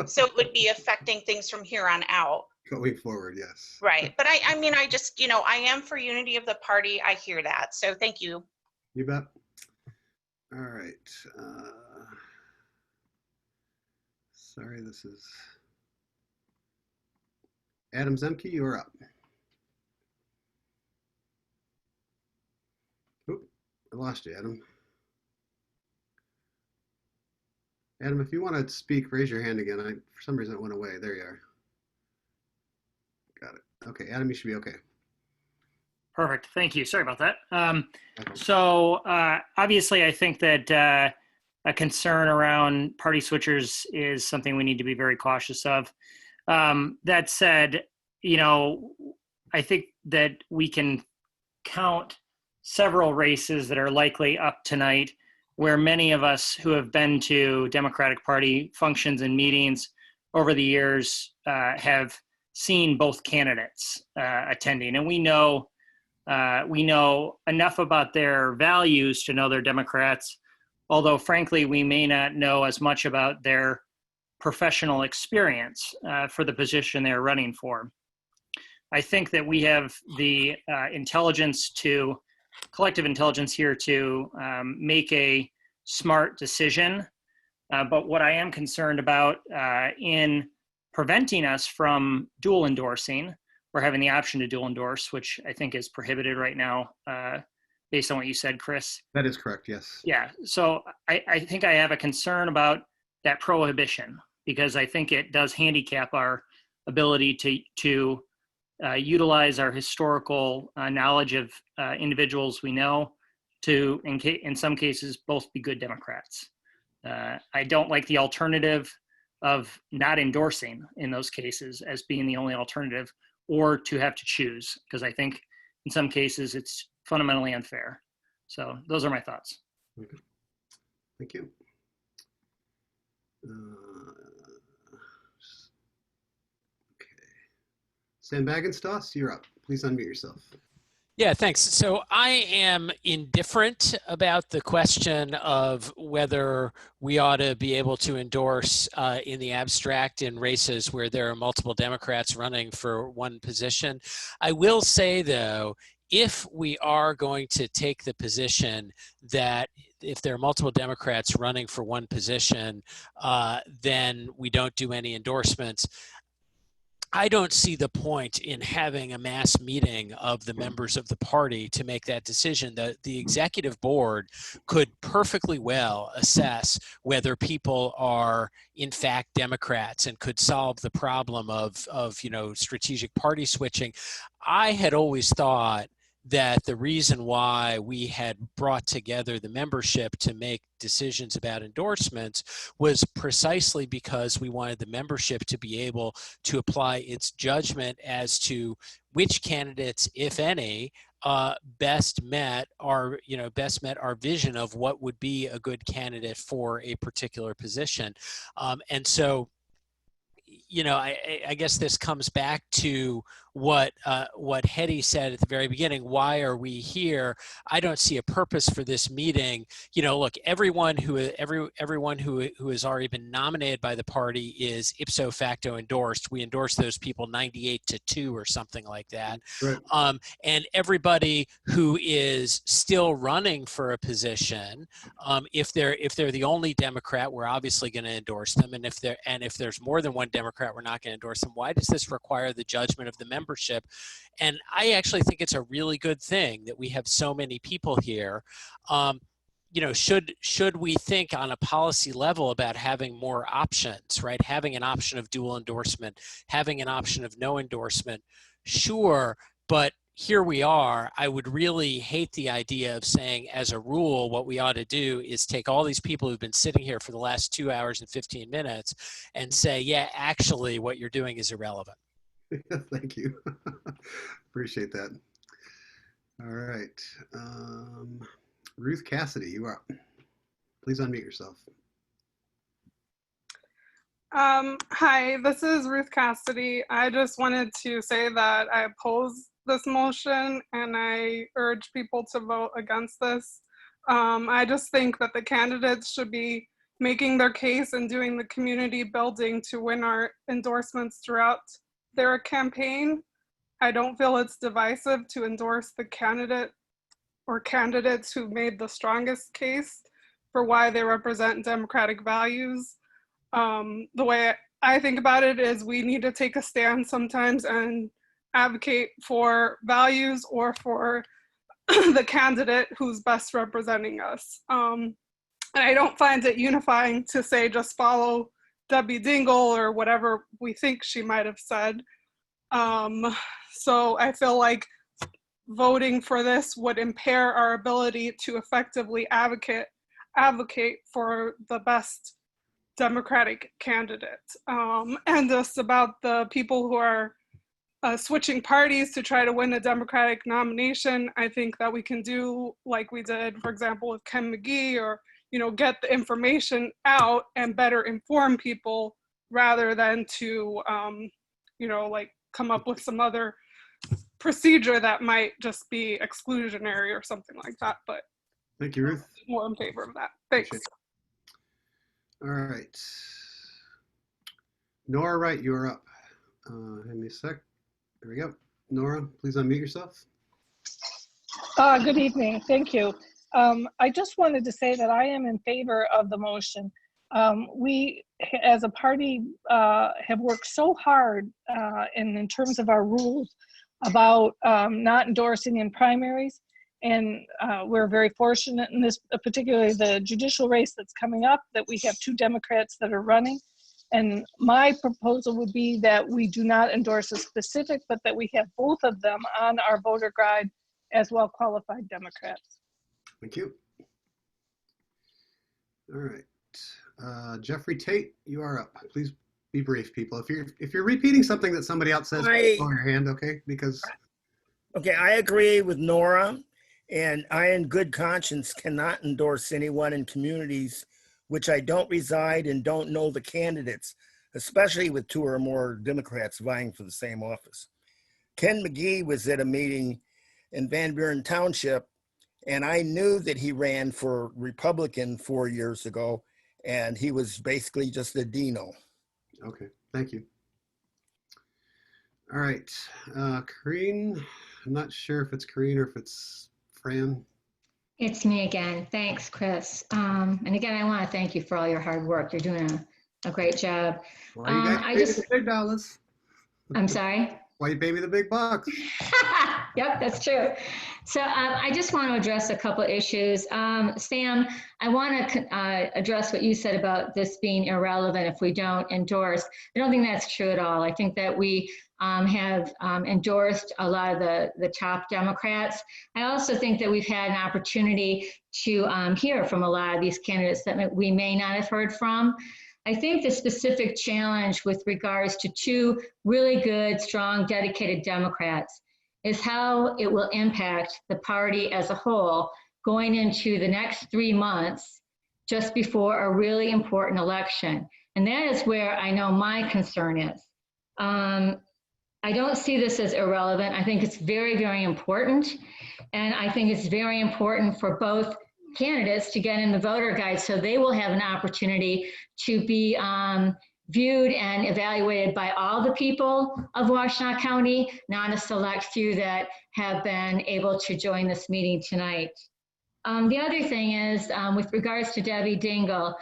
So it would be affecting things from here on out. Going forward, yes. Right. But I mean, I just, you know, I am for unity of the party. I hear that. So thank you. You bet. All right. Sorry, this is Adam Zemke, you're up. Oop, I lost you, Adam. Adam, if you want to speak, raise your hand again. For some reason it went away. There you are. Got it. Okay, Adam, you should be okay. Perfect. Thank you. Sorry about that. So obviously, I think that a concern around party switchers is something we need to be very cautious of. That said, you know, I think that we can count several races that are likely up tonight where many of us who have been to Democratic Party functions and meetings over the years have seen both candidates attending. And we know enough about their values to know they're Democrats, although frankly, we may not know as much about their professional experience for the position they're running for. I think that we have the collective intelligence here to make a smart decision. But what I am concerned about in preventing us from dual endorsing, or having the option to dual endorse, which I think is prohibited right now, based on what you said, Chris. That is correct, yes. Yeah, so I think I have a concern about that prohibition, because I think it does handicap our ability to utilize our historical knowledge of individuals we know to, in some cases, both be good Democrats. I don't like the alternative of not endorsing in those cases as being the only alternative, or to have to choose, because I think in some cases it's fundamentally unfair. So those are my thoughts. Okay. Thank you. Okay. Sam Bagenstos, you're up. Please unmute yourself. Yeah, thanks. So I am indifferent about the question of whether we ought to be able to endorse in the abstract in races where there are multiple Democrats running for one position. I will say, though, if we are going to take the position that if there are multiple Democrats running for one position, then we don't do any endorsements, I don't see the point in having a mass meeting of the members of the party to make that decision. The executive board could perfectly well assess whether people are in fact Democrats and could solve the problem of strategic party switching. I had always thought that the reason why we had brought together the membership to make decisions about endorsements was precisely because we wanted the membership to be able to apply its judgment as to which candidates, if any, best met our vision of what would be a good candidate for a particular position. And so, I guess this comes back to what Hetty said at the very beginning. Why are we here? I don't see a purpose for this meeting. Look, everyone who has already been nominated by the party is ipso facto endorsed. We endorse those people 98-2 or something like that. Right. And everybody who is still running for a position, if they're the only Democrat, we're obviously going to endorse them. And if there's more than one Democrat, we're not going to endorse them. Why does this require the judgment of the membership? And I actually think it's a really good thing that we have so many people here. Should we think on a policy level about having more options, right? Having an option of dual endorsement, having an option of no endorsement, sure, but here we are. I would really hate the idea of saying, as a rule, what we ought to do is take all these people who've been sitting here for the last 2 hours and 15 minutes and say, yeah, actually, what you're doing is irrelevant. Thank you. Appreciate that. All right. Ruth Cassidy, you are up. Please unmute yourself. Hi, this is Ruth Cassidy. I just wanted to say that I oppose this motion and I urge people to vote against this. I just think that the candidates should be making their case and doing the community building to win our endorsements throughout their campaign. I don't feel it's divisive to endorse the candidate or candidates who made the strongest case for why they represent democratic values. The way I think about it is we need to take a stand sometimes and advocate for values or for the candidate who's best representing us. And I don't find it unifying to say just follow Debbie Dingell or whatever we think she might have said. So I feel like voting for this would impair our ability to effectively advocate for the best Democratic candidate. And just about the people who are switching parties to try to win a Democratic nomination, I think that we can do like we did, for example, with Ken McGee, or get the information out and better inform people rather than to like come up with some other procedure that might just be exclusionary or something like that. But thank you, Ruth. More in favor of that. Thanks. All right. Nora Wright, you're up. Give me a sec. There we go. Nora, please unmute yourself. Good evening. Thank you. I just wanted to say that I am in favor of the motion. We, as a party, have worked so hard in terms of our rules about not endorsing in primaries. And we're very fortunate in this, particularly the judicial race that's coming up, that we have 2 Democrats that are running. And my proposal would be that we do not endorse a specific, but that we have both of them on our voter guide as well qualified Democrats. Thank you. All right. Jeffrey Tate, you are up. Please be brief, people. If you're repeating something that somebody else says, throw your hand, okay? Because okay, I agree with Nora, and I, in good conscience, cannot endorse anyone in communities which I don't reside and don't know the candidates, especially with 2 or more Democrats vying for the same office. Ken McGee was at a meeting in Van Buren Township, and I knew that he ran for Republican 4 years ago, and he was basically just a Dino. Okay, thank you. All right, Kareen, I'm not sure if it's Kareen or if it's Fran. It's me again. Thanks, Chris. And again, I want to thank you for all your hard work. You're doing a great job. Why you guys I pay me just, the big dollars? I'm sorry. Why you pay me the big bucks? Yep, that's true. So I just want to address a couple of issues. Sam, I want to address what you said about this being irrelevant if we don't endorse. I don't think that's true at all. I think that we have endorsed a lot of the top Democrats. I also think that we've had an opportunity to hear from a lot of these candidates that we may not have heard from. I think the specific challenge with regards to two really good, strong, dedicated Democrats is how it will impact the party as a whole going into the next 3 months just before a really important election. And that is where I know my concern is. I don't see this as irrelevant. I think it's very, very important. And I think it's very important for both candidates to get in the voter guide so they will have an opportunity to be viewed and evaluated by all the people of Washtenaw County, not a select few that have been able to join this meeting tonight. The other thing is with regards to Debbie Dingle,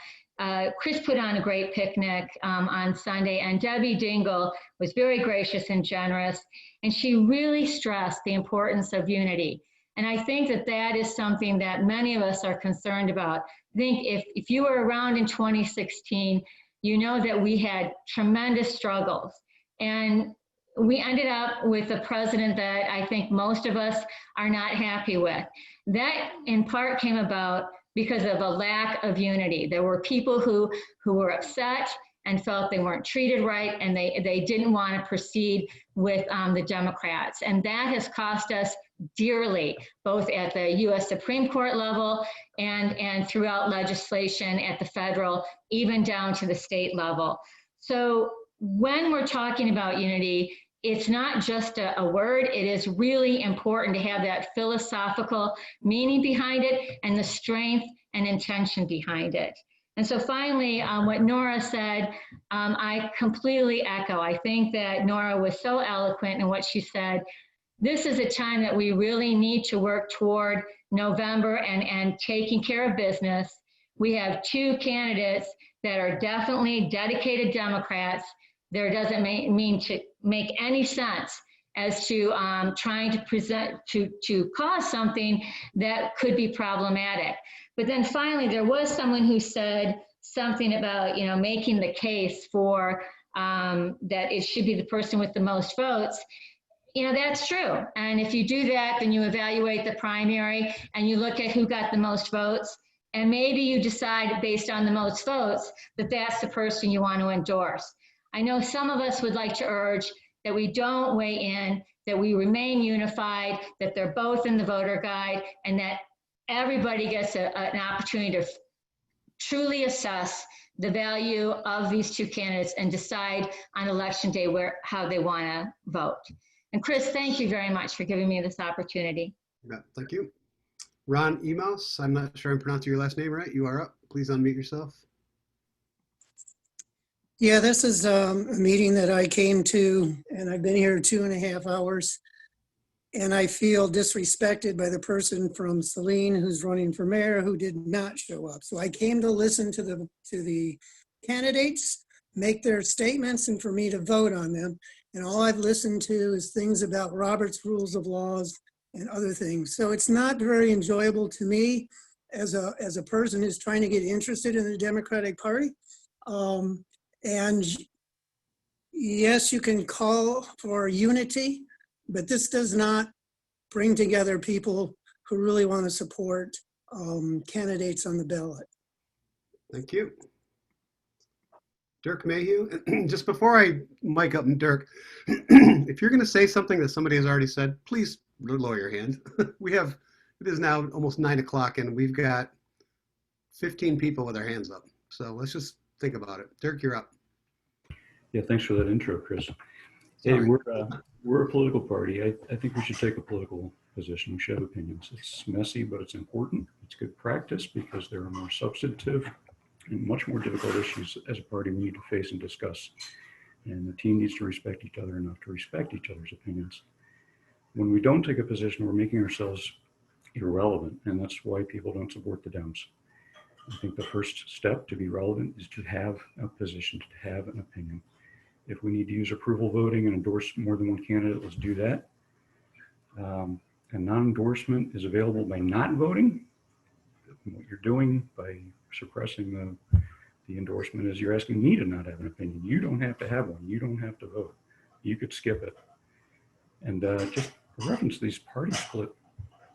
Chris put on a great picnic on Sunday, and Debbie Dingle was very gracious and generous, and she really stressed the importance of unity. And I think that that is something that many of us are concerned about. I think if you were around in 2016, you know that we had tremendous struggles. And we ended up with a president that I think most of us are not happy with. That in part came about because of a lack of unity. There were people who were upset and felt they weren't treated right, and they didn't want to proceed with the Democrats. And that has cost us dearly, both at the US Supreme Court level and throughout legislation at the federal, even down to the state level. So when we're talking about unity, it's not just a word. It is really important to have that philosophical meaning behind it and the strength and intention behind it. And so finally, what Nora said, I completely echo. I think that Nora was so eloquent in what she said. This is a time that we really need to work toward November and taking care of business. We have two candidates that are definitely dedicated Democrats. There doesn't mean to make any sense as to trying to present to cause something that could be problematic. But then finally, there was someone who said something about making the case for that it should be the person with the most votes. That's true. And if you do that, then you evaluate the primary and you look at who got the most votes. And maybe you decide based on the most votes that that's the person you want to endorse. I know some of us would like to urge that we don't weigh in, that we remain unified, that they're both in the voter guide, and that everybody gets an opportunity to truly assess the value of these two candidates and decide on election day how they want to vote. And Chris, thank you very much for giving me this opportunity. Yeah, thank you. Ron Emos, I'm not sure I'm pronouncing your last name right. You are up. Please unmute yourself. Yeah, this is a meeting that I came to, and I've been here 2.5 hours. And I feel disrespected by the person from Saline who's running for mayor who did not show up. So I came to listen to the candidates, make their statements, and for me to vote on them. And all I've listened to is things about Robert's Rules of Laws and other things. So it's not very enjoyable to me as a person who's trying to get interested in the Democratic Party. And yes, you can call for unity, but this does not bring together people who really want to support candidates on the ballot. Thank you. Dirk Mayhew, just before I mic up Dirk, if you're going to say something that somebody has already said, please lower your hand. It is now almost 9 o'clock and we've got 15 people with their hands up. So let's just think about it. Dirk, you're up. Yeah, thanks for that intro, Chris. Hey, we're a political party. I think we should take a political position. We should have opinions. It's messy, but it's important. It's good practice because there are more substantive and much more difficult issues as a party we need to face and discuss. And the team needs to respect each other enough to respect each other's opinions. When we don't take a position, we're making ourselves irrelevant, and that's why people don't support the Dems. I think the first step to be relevant is to have a position, to have an opinion. If we need to use approval voting and endorse more than one candidate, let's do that. A non-endorsement is available by not voting. What you're doing by suppressing the endorsement is you're asking me to not have an opinion. You don't have to have one. You don't have to vote. You could skip it. And just reference these party split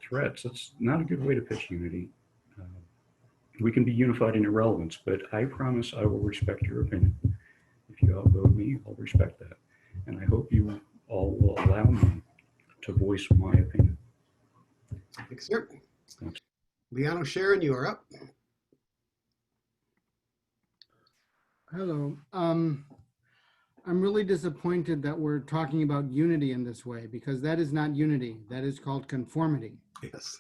threats. That's not a good way to pitch unity. We can be unified in irrelevance, but I promise I will respect your opinion. If you outvote me, I'll respect that. And I hope you all will allow me to voice my opinion. Thanks, sir. Thanks. Liano Sharon, you are up. Hello. I'm really disappointed that we're talking about unity in this way, because that is not unity. That is called conformity. Yes.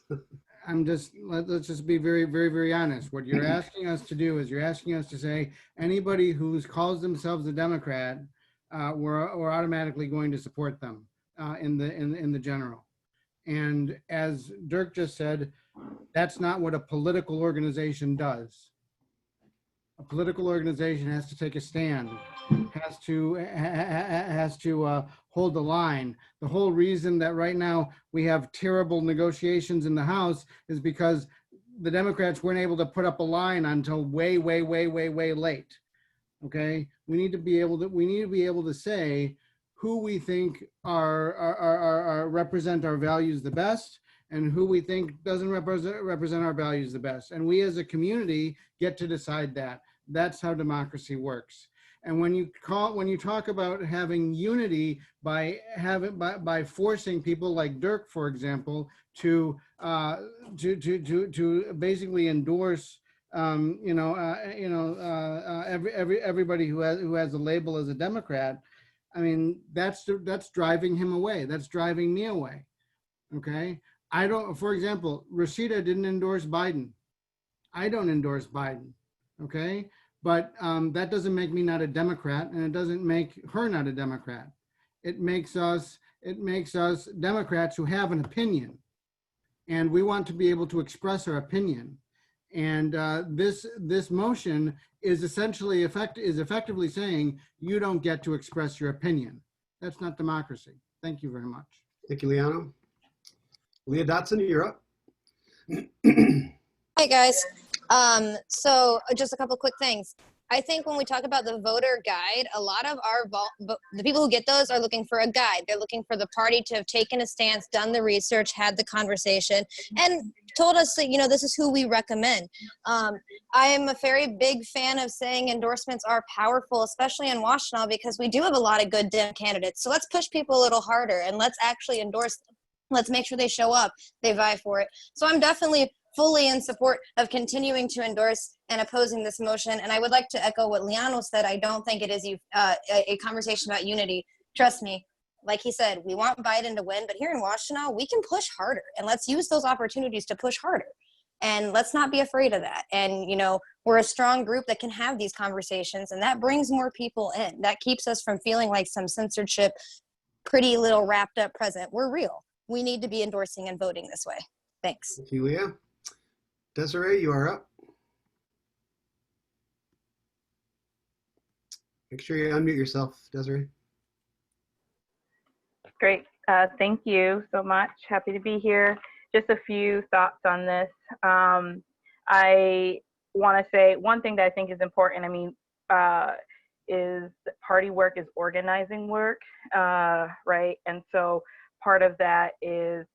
Let's just be very, very, very honest. What you're asking us to do is you're asking us to say anybody who calls themselves a Democrat, we're automatically going to support them in the general. And as Dirk just said, that's not what a political organization does. A political organization has to take a stand, has to hold the line. The whole reason that right now we have terrible negotiations in the House is because the Democrats weren't able to put up a line until way, way, way, way, way late. Okay, we need to be able to say who we think are represent our values the best, and who we think doesn't represent our values the best. And we as a community get to decide that. That's how democracy works. And when you talk about having unity by forcing people like Dirk, for example, to basically endorse everybody who has a label as a Democrat, I mean, that's driving him away. That's driving me away. Okay. For example, Rashida didn't endorse Biden. I don't endorse Biden. Okay. But that doesn't make me not a Democrat, and it doesn't make her not a Democrat. It makes us Democrats who have an opinion, and we want to be able to express our opinion. And this motion is essentially effectively saying you don't get to express your opinion. That's not democracy. Thank you very much. Thank you, Liano. Leah Dotson, you're up. Hey guys. So just a couple quick things. I think when we talk about the voter guide, a lot of the people who get those are looking for a guide. They're looking for the party to have taken a stance, done the research, had the conversation, and told us that, this is who we recommend. I am a very big fan of saying endorsements are powerful, especially in Washtenaw, because we do have a lot of good Dem candidates. So let's push people a little harder and let's actually endorse them. Let's make sure they show up, they vie for it. So I'm definitely fully in support of continuing to endorse and opposing this motion. And I would like to echo what Liano said. I don't think it is a conversation about unity. Trust me, like he said, we want Biden to win, but here in Washtenaw, we can push harder, and let's use those opportunities to push harder. And let's not be afraid of that. And, we're a strong group that can have these conversations, and that brings more people in. That keeps us from feeling like some censorship, pretty little wrapped up present. We're real. We need to be endorsing and voting this way. Thanks. Thank you, Leah. Desiree, you are up. Make sure you unmute yourself, Desiree. Great. Thank you so much. Happy to be here. Just a few thoughts on this. I want to say one thing that I think is important. Is party work is organizing work, right? And so part of that is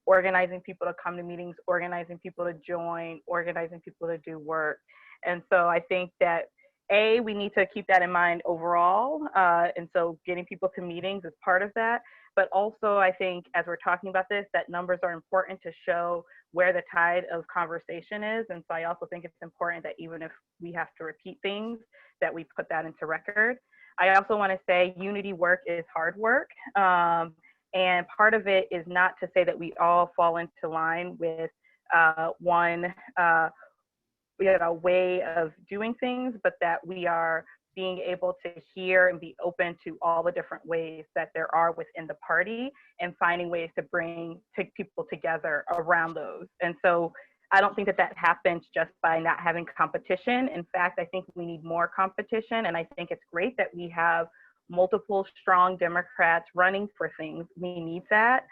organizing people to come to meetings, organizing people to join, organizing people to do work. And so I think that we need to keep that in mind overall. And so getting people to meetings is part of that. But also I think as we're talking about this, that numbers are important to show where the tide of conversation is. And so I also think it's important that even if we have to repeat things, that we put that into record. I also want to say unity work is hard work. And part of it is not to say that we all fall into line with one way of doing things, but that we are being able to hear and be open to all the different ways that there are within the party and finding ways to bring people together around those. And so I don't think that that happens just by not having competition. In fact, I think we need more competition. And I think it's great that we have multiple strong Democrats running for things. We need that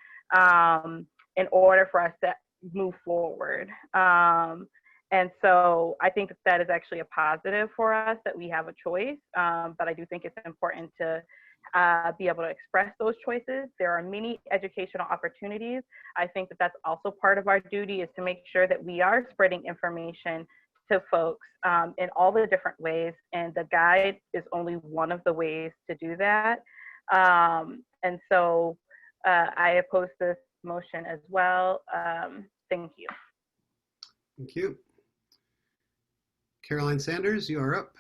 in order for us to move forward. And so I think that that is actually a positive for us that we have a choice. But I do think it's important to be able to express those choices. There are many educational opportunities. I think that that's also part of our duty, is to make sure that we are spreading information to folks in all the different ways. And the guide is only one of the ways to do that. And so I oppose this motion as well. Thank you. Thank you. Caroline Sanders, you are up.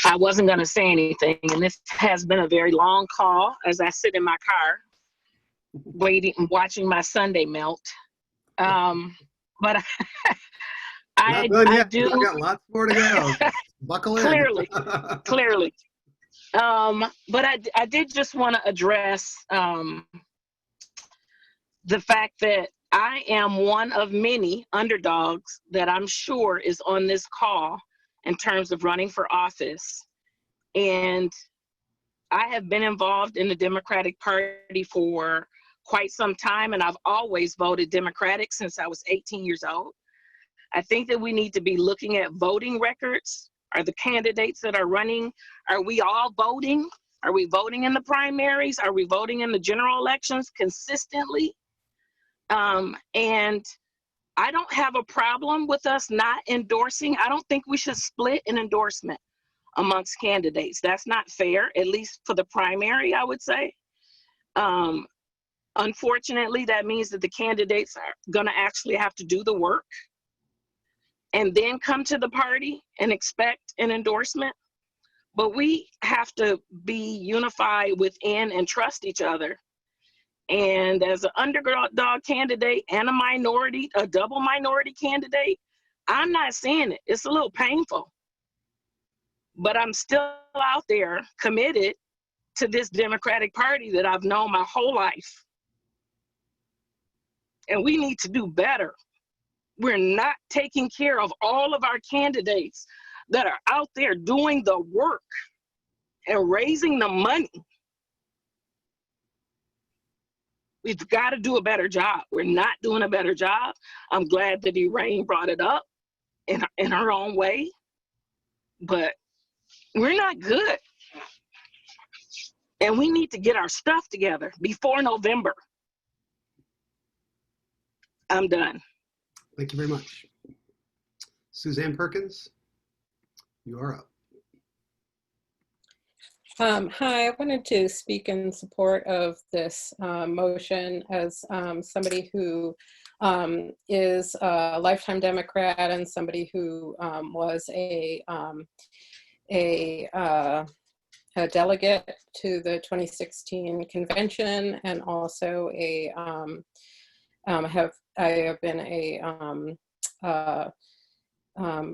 I wasn't going to say anything, and this has been a very long call as I sit in my car waiting, watching my sundae melt. But I do. We've got lots more to go. Buckle in. Clearly. But I did just want to address the fact that I am one of many underdogs that I'm sure is on this call in terms of running for office. And I have been involved in the Democratic Party for quite some time, and I've always voted Democratic since I was 18 years old. I think that we need to be looking at voting records. Are the candidates that are running, are we all voting? Are we voting in the primaries? Are we voting in the general elections consistently? And I don't have a problem with us not endorsing. I don't think we should split an endorsement amongst candidates. That's not fair, at least for the primary, I would say. Unfortunately, that means that the candidates are going to actually have to do the work and then come to the party and expect an endorsement. But we have to be unified within and trust each other. And as an underdog candidate and a double minority candidate, I'm not saying it. It's a little painful. But I'm still out there committed to this Democratic Party that I've known my whole life. And we need to do better. We're not taking care of all of our candidates that are out there doing the work and raising the money. We've got to do a better job. We're not doing a better job. I'm glad that Elaine brought it up in her own way, but we're not good. And we need to get our stuff together before November. I'm done. Thank you very much. Suzanne Perkins, you are up. Hi, I wanted to speak in support of this motion as somebody who is a lifetime Democrat and somebody who was a delegate to the 2016 convention, and also I have been a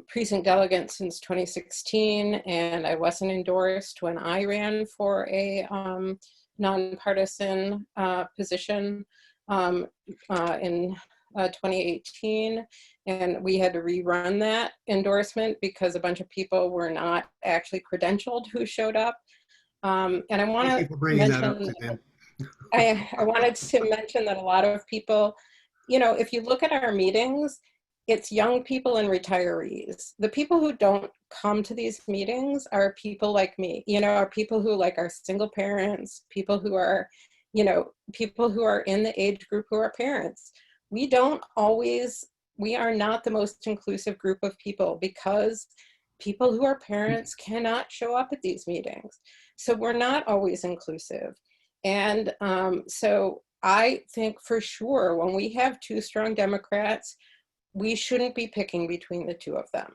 precinct delegate since 2016, and I wasn't endorsed when I ran for a nonpartisan position in 2018, and we had to rerun that endorsement because a bunch of people were not actually credentialed who showed up. And I want to mention, I wanted to mention that a lot of people, you know, if you look at our meetings, it's young people and retirees. The people who don't come to these meetings are people like me, you know, are people who like are single parents, people who are, you know, people who are in the age group who are parents. We are not the most inclusive group of people because people who are parents cannot show up at these meetings. So we're not always inclusive. And so I think for sure when we have two strong Democrats, we shouldn't be picking between the two of them.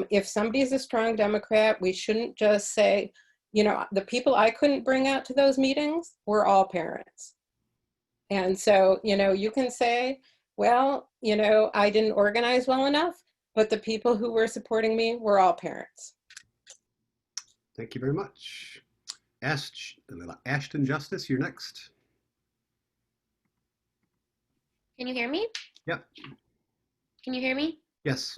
If somebody's a strong Democrat, we shouldn't just say, you know, the people I couldn't bring out to those meetings were all parents. And so, you know, you can say, well, you know, I didn't organize well enough. but the people who were supporting me were all parents. Thank you very much. Ashton Justice, you're next. Can you hear me? Yep. Can you hear me? Yes.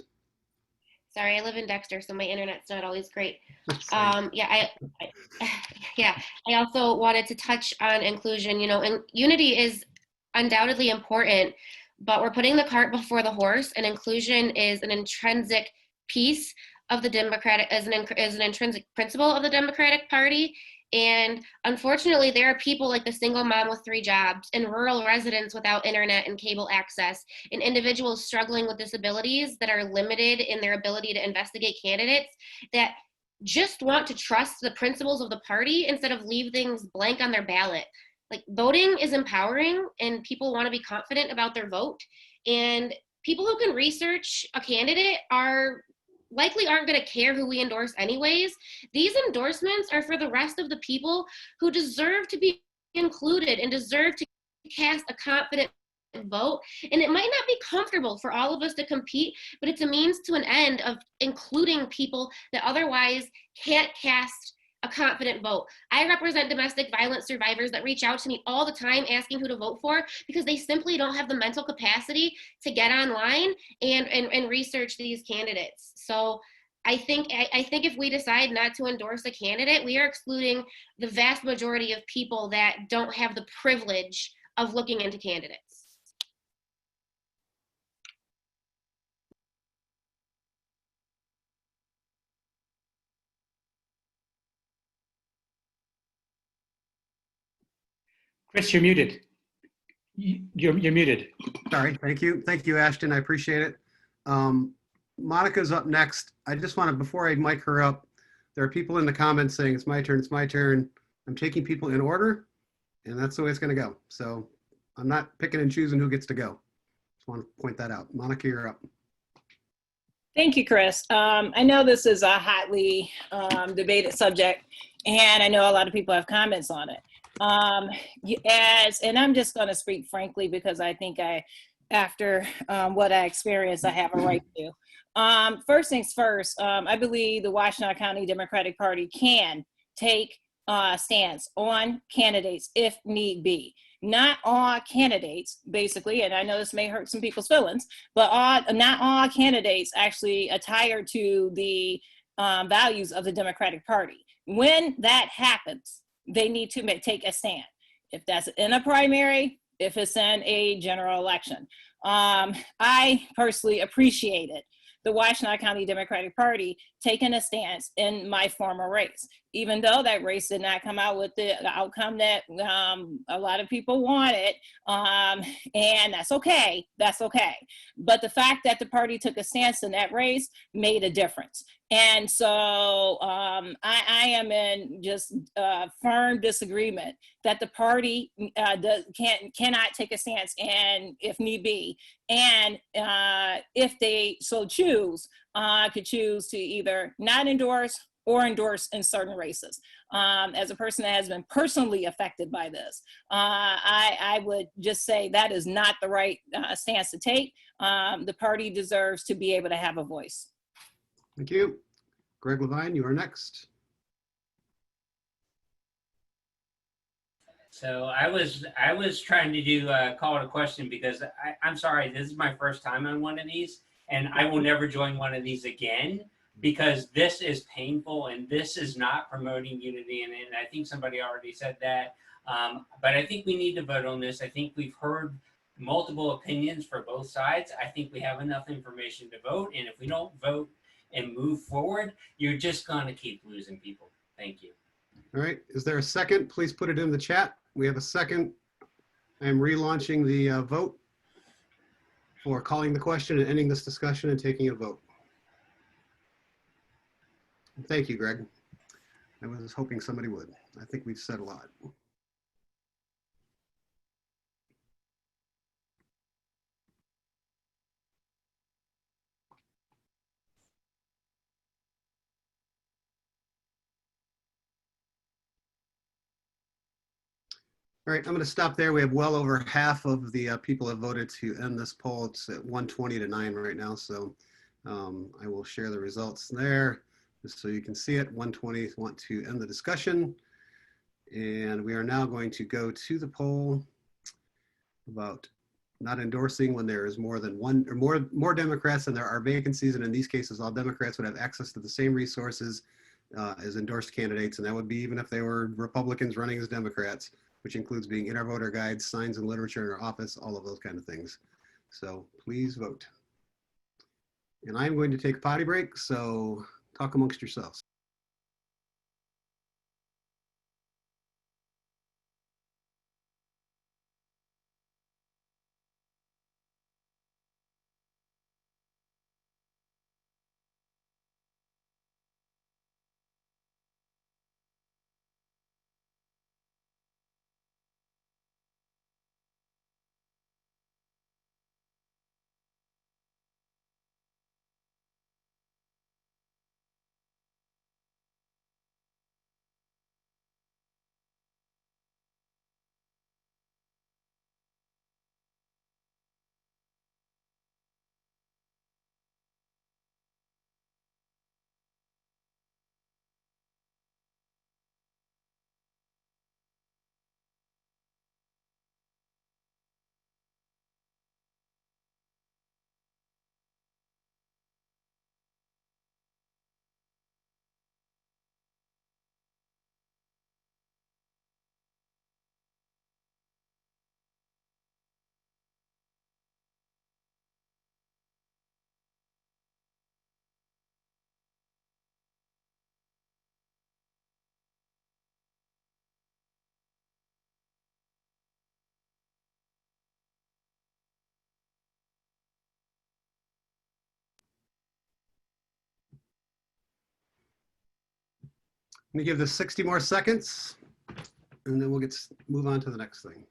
Sorry, I live in Dexter, so my internet's not always great. Same. Yeah, I also wanted to touch on inclusion. You know, and unity is undoubtedly important, but we're putting the cart before the horse, and inclusion is an intrinsic piece of the Democratic, is an intrinsic principle of the Democratic Party. And unfortunately, there are people like the single mom with 3 jobs, and rural residents without internet and cable access, and individuals struggling with disabilities that are limited in their ability to investigate candidates that just want to trust the principles of the party instead of leave things blank on their ballot. Like, voting is empowering, and people want to be confident about their vote. And people who can research a candidate likely aren't going to care who we endorse anyways. These endorsements are for the rest of the people who deserve to be included and deserve to cast a confident vote. And it might not be comfortable for all of us to compete, but it's a means to an end of including people that otherwise can't cast a confident vote. I represent domestic violence survivors that reach out to me all the time asking who to vote for because they simply don't have the mental capacity to get online and research these candidates. So I think if we decide not to endorse a candidate, we are excluding the vast majority of people that don't have the privilege of looking into candidates. Chris, you're muted. You're muted. Sorry. Thank you, Ashton. I appreciate it. Monica's up next. I just want to, before I mic her up, there are people in the comments saying it's my turn, it's my turn. I'm taking people in order, and that's the way it's going to go. So I'm not picking and choosing who gets to go. Just want to point that out. Monica, you're up. Thank you, Chris. I know this is a hotly debated subject, and I know a lot of people have comments on it. And I'm just going to speak frankly because I think after what I experienced, I have a right to. First things first, I believe the Washtenaw County Democratic Party can take a stance on candidates if need be. Not all candidates, basically, and I know this may hurt some people's feelings, but not all candidates actually attire to the values of the Democratic Party. When that happens, they need to take a stand. If that's in a primary, if it's in a general election. I personally appreciated the Washtenaw County Democratic Party taking a stance in my former race, even though that race did not come out with the outcome that a lot of people wanted, and that's okay, But the fact that the party took a stance in that race made a difference. And so I am in just firm disagreement that the party cannot take a stance, and if need be, and if they so choose, could choose to either not endorse or endorse in certain races. As a person that has been personally affected by this, I would just say that is not the right stance to take. The party deserves to be able to have a voice. Thank you. Greg Levine, you are next. So I was trying to do call it a question because I'm sorry, this is my first time on one of these, and I will never join one of these again because this is painful and this is not promoting unity. And I think somebody already said that, but I think we need to vote on this. I think we've heard multiple opinions for both sides. I think we have enough information to vote, and if we don't vote and move forward, you're just going to keep losing people. Thank you. All right. Is there a second? Please put it in the chat. We have a second. I'm relaunching the vote for calling the question and ending this discussion and taking a vote. Thank you, Greg. I was hoping somebody would. I think we've said a lot. All right, I'm going to stop there. We have well over half of the people have voted to end this poll. It's at 120 to 9 right now. So I will share the results there just so you can see it. 120 want to end the discussion. And we are now going to go to the poll about not endorsing when there is more than one or more Democrats than there are vacancies. And in these cases, all Democrats would have access to the same resources as endorsed candidates. And that would be even if they were Republicans running as Democrats, which includes being in our voter guides, signs and literature in our office, all of those kind of things. So please vote. And I'm going to take a potty break, so talk amongst yourselves. Let me give this 60 more seconds, and then we'll move on to the next thing.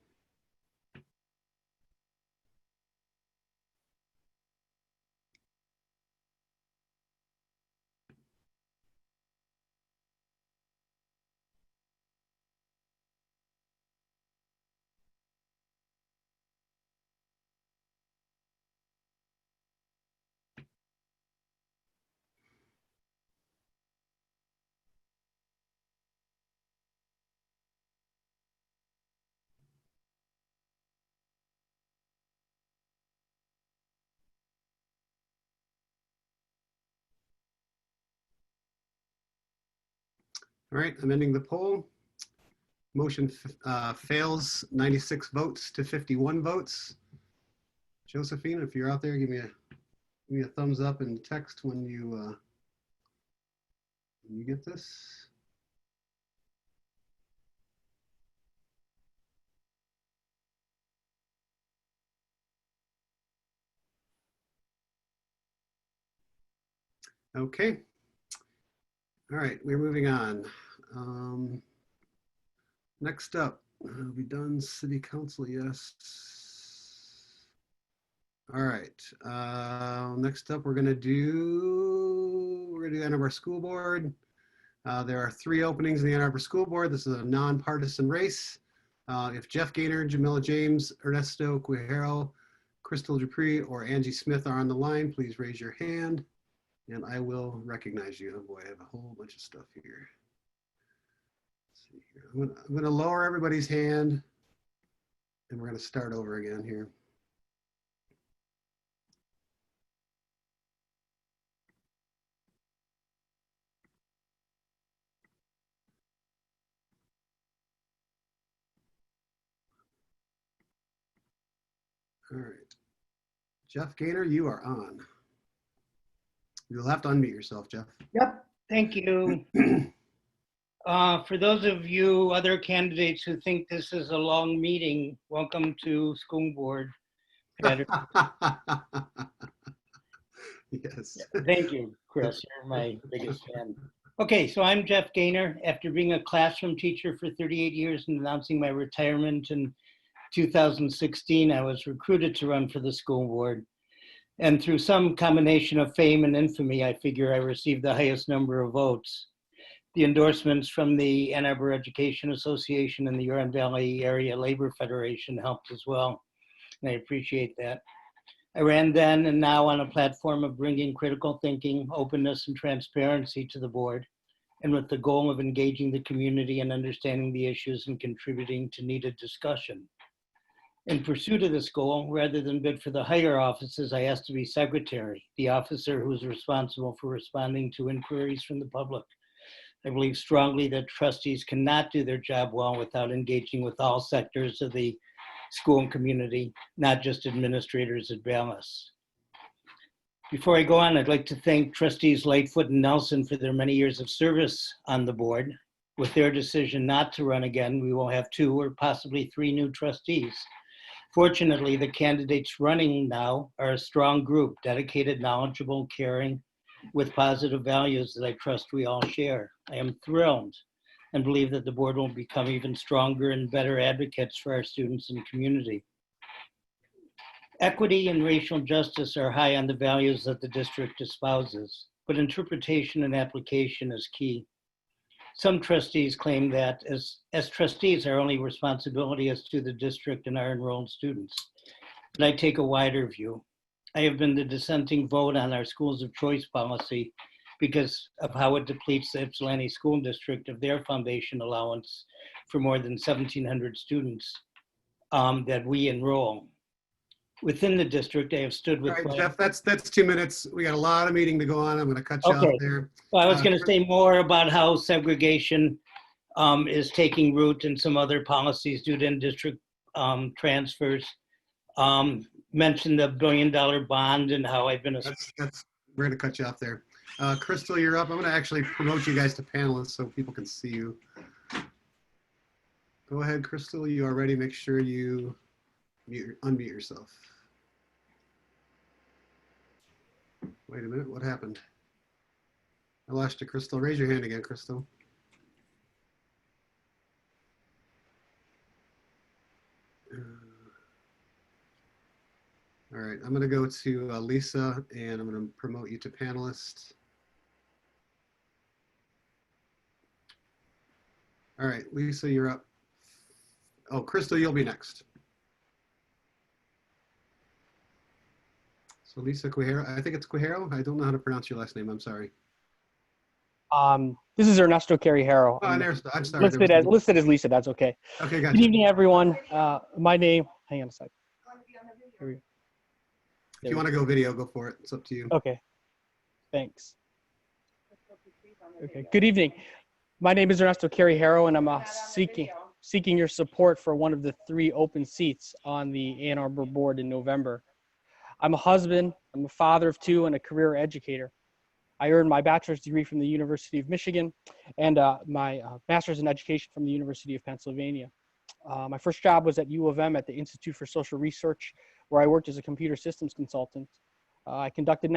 All right, I'm ending the poll. Motion fails 96 votes to 51 votes. Josephine, if you're out there, give me a thumbs up and text when you get this. Okay. All right, we're moving on. Next up, are we done city council? Yes. All right. Next up, we're gonna do Ann Arbor School Board. There are 3 openings in the Ann Arbor School Board. This is a nonpartisan race. If Jeff Gaynor, Jamila James, Ernesto Quijero, Crystal Dupree, or Angie Smith are on the line, please raise your hand and I will recognize you. Oh boy, I have a whole bunch of stuff here. Let's see here. I'm gonna lower everybody's hand and we're gonna start over again here. All right. Jeff Gaynor, you are on. You'll have to unmute yourself, Jeff. Yep, thank you. For those of you other candidates who think this is a long meeting, welcome to school board. Yes. Thank you, Chris. You're my biggest fan. Okay, so I'm Jeff Gaynor. After being a classroom teacher for 38 years and announcing my retirement in 2016, I was recruited to run for the school board. And through some combination of fame and infamy, I figure I received the highest number of votes. The endorsements from the Ann Arbor Education Association and the Huron Valley Area Labor Federation helped as well, and I appreciate that. I ran then and now on a platform of bringing critical thinking, openness, and transparency to the board, and with the goal of engaging the community and understanding the issues and contributing to needed discussion. In pursuit of this goal, rather than bid for the higher offices, I asked to be secretary, the officer who is responsible for responding to inquiries from the public. I believe strongly that trustees cannot do their job well without engaging with all sectors of the school and community, not just administrators at Ballas. Before I go on, I'd like to thank trustees Lightfoot and Nelson for their many years of service on the board. With their decision not to run again, we will have 2 or possibly 3 new trustees. Fortunately, the candidates running now are a strong group, dedicated, knowledgeable, caring, with positive values that I trust we all share. I am thrilled and believe that the board will become even stronger and better advocates for our students and community. Equity and racial justice are high on the values that the district espouses, but interpretation and application is key. Some trustees claim that as trustees, our only responsibility is to the district and our enrolled students. But I take a wider view. I have been the dissenting vote on our schools of choice policy because of how it depletes the Ypsilanti School District of their foundation allowance for more than 1,700 students that we enroll. Within the district, I have stood with— All right, Jeff, that's 2 minutes. We got a lot of meeting to go on. I'm going to cut you off there. Well, I was going to say more about how segregation is taking root in some other policies due to in-district transfers. Mentioned the $1 billion bond and how I've been we're going to cut you off there. Crystal, you're up. I'm going to actually promote you guys to panelists so people can see you. Go ahead, Crystal. You are ready. Make sure you unmute yourself. Wait a minute. What happened? I lost you, Crystal. Raise your hand again, Crystal. All right, I'm going to go to Lisa, and I'm going to promote you to panelist. All right, Lisa, you're up. Oh, Crystal, you'll be next. So Lisa Quijero, I think it's Quijero. I don't know how to pronounce your last name. I'm sorry. This is Ernesto Carrijero. Oh, Ernesto, I'm sorry. Listed as Lisa, that's okay. Okay, gotcha. Good evening, everyone. My name, hang on a sec. Here we go. If you want to go video, go for it. It's up to you. Okay, thanks. Okay, good evening. My name is Ernesto Carrijero, and I'm seeking your support for one of the 3 open seats on the Ann Arbor board in November. I'm a husband, I'm a father of 2, and a career educator. I earned my bachelor's degree from the University of Michigan and my master's in education from the University of Pennsylvania. My first job was at U of M at the Institute for Social Research, where I worked as a computer systems consultant. I conducted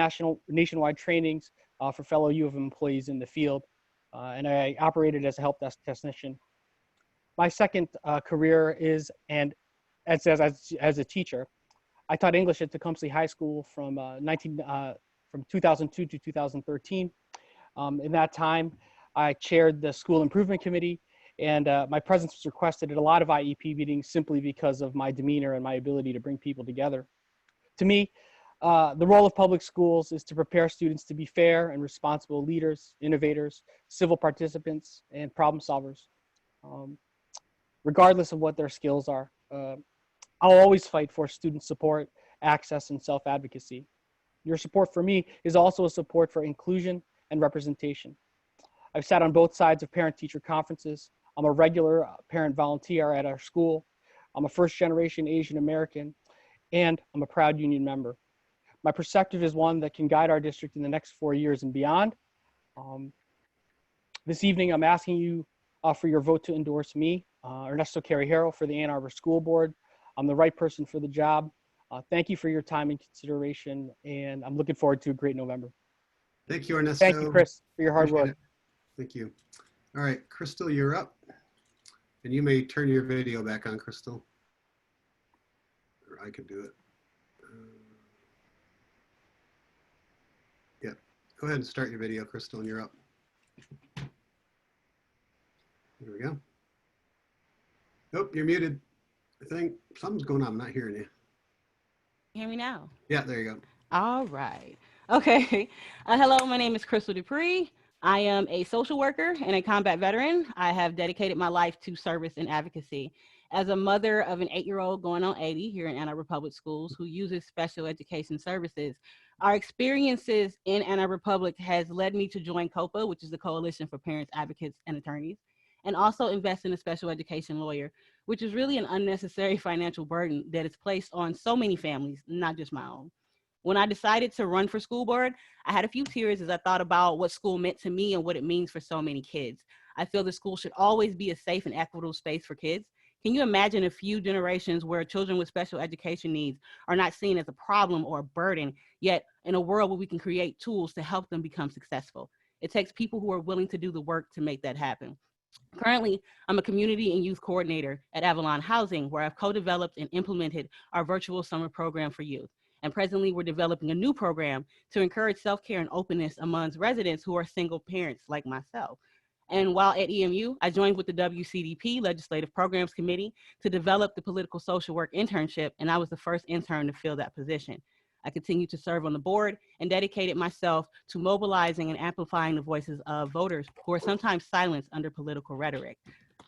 nationwide trainings for fellow U of M employees in the field, and I operated as a help desk technician. My second career is as a teacher. I taught English at Tecumseh High School from 2002 to 2013. In that time, I chaired the school improvement committee, and my presence was requested at a lot of IEP meetings simply because of my demeanor and my ability to bring people together. To me, the role of public schools is to prepare students to be fair and responsible leaders, innovators, civil participants, and problem solvers, regardless of what their skills are. I'll always fight for student support, access, and self-advocacy. Your support for me is also a support for inclusion and representation. I've sat on both sides of parent-teacher conferences. I'm a regular parent volunteer at our school. I'm a first-generation Asian American, and I'm a proud union member. My perspective is one that can guide our district in the next 4 years and beyond. This evening, I'm asking you for your vote to endorse me, Ernesto Carrijero, for the Ann Arbor School Board. I'm the right person for the job. Thank you for your time and consideration, and I'm looking forward to a great November. Thank you, Ernesto. Thank you, Chris, for your hard work. Thank you. All right, Crystal, you're up. And you may turn your video back on, Crystal. Or I could do it. Yeah, go ahead and start your video, Crystal, and you're up. There we go. Nope, you're muted. I think something's going on. I'm not hearing you. hear me now? Yeah, there you go. All right. Okay. Hello, my name is Crystal Dupree. I am a social worker and a combat veteran. I have dedicated my life to service and advocacy. As a mother of an 8-year-old going on 80 here in Ann Arbor Public Schools who uses special education services, our experiences in Ann Arbor Public has led me to join COPA, which is the Coalition for Parents, Advocates, and Attorneys, and also invest in a special education lawyer, which is really an unnecessary financial burden that is placed on so many families, not just my own. When I decided to run for school board, I had a few tears as I thought about what school meant to me and what it means for so many kids. I feel the school should always be a safe and equitable space for kids. Can you imagine a few generations where children with special education needs are not seen as a problem or a burden, yet in a world where we can create tools to help them become successful? It takes people who are willing to do the work to make that happen. Currently, I'm a community and youth coordinator at Avalon Housing, where I've co-developed and implemented our virtual summer program for youth. And presently, we're developing a new program to encourage self-care and openness amongst residents who are single parents like myself. And while at EMU, I joined with the WCDP Legislative Programs Committee to develop the political social work internship, and I was the first intern to fill that position. I continue to serve on the board and dedicated myself to mobilizing and amplifying the voices of voters who are sometimes silenced under political rhetoric.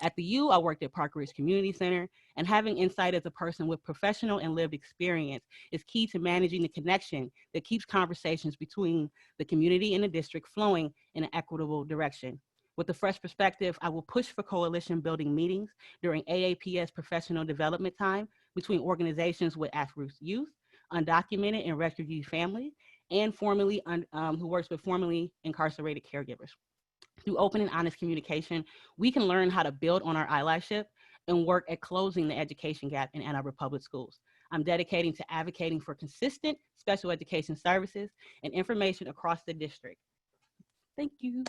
At the U, I worked at Park Ridge Community Center, and having insight as a person with professional and lived experience is key to managing the connection that keeps conversations between the community and the district flowing in an equitable direction. With a fresh perspective, I will push for coalition building meetings during AAPS professional development time between organizations with at-risk youth, undocumented and refugee families, and who works with formerly incarcerated caregivers. Through open and honest communication, we can learn how to build on our allyship and work at closing the education gap in Ann Arbor Public Schools. I'm dedicating to advocating for consistent special education services and information across the district. Thank you.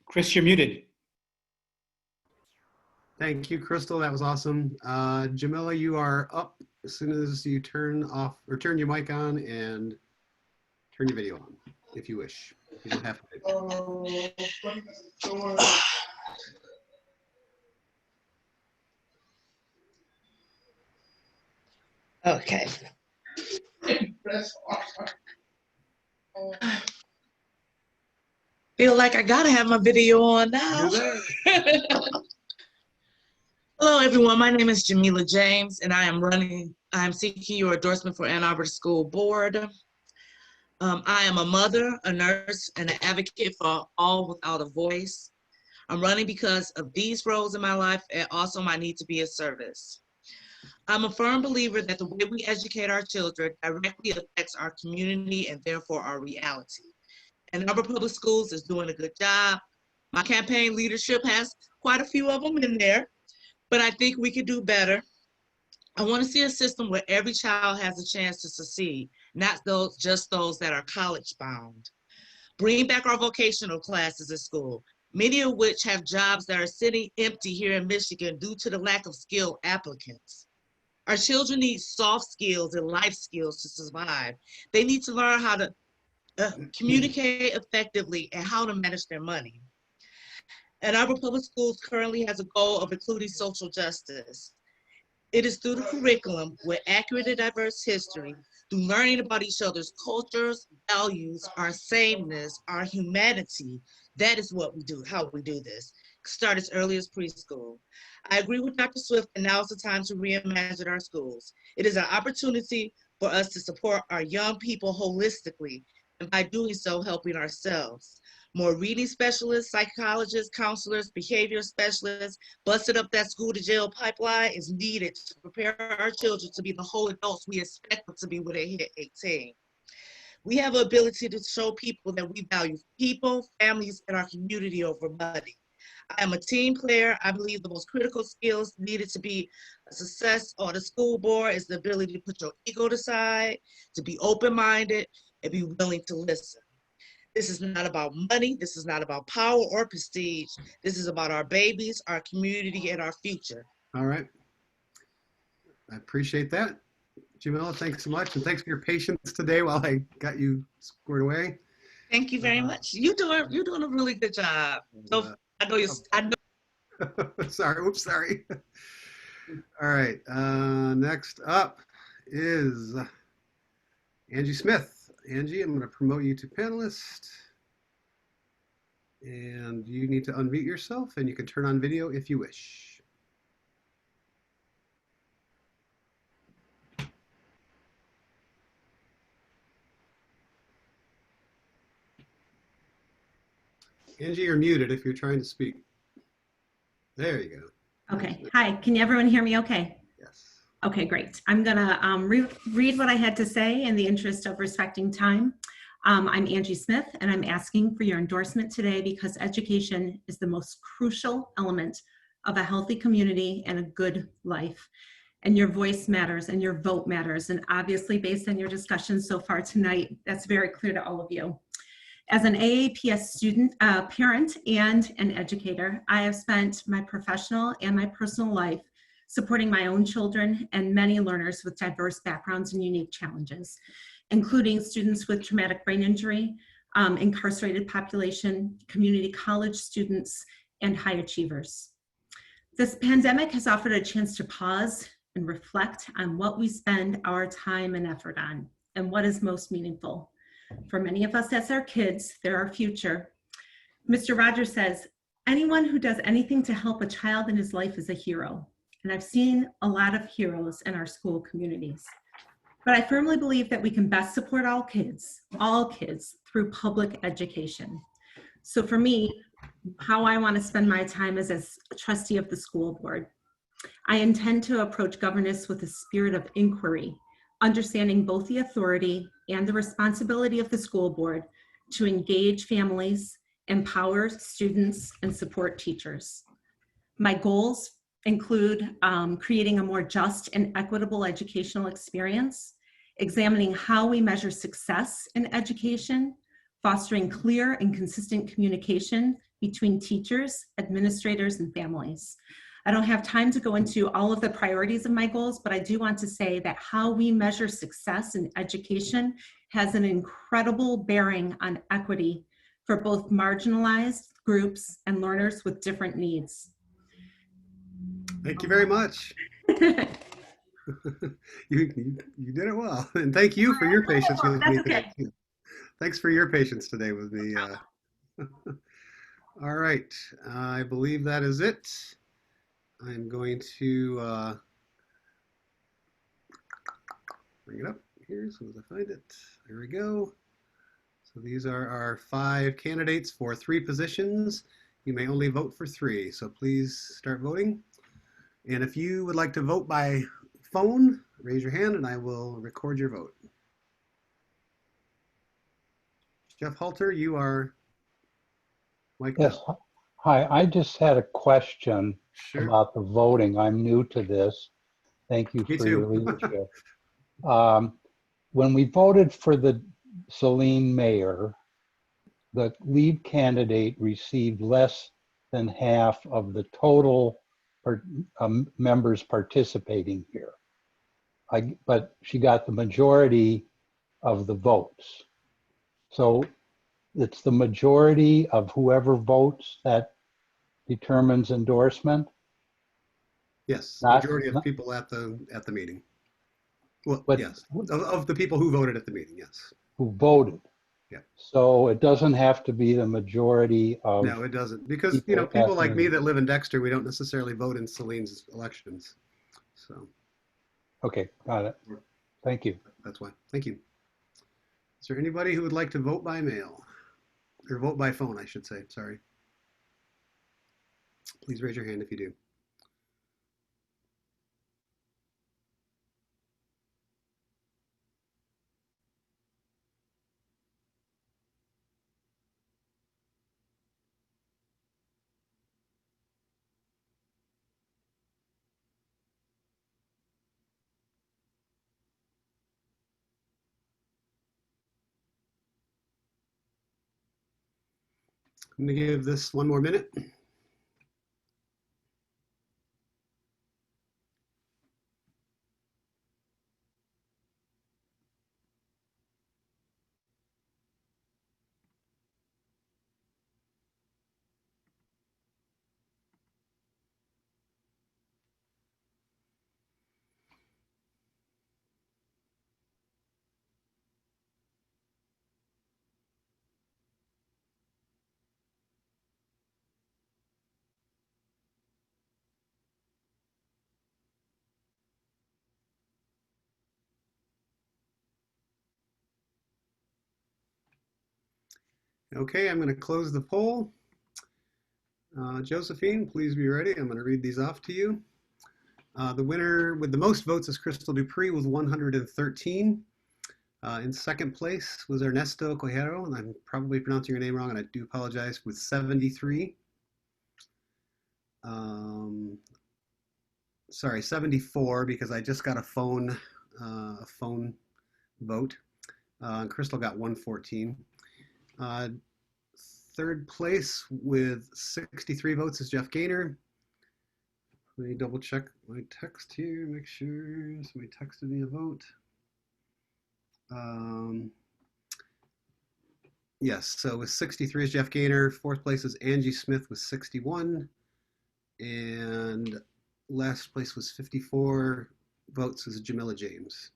Chris, you're muted. Thank you, Crystal. That was awesome. Jamila, you are up as soon as you turn your mic on and turn your video on, if you wish. You don't have to. Okay. Feel like I gotta have my video on now. Hello, everyone. My name is Jamila James, and I'm seeking your endorsement for Ann Arbor School Board. I am a mother, a nurse, and an advocate for all without a voice. I'm running because of these roles in my life and also my need to be of service. I'm a firm believer that the way we educate our children directly affects our community and therefore our reality. Ann Arbor Public Schools is doing a good job. My campaign leadership has quite a few of them in there, but I think we could do better. I want to see a system where every child has a chance to succeed, not just those that are college bound. Bring back our vocational classes at school, many of which have jobs that are sitting empty here in Michigan due to the lack of skilled applicants. Our children need soft skills and life skills to survive. They need to learn how to communicate effectively and how to manage their money. Ann Arbor Public Schools currently has a goal of including social justice. It is through the curriculum with accurate and diverse history, through learning about each other's cultures, values, our sameness, our humanity. That is what we do, how we do this. Start as early as preschool. I agree with Dr. Swift, and now is the time to reimagine our schools. It is an opportunity for us to support our young people holistically, and by doing so, helping ourselves. More reading specialists, psychologists, counselors, behavior specialists, busting up that school to jail pipeline is needed to prepare our children to be the whole adults we expect them to be when they hit 18. We have the ability to show people that we value people, families, and our community over money. I am a team player. I believe the most critical skills needed to be a success on the school board is the ability to put your ego aside, to be open-minded, and be willing to listen. This is not about money. This is not about power or prestige. This is about our babies, our community, and our future. All right. I appreciate that. Jamila, thanks so much. And thanks for your patience today while I got you squared away. Thank you very much. You're doing a really good job. So know you. I know. Sorry, oops, sorry. All right, next up is Angie Smith. Angie, I'm going to promote you to panelist. And you need to unmute yourself, and you can turn on video if you wish. Angie, you're muted if you're trying to speak. There you go. Okay. Hi. Can everyone hear me okay? Yes. Okay, great. I'm going to read what I had to say in the interest of respecting time. I'm Angie Smith, and I'm asking for your endorsement today because education is the most crucial element of a healthy community and a good life. And your voice matters and your vote matters. And obviously, based on your discussions so far tonight, that's very clear to all of you. As an AAPS student, parent, and an educator, I have spent my professional and my personal life supporting my own children and many learners with diverse backgrounds and unique challenges, including students with traumatic brain injury, incarcerated population, community college students, and high achievers. This pandemic has offered a chance to pause and reflect on what we spend our time and effort on and what is most meaningful. For many of us, that's our kids. They're our future. Mr. Rogers says, anyone who does anything to help a child in his life is a hero. And I've seen a lot of heroes in our school communities. But I firmly believe that we can best support all kids, through public education. So for me, how I want to spend my time is as a trustee of the school board. I intend to approach governance with a spirit of inquiry, understanding both the authority and the responsibility of the school board to engage families, empower students, and support teachers. My goals include creating a more just and equitable educational experience, examining how we measure success in education, fostering clear and consistent communication between teachers, administrators, and families. I don't have time to go into all of the priorities of my goals, but I do want to say that how we measure success in education has an incredible bearing on equity for both marginalized groups and learners with different needs. Thank you very much. you did it well. And thank you for your patience with me today. Too. Thanks for your patience today with me. All right, I believe that is it. I'm going to bring it up here as soon as I find it. There we go. So these are our 5 candidates for 3 positions. You may only vote for 3, so please start voting. And if you would like to vote by phone, raise your hand and I will record your vote. Jeff Halter, you are mic'd Yes. up. Hi, I just had a question about the voting. I'm new to this. Thank you Me for too. your leadership. When we voted for the Saline mayor, the lead candidate received less than half of the total members participating here. But she got the majority of the votes. So it's the majority of whoever votes that determines endorsement? Yes, majority of people at the meeting. Well, yes, of the people who voted at the meeting, yes. Who voted. Yeah. So it doesn't have to be the majority of. No, it doesn't, because people like me that live in Dexter, we don't necessarily vote in Saline's elections. So. Okay, got it. Thank you. That's why. Thank you. Is there anybody who would like to vote by mail? Or vote by phone, I should say, sorry. Please raise your hand if you do. I'm going to give this one more minute. Okay, I'm going to close the poll. Josephine, please be ready. I'm going to read these off to you. The winner with the most votes is Crystal Dupree with 113. In second place was Ernesto Cojero, and I'm probably pronouncing your name wrong, and I do apologize, with 73. Sorry, 74, because I just got a phone vote. Crystal got 114. Third place with 63 votes is Jeff Gaynor. Let me double check my text here, make sure somebody texted me a vote. Yes, so with 63 is Jeff Gaynor. Fourth place is Angie Smith with 61. And last place was 54 votes is Jamila James.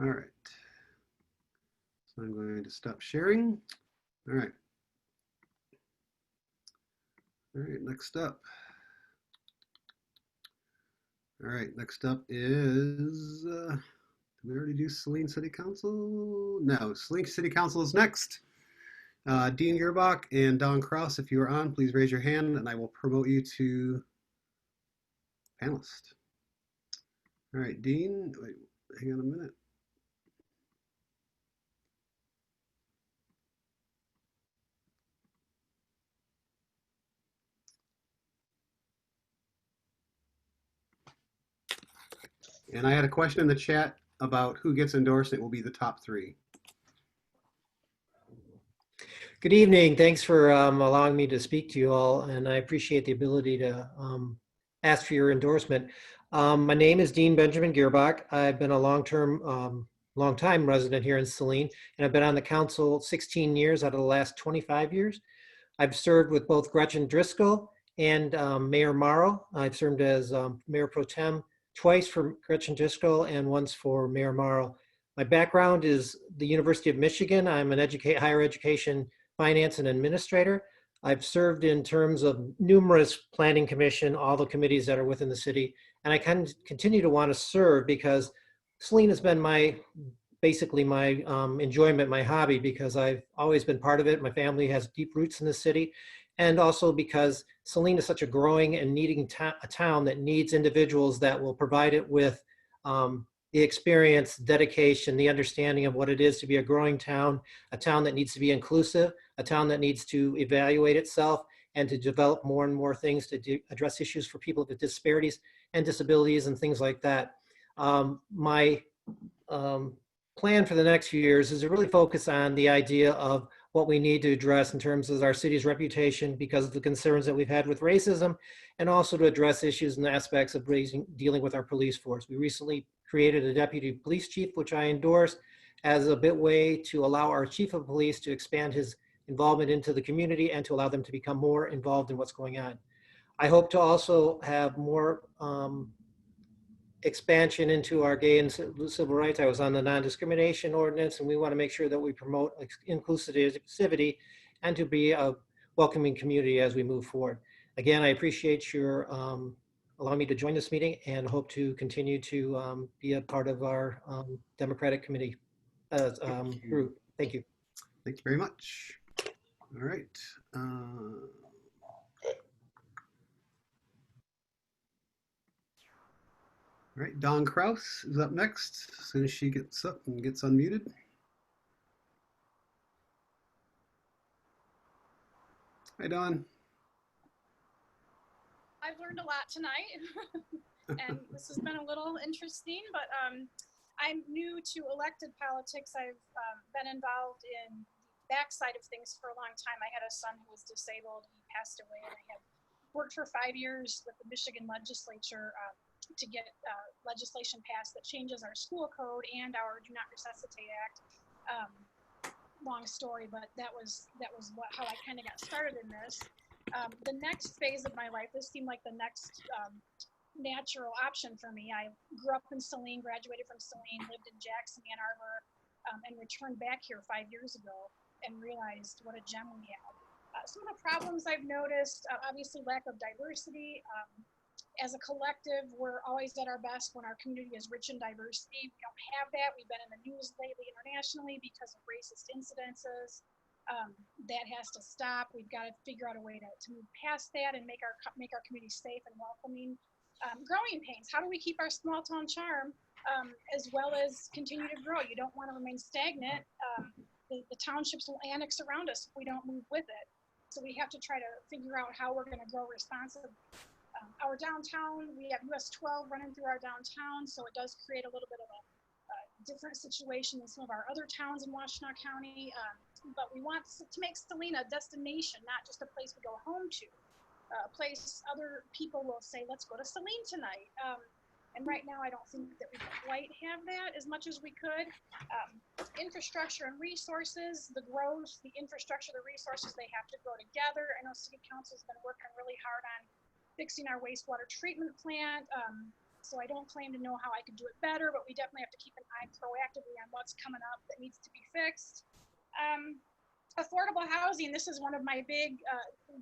All right. So I'm going to stop sharing. All right. All right, next up. All right, next up is, did we already do Saline City Council? No, Saline City Council is next. Dean Gerbach and Don Kraus, if you are on, please raise your hand and I will promote you to panelist. All right, Dean, wait, hang on a minute. And I had a question in the chat about who gets endorsed. It will be the top 3. Good evening. Thanks for allowing me to speak to you all, and I appreciate the ability to ask for your endorsement. My name is Dean Benjamin Gearbach. I've been a long-time resident here in Saline, and I've been on the council 16 years out of the last 25 years. I've served with both Gretchen Driscoll and Mayor Morrow. I've served as Mayor Pro Tem twice for Gretchen Driscoll and once for Mayor Morrow. My background is the University of Michigan. I'm an higher education finance and administrator. I've served in terms of numerous planning commission, all the committees that are within the city, and I can continue to want to serve because Saline has been basically my enjoyment, my hobby, because I've always been part of it. My family has deep roots in the city, and also because Saline is such a growing and needing a town that needs individuals that will provide it with the experience, dedication, the understanding of what it is to be a growing town, a town that needs to be inclusive, a town that needs to evaluate itself and to develop more and more things to address issues for people with disparities and disabilities and things like that. My plan for the next few years is to really focus on the idea of what we need to address in terms of our city's reputation because of the concerns that we've had with racism, and also to address issues and aspects of dealing with our police force. We recently created a deputy police chief, which I endorsed as a way to allow our chief of police to expand his involvement into the community and to allow them to become more involved in what's going on. I hope to also have more expansion into our gay and civil rights. I was on the non-discrimination ordinance, and we want to make sure that we promote inclusivity and to be a welcoming community as we move forward. Again, I appreciate your allowing me to join this meeting and hope to continue to be a part of our Democratic committee group. Thank you. Thank you very much. All right. All right, Dawn Kraus is up next as soon as she gets up and gets unmuted. Hi, Dawn. I've learned a lot tonight, and this has been a little interesting, but I'm new to elected politics. I've been involved in the backside of things for a long time. I had a son who was disabled. He passed away, and I have worked for 5 years with the Michigan legislature to get legislation passed that changes our school code and our Do Not Resuscitate Act. Long story, but that was how I kind of got started in this. The next phase of my life, this seemed like the next natural option for me. I grew up in Saline, graduated from Saline, lived in Jackson, Ann Arbor, and returned back here 5 years ago and realized what a gem we had. Some of the problems I've noticed, obviously lack of diversity. As a collective, we're always at our best when our community is rich in diversity. We don't have that. We've been in the news lately internationally because of racist incidences. That has to stop. We've got to figure out a way to move past that and make our community safe and welcoming. Growing pains. How do we keep our small town charm as well as continue to grow? You don't want to remain stagnant. The townships will annex around us if we don't move with it. So we have to try to figure out how we're going to grow responsibly. Our downtown, we have US 12 running through our downtown, so it does create a little bit of a different situation than some of our other towns in Washtenaw County. But we want to make Saline a destination, not just a place we go home to. A place other people will say, let's go to Saline tonight. And right now, I don't think that we quite have that as much as we could. Infrastructure and resources, the growth, the infrastructure, the resources, they have to grow together. I know City Council's been working really hard on fixing our wastewater treatment plant. So I don't claim to know how I could do it better, but we definitely have to keep an eye proactively on what's coming up that needs to be fixed. Affordable housing, this is one of my big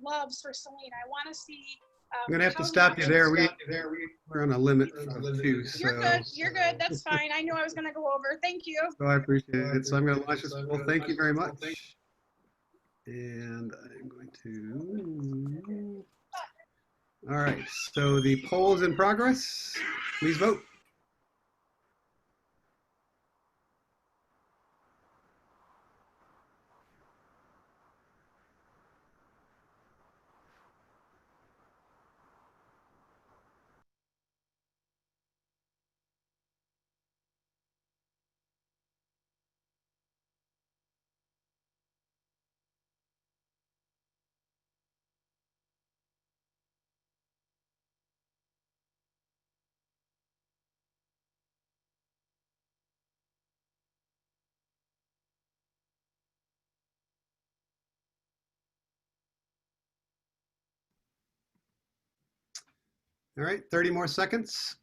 loves for Saline. I want to see I'm gonna have to stop you there. We're on a limit of 2, so. You're good. You're good. That's fine. I knew I was gonna go over. Thank you. So I appreciate it. So I'm gonna launch this poll. Thank you very much. And I'm going to. All right. So the poll is in progress. Please vote. All right, 30 more seconds.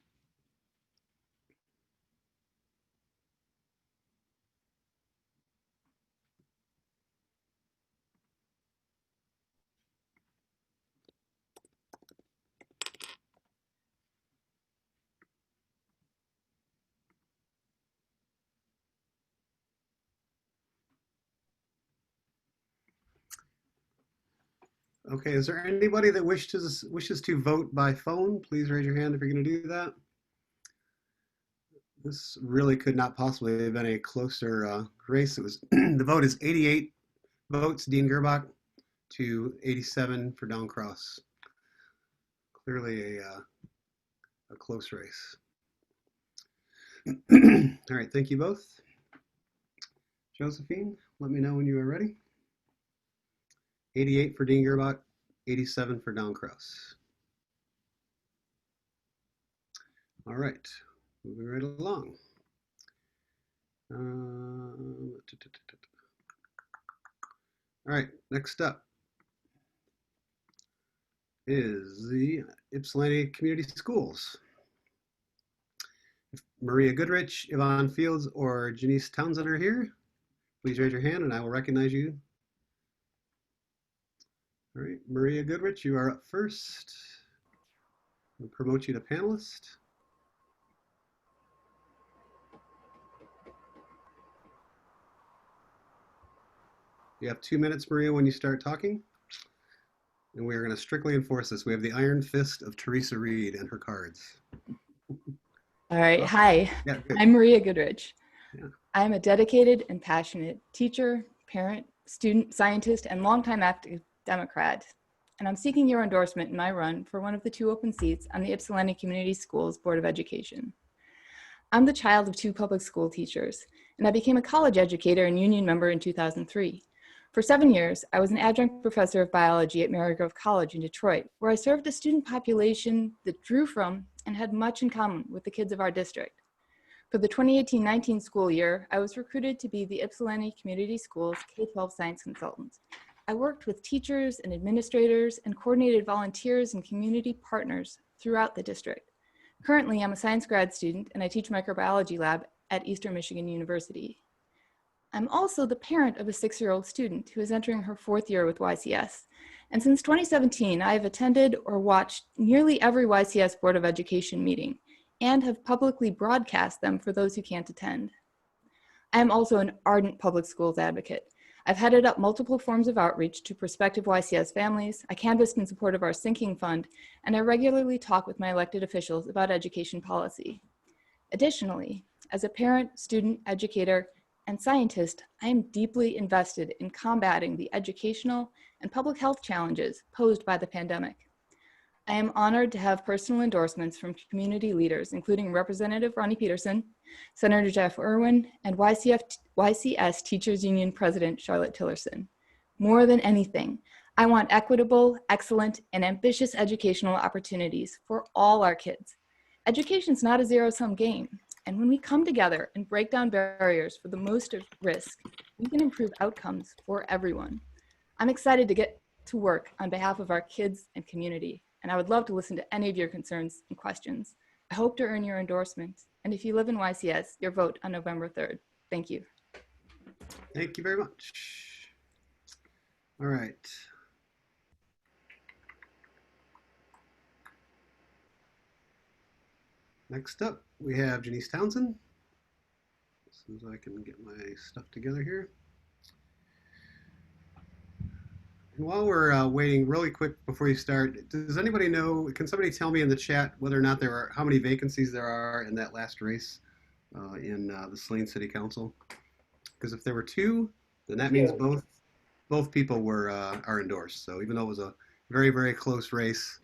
Okay, is there anybody that wishes to vote by phone? Please raise your hand if you're going to do that. This really could not possibly have been a closer race. It was the vote is 88 votes, Dean Gerbach, to 87 for Don Cross. Clearly a close race. All right, thank you both. Josephine, let me know when you are ready. 88 for Dean Gerbach, 87 for Don Cross. All right, moving right along. All right, next up is the Ypsilanti Community Schools. If Maria Goodrich, Yvonne Fields, or Janice Townsend are here, please raise your hand and I will recognize you. All right, Maria Goodrich, you are up first. We'll promote you to panelist. You have 2 minutes, Maria, when you start talking. And we are going to strictly enforce this. We have the iron fist of Teresa Reed and her cards. All right. Hi, Yeah, good. I'm Maria Goodrich. Yeah. I'm a dedicated and passionate teacher, parent, student, scientist, and longtime active Democrat. And I'm seeking your endorsement in my run for one of the 2 open seats on the Ypsilanti Community Schools Board of Education. I'm the child of 2 public school teachers, and I became a college educator and union member in 2003. For 7 years, I was an adjunct professor of biology at Marygrove College in Detroit, where I served a student population that drew from and had much in common with the kids of our district. For the 2018-19 school year, I was recruited to be the Ypsilanti Community Schools K-12 science consultant. I worked with teachers and administrators and coordinated volunteers and community partners throughout the district. Currently, I'm a science grad student and I teach microbiology lab at Eastern Michigan University. I'm also the parent of a 6-year-old student who is entering her 4th year with YCS. And since 2017, I have attended or watched nearly every YCS Board of Education meeting and have publicly broadcast them for those who can't attend. I am also an ardent public schools advocate. I've headed up multiple forms of outreach to prospective YCS families, I canvassed in support of our sinking fund, and I regularly talk with my elected officials about education policy. Additionally, as a parent, student, educator, and scientist, I am deeply invested in combating the educational and public health challenges posed by the pandemic. I am honored to have personal endorsements from community leaders, including Representative Ronnie Peterson, Senator Jeff Irwin, and YCS Teachers Union President Charlotte Tillerson. More than anything, I want equitable, excellent, and ambitious educational opportunities for all our kids. Education's not a zero-sum game, and when we come together and break down barriers for the most at risk, we can improve outcomes for everyone. I'm excited to get to work on behalf of our kids and community, and I would love to listen to any of your concerns and questions. I hope to earn your endorsement, and if you live in YCS, your vote on November 3rd. Thank you. Thank you very much. All right. Next up, we have Janice Townsend. As soon as I can get my stuff together here. And while we're waiting really quick before you start, does anybody know, can somebody tell me in the chat whether or not how many vacancies there are in that last race in the Saline City Council? Because if there were 2, then that means both people are endorsed. So even though it was a very, very close race,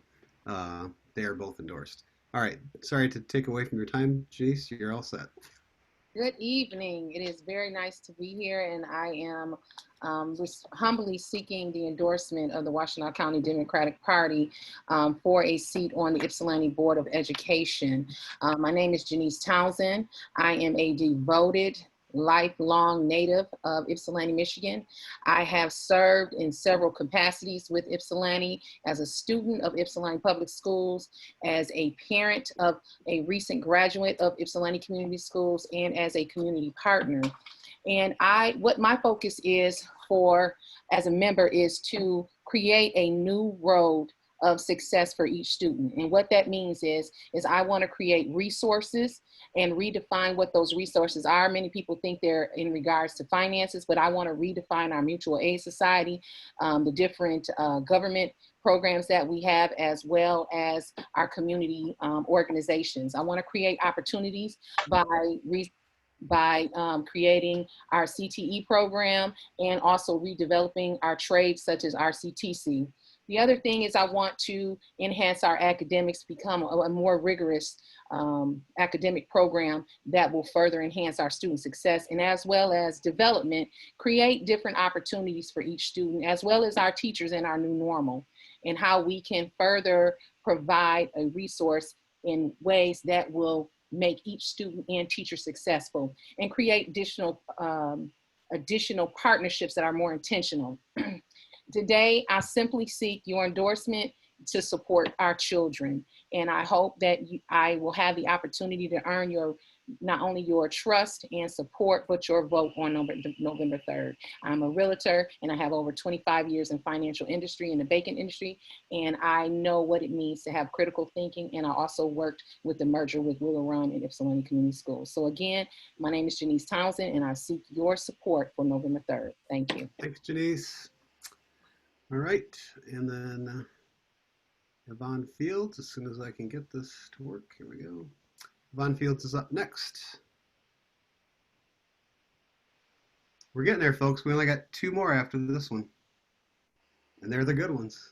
they are both endorsed. All right, sorry to take away from your time, Janice, you're all set. Good evening. It is very nice to be here, and I am humbly seeking the endorsement of the Washtenaw County Democratic Party for a seat on the Ypsilanti Board of Education. My name is Janice Townsend. I am a devoted, lifelong native of Ypsilanti, Michigan. I have served in several capacities with Ypsilanti as a student of Ypsilanti Public Schools, as a parent of a recent graduate of Ypsilanti Community Schools, and as a community partner. And what my focus is as a member is to create a new road of success for each student. And what that means is I want to create resources and redefine what those resources are. Many people think they're in regards to finances, but I want to redefine our mutual aid society, the different government programs that we have, as well as our community organizations. I want to create opportunities by creating our CTE program and also redeveloping our trades such as RCTC. The other thing is I want to enhance our academics, become a more rigorous academic program that will further enhance our student success, and as well as development, create different opportunities for each student, as well as our teachers in our new normal, and how we can further provide a resource in ways that will make each student and teacher successful, and create additional partnerships that are more intentional. Today, I simply seek your endorsement to support our children. And I hope that I will have the opportunity to earn not only your trust and support, but your vote on November 3rd. I'm a realtor, and I have over 25 years in financial industry, in the banking industry, and I know what it means to have critical thinking. And I also worked with the merger with Willow Run and Ypsilanti Community Schools. So again, my name is Janice Townsend, and I seek your support for November 3rd. Thank you. Thanks, Janice. All right, and then Yvonne Fields, as soon as I can get this to work, here we go. Yvonne Fields is up next. We're getting there, folks. We only got 2 more after this one, and they're the good ones.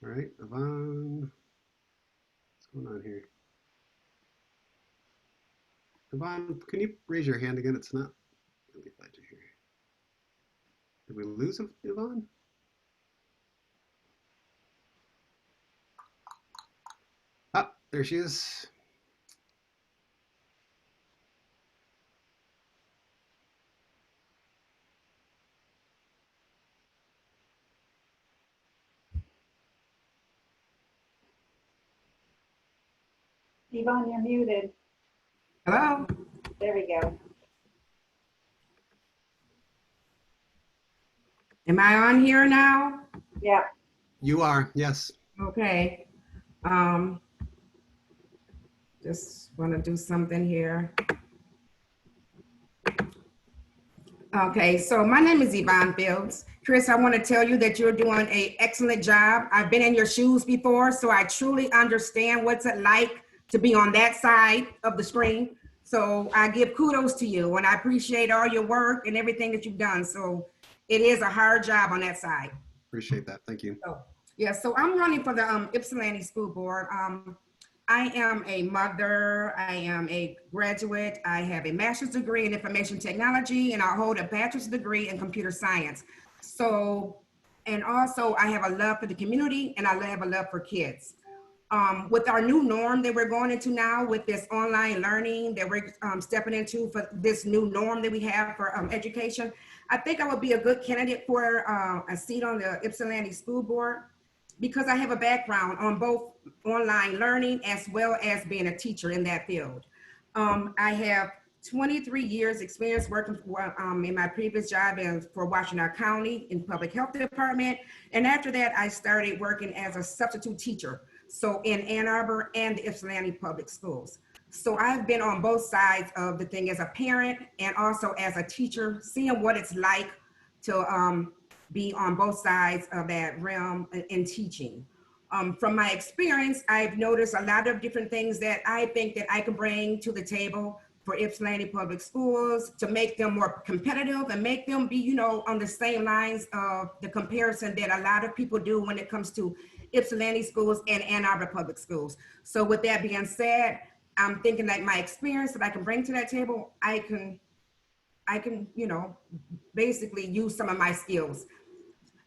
All right, Yvonne, what's going on here? Yvonne, can you raise your hand again? It's not really glad you're here. Did we lose Yvonne? Ah, there she is. Yvonne, you're muted. Hello? There we go. Am I on here now? Yeah. You are, yes. Okay. Just want to do something here. Okay, so my name is Yvonne Fields. Chris, I want to tell you that you're doing an excellent job. I've been in your shoes before, so I truly understand what's it like to be on that side of the screen. So I give kudos to you, and I appreciate all your work and everything that you've done. So it is a hard job on that side. Appreciate that. Thank you. Yeah, so I'm running for the Ypsilanti School Board. I am a mother, I am a graduate, I have a master's degree in information technology, and I hold a bachelor's degree in computer science. So, and also I have a love for the community, and I have a love for kids. With our new norm that we're going into now, with this online learning that we're stepping into for this new norm that we have for education, I think I would be a good candidate for a seat on the Ypsilanti School Board, because I have a background on both online learning as well as being a teacher in that field. I have 23 years experience working for, in my previous job for Washington County in public health department. And after that, I started working as a substitute teacher. So in Ann Arbor and the Ypsilanti Public Schools. So I've been on both sides of the thing as a parent and also as a teacher, seeing what it's like to be on both sides of that realm in teaching. From my experience, I've noticed a lot of different things that I think that I can bring to the table for Ypsilanti Public Schools to make them more competitive and make them be, you know, on the same lines of the comparison that a lot of people do when it comes to Ypsilanti schools and Ann Arbor Public Schools. So with that being said, I'm thinking that my experience that I can bring to that table, I can, you know, basically use some of my skills.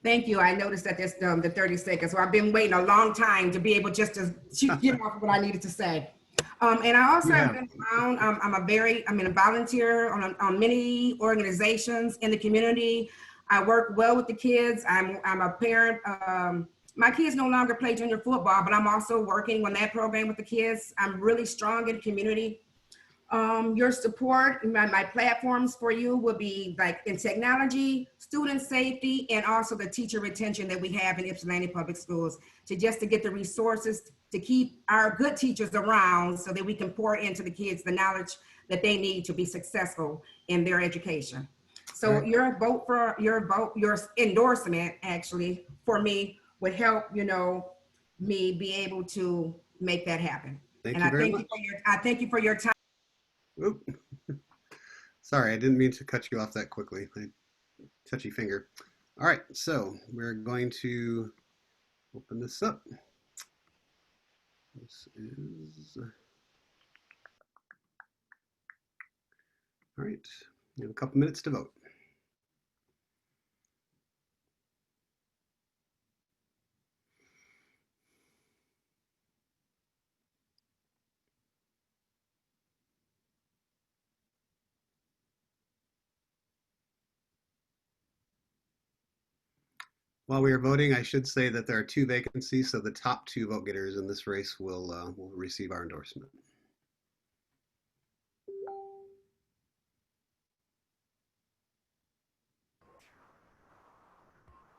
Thank you. I noticed that there's the 30 seconds. So I've been waiting a long time to be able just to get off what I needed to say. And I also have been around, I'm a volunteer on many organizations in the community. I work well with the kids. I'm a parent. My kids no longer play junior football, but I'm also working on that program with the kids. I'm really strong in community. Your support, my platforms for you will be like in technology, student safety, and also the teacher retention that we have in Ypsilanti Public Schools to get the resources to keep our good teachers around so that we can pour into the kids the knowledge that they need to be successful in their education. So your endorsement actually for me would help, you know, me be able to make that happen. Thank and you I very thank much. I thank you for your time. Oop. Sorry, I didn't mean to cut you off that quickly. Touchy finger. All right, so we're going to open this up. This is, all right, we have a couple minutes to vote. While we are voting, I should say that there are 2 vacancies, so the top 2 vote getters in this race will receive our endorsement.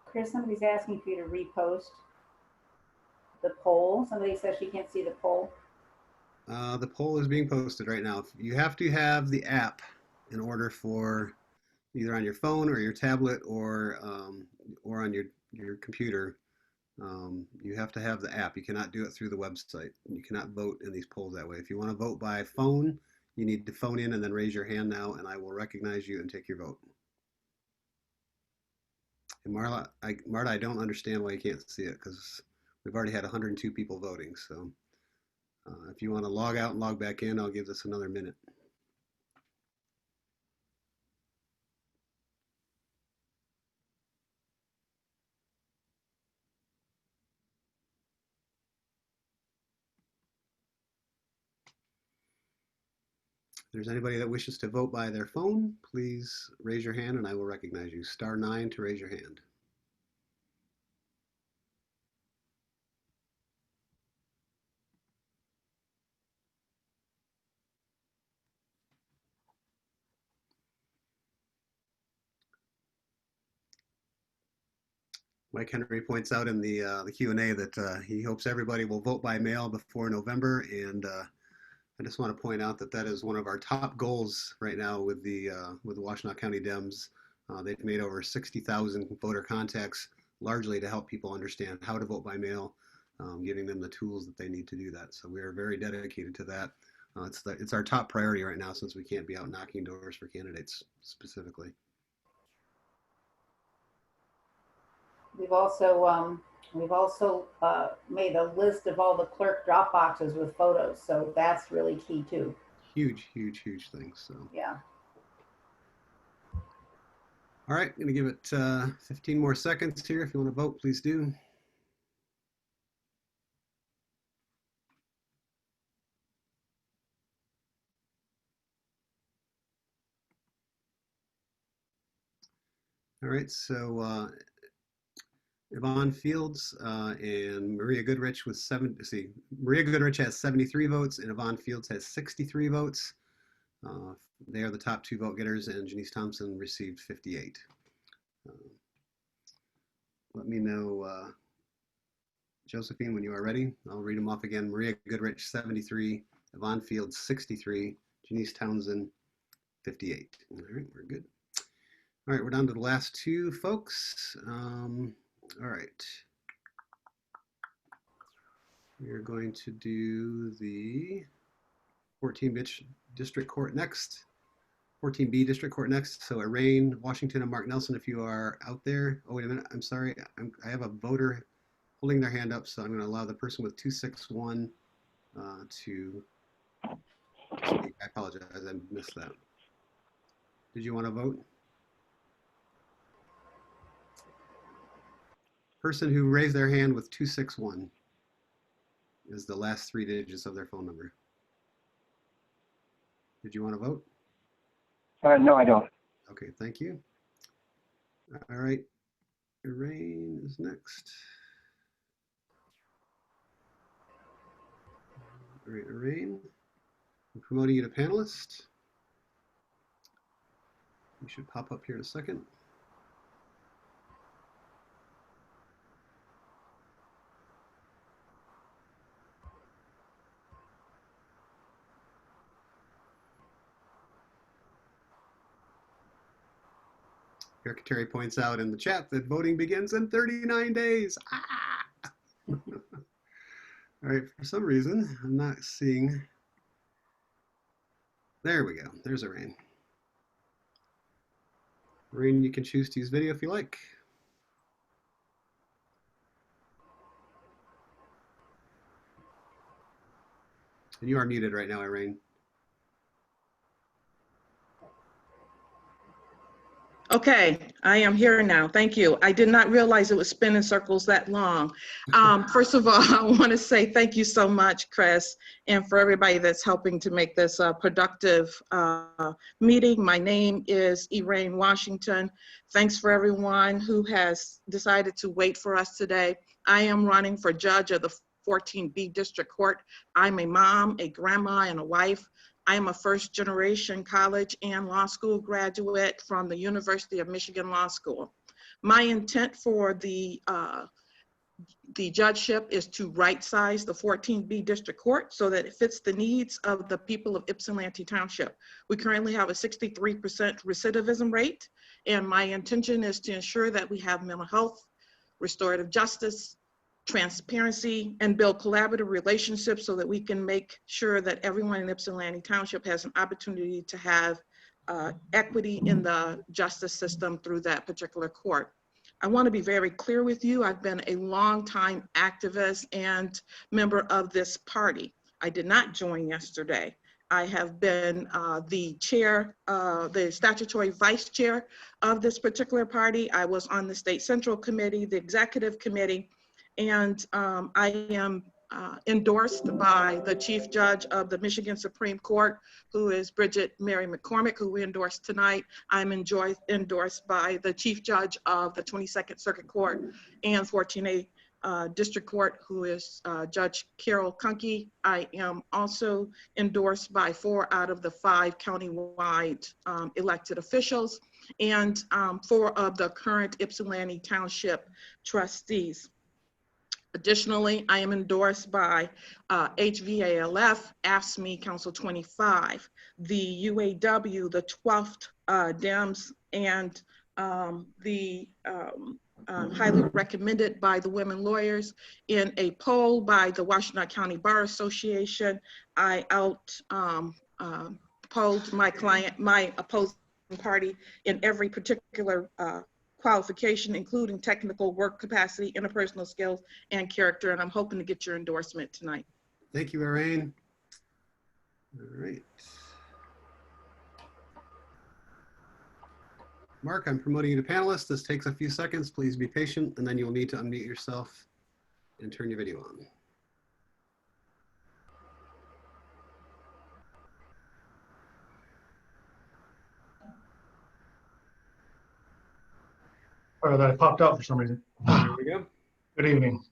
Chris, somebody's asking for you to repost the poll. Somebody says she can't see the poll. The poll is being posted right now. You have to have the app in order for either on your phone or your tablet or on your computer. You have to have the app. You cannot do it through the website. You cannot vote in these polls that way. If you want to vote by phone, you need to phone in and then raise your hand now, and I will recognize you and take your vote. And Marta, I don't understand why you can't see it because we've already had 102 people voting. So if you want to log out and log back in, I'll give this another minute. If there's anybody that wishes to vote by their phone, please raise your hand and I will recognize you. *9 to raise your hand. Mike Henry points out in the Q&A that he hopes everybody will vote by mail before November, and I just want to point out that that is one of our top goals right now with the Washtenaw County Dems. They've made over 60,000 voter contacts, largely to help people understand how to vote by mail, giving them the tools that they need to do that. So we are very dedicated to that. It's our top priority right now, since we can't be out knocking doors for candidates specifically. We've also made a list of all the clerk drop boxes with photos, so that's really key too. Huge, huge, huge things. So yeah. All right, I'm gonna give it 15 more seconds here. If you want to vote, please do. All right, so Yvonne Fields and Maria Goodrich with Maria Goodrich has 73 votes and Yvonne Fields has 63 votes. They are the top 2 vote getters, and Janice Thompson received 58. Let me know, Josephine, when you are ready. I'll read them off again. Maria Goodrich, 73. Yvonne Fields, 63. Janice Townsend, 58. All right, we're good. All right, we're down to the last 2 folks. All right. We're going to do the 14B District Court next. 14B District Court next. So Irene Washington and Mark Nelson, if you are out there. Oh, wait a minute. I'm sorry. I have a voter holding their hand up, so I'm going to allow the person with 261 to speak. I apologize. I missed that. Did you want to vote? Person who raised their hand with 261 is the last 3 digits of their phone number. Did you want to vote? No, I don't. Okay, thank you. All right, Irene is next. All right, Irene, I'm promoting you to panelist. You should pop up here in a second. Secretary points out in the chat that voting begins in 39 days. Ah! All right, for some reason, I'm not seeing. There we go. There's Irene. Irene, you can choose to use video if you like. And you are muted right now, Irene. Okay, I am here now. Thank you. I did not realize it was spinning circles that long. First of all, I want to say thank you so much, Chris, and for everybody that's helping to make this a productive meeting. My name is Irene Washington. Thanks for everyone who has decided to wait for us today. I am running for judge of the 14B District Court. I'm a mom, a grandma, and a wife. I am a first-generation college and law school graduate from the University of Michigan Law School. My intent for the judgeship is to right-size the 14B District Court so that it fits the needs of the people of Ypsilanti Township. We currently have a 63% recidivism rate, and my intention is to ensure that we have mental health, restorative justice, transparency, and build collaborative relationships so that we can make sure that everyone in Ypsilanti Township has an opportunity to have equity in the justice system through that particular court. I want to be very clear with you. I've been a longtime activist and member of this party. I did not join yesterday. I have been the chair, the statutory vice chair of this particular party. I was on the State Central Committee, the Executive Committee, and I am endorsed by the Chief Judge of the Michigan Supreme Court, who is Bridget Mary McCormick, who we endorsed tonight. I'm endorsed by the Chief Judge of the 22nd Circuit Court and 14A District Court, who is Judge Carol Kunke. I am also endorsed by 4 out of the 5 countywide elected officials. and 4 of the current Ypsilanti Township trustees. Additionally, I am endorsed by HVALF, AFSCME Council 25, the UAW, the 12th Dems, and the highly recommended by the women lawyers. In a poll by the Washington County Bar Association, I polled my opposing party in every particular qualification, including technical work capacity, interpersonal skills, and character. And I'm hoping to get your endorsement tonight. Thank you, Irene. All right. Mark, I'm promoting you to panelist. This takes a few seconds. Please be patient, and then you'll need to unmute yourself and turn your video on. That popped out for some reason. There we go. Good evening.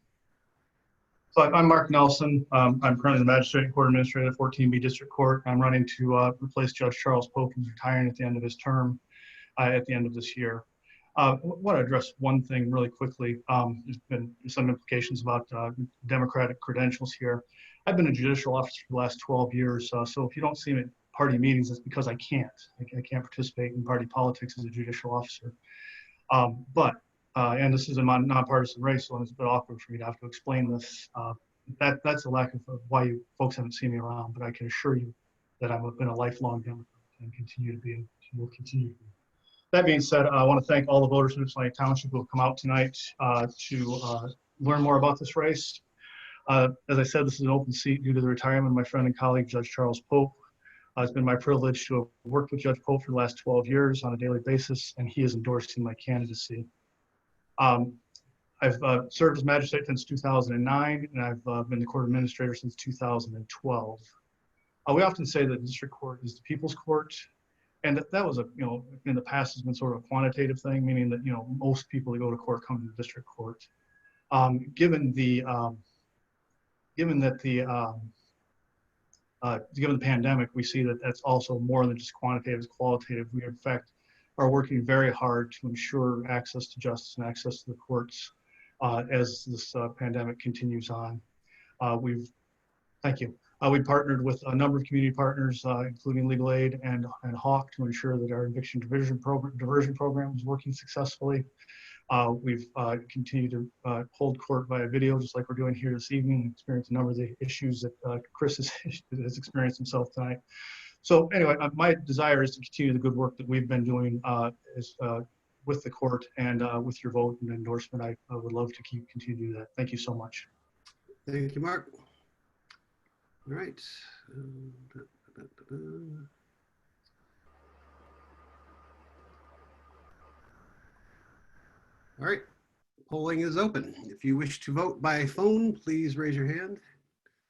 So I'm Mark Nelson. I'm currently the Magistrate and Court Administrator at 14B District Court. I'm running to replace Judge Charles Pope, who's retiring at the end of his term at the end of this year. I want to address one thing really quickly. There's been some implications about Democratic credentials here. I've been a judicial officer for the last 12 years, so if you don't see me at party meetings, it's because I can't. I can't participate in party politics as a judicial officer. And this is a nonpartisan race, so it's a bit awkward for me to have to explain this. That's a lack of why you folks haven't seen me around, but I can assure you that I've been a lifelong Democrat and continue to be, and will continue to be. That being said, I want to thank all the voters in Ypsilanti Township who have come out tonight to learn more about this race. As I said, this is an open seat due to the retirement of my friend and colleague, Judge Charles Pope. It's been my privilege to have worked with Judge Pope for the last 12 years on a daily basis, and he is endorsing my candidacy. I've served as magistrate since 2009, and I've been the court administrator since 2012. We often say that the district court is the people's court, and that was in the past has been sort of a quantitative thing, meaning that most people that go to court come to the district court. Given the pandemic, we see that that's also more than just quantitative, it's qualitative. We in fact are working very hard to ensure access to justice and access to the courts as this pandemic continues on. Thank you. We partnered with a number of community partners, including Legal Aid and Hawk, to ensure that our eviction diversion program is working successfully. We've continued to hold court via video, just like we're doing here this evening, and experience a number of the issues that Chris has experienced himself tonight. So anyway, my desire is to continue the good work that we've been doing with the court, and with your vote and endorsement, I would love to continue to do that. Thank you so much. Thank you, Mark. All right. All right, polling is open. If you wish to vote by phone, please raise your hand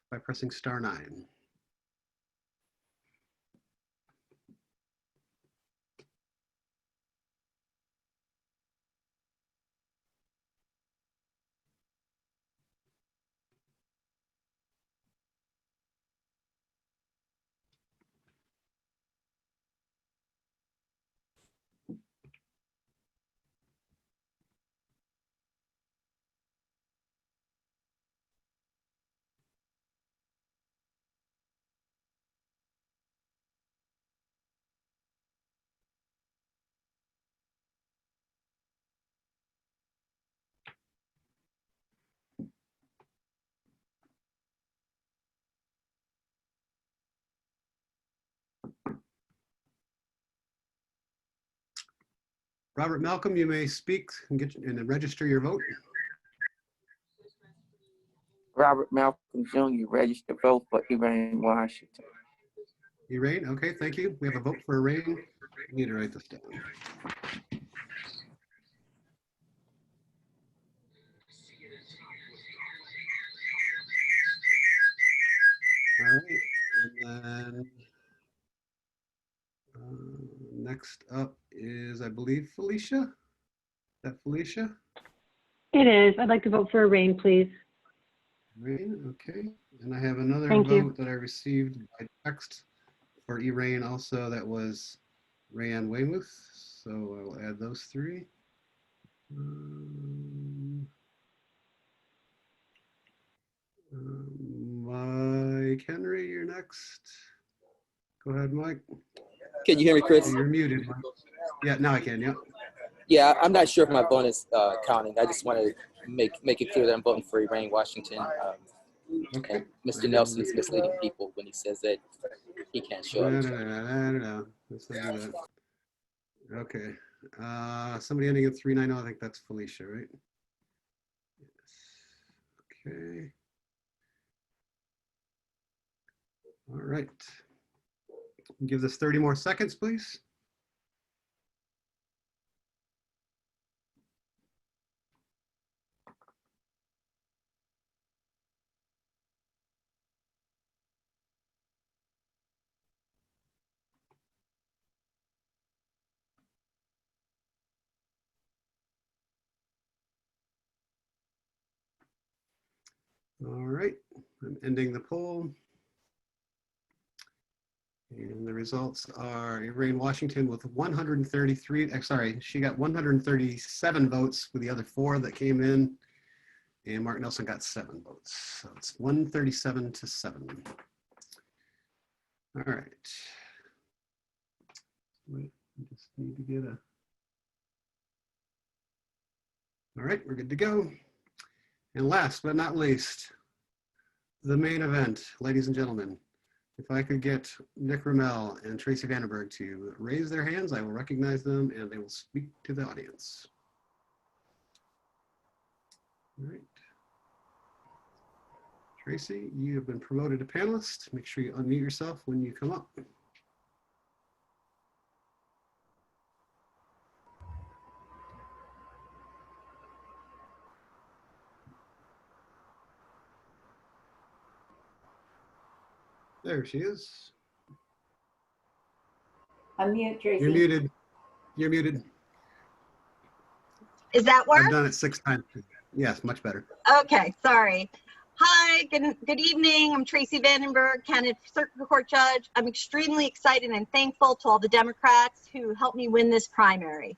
by pressing *9. Robert Malcolm, you may speak and get and register your vote. Robert Malcolm Jr. registered vote for Elaine Washington. Elaine, okay, thank you. We have a vote for Elaine. I need to write this down. All right, and then next up is, I believe, Felicia. Is that Felicia? It is. I'd like to vote for Rain, please. Rain, okay. And I have another Thank vote you. that I received by text for E-Rain also. That was Rayanne Weymouth. So I will add those three. Mike Henry, you're next. Go ahead, Mike. Can you hear me, Chris? You're muted, Mike. Yeah, now I can, yeah. Yeah, I'm not sure if my phone is counting. I just want to make it clear that I'm voting for Elaine Washington. Okay. And Mr. Nelson is misleading people when he says that he can't show up. No. Let's not do that. Okay. Somebody ending in 390, I think that's Felicia, right? Yes. Okay. All right. Give this 30 more seconds, please. All right, I'm ending the poll. And the results are Elaine Washington with 133, sorry, she got 137 votes with the other 4 that came in. And Mark Nelson got 7 votes. So it's 137 to 7. All right. Wait, I just need to get a. All right, we're good to go. And last but not least, the main event, ladies and gentlemen. If I could get Nick Rommel and Tracy Vandenberg to raise their hands, I will recognize them and they will speak to the audience. All right. Tracy, you have been promoted to panelist. Make sure you unmute yourself when you come up. There she is. Unmute, Tracy. You're muted. You're muted. Is that work? I've done it 6 times. Yes, much better. Okay, sorry. Hi, good evening. I'm Tracy Vandenberg, candidate for Circuit Court Judge. I'm extremely excited and thankful to all the Democrats who helped me win this primary.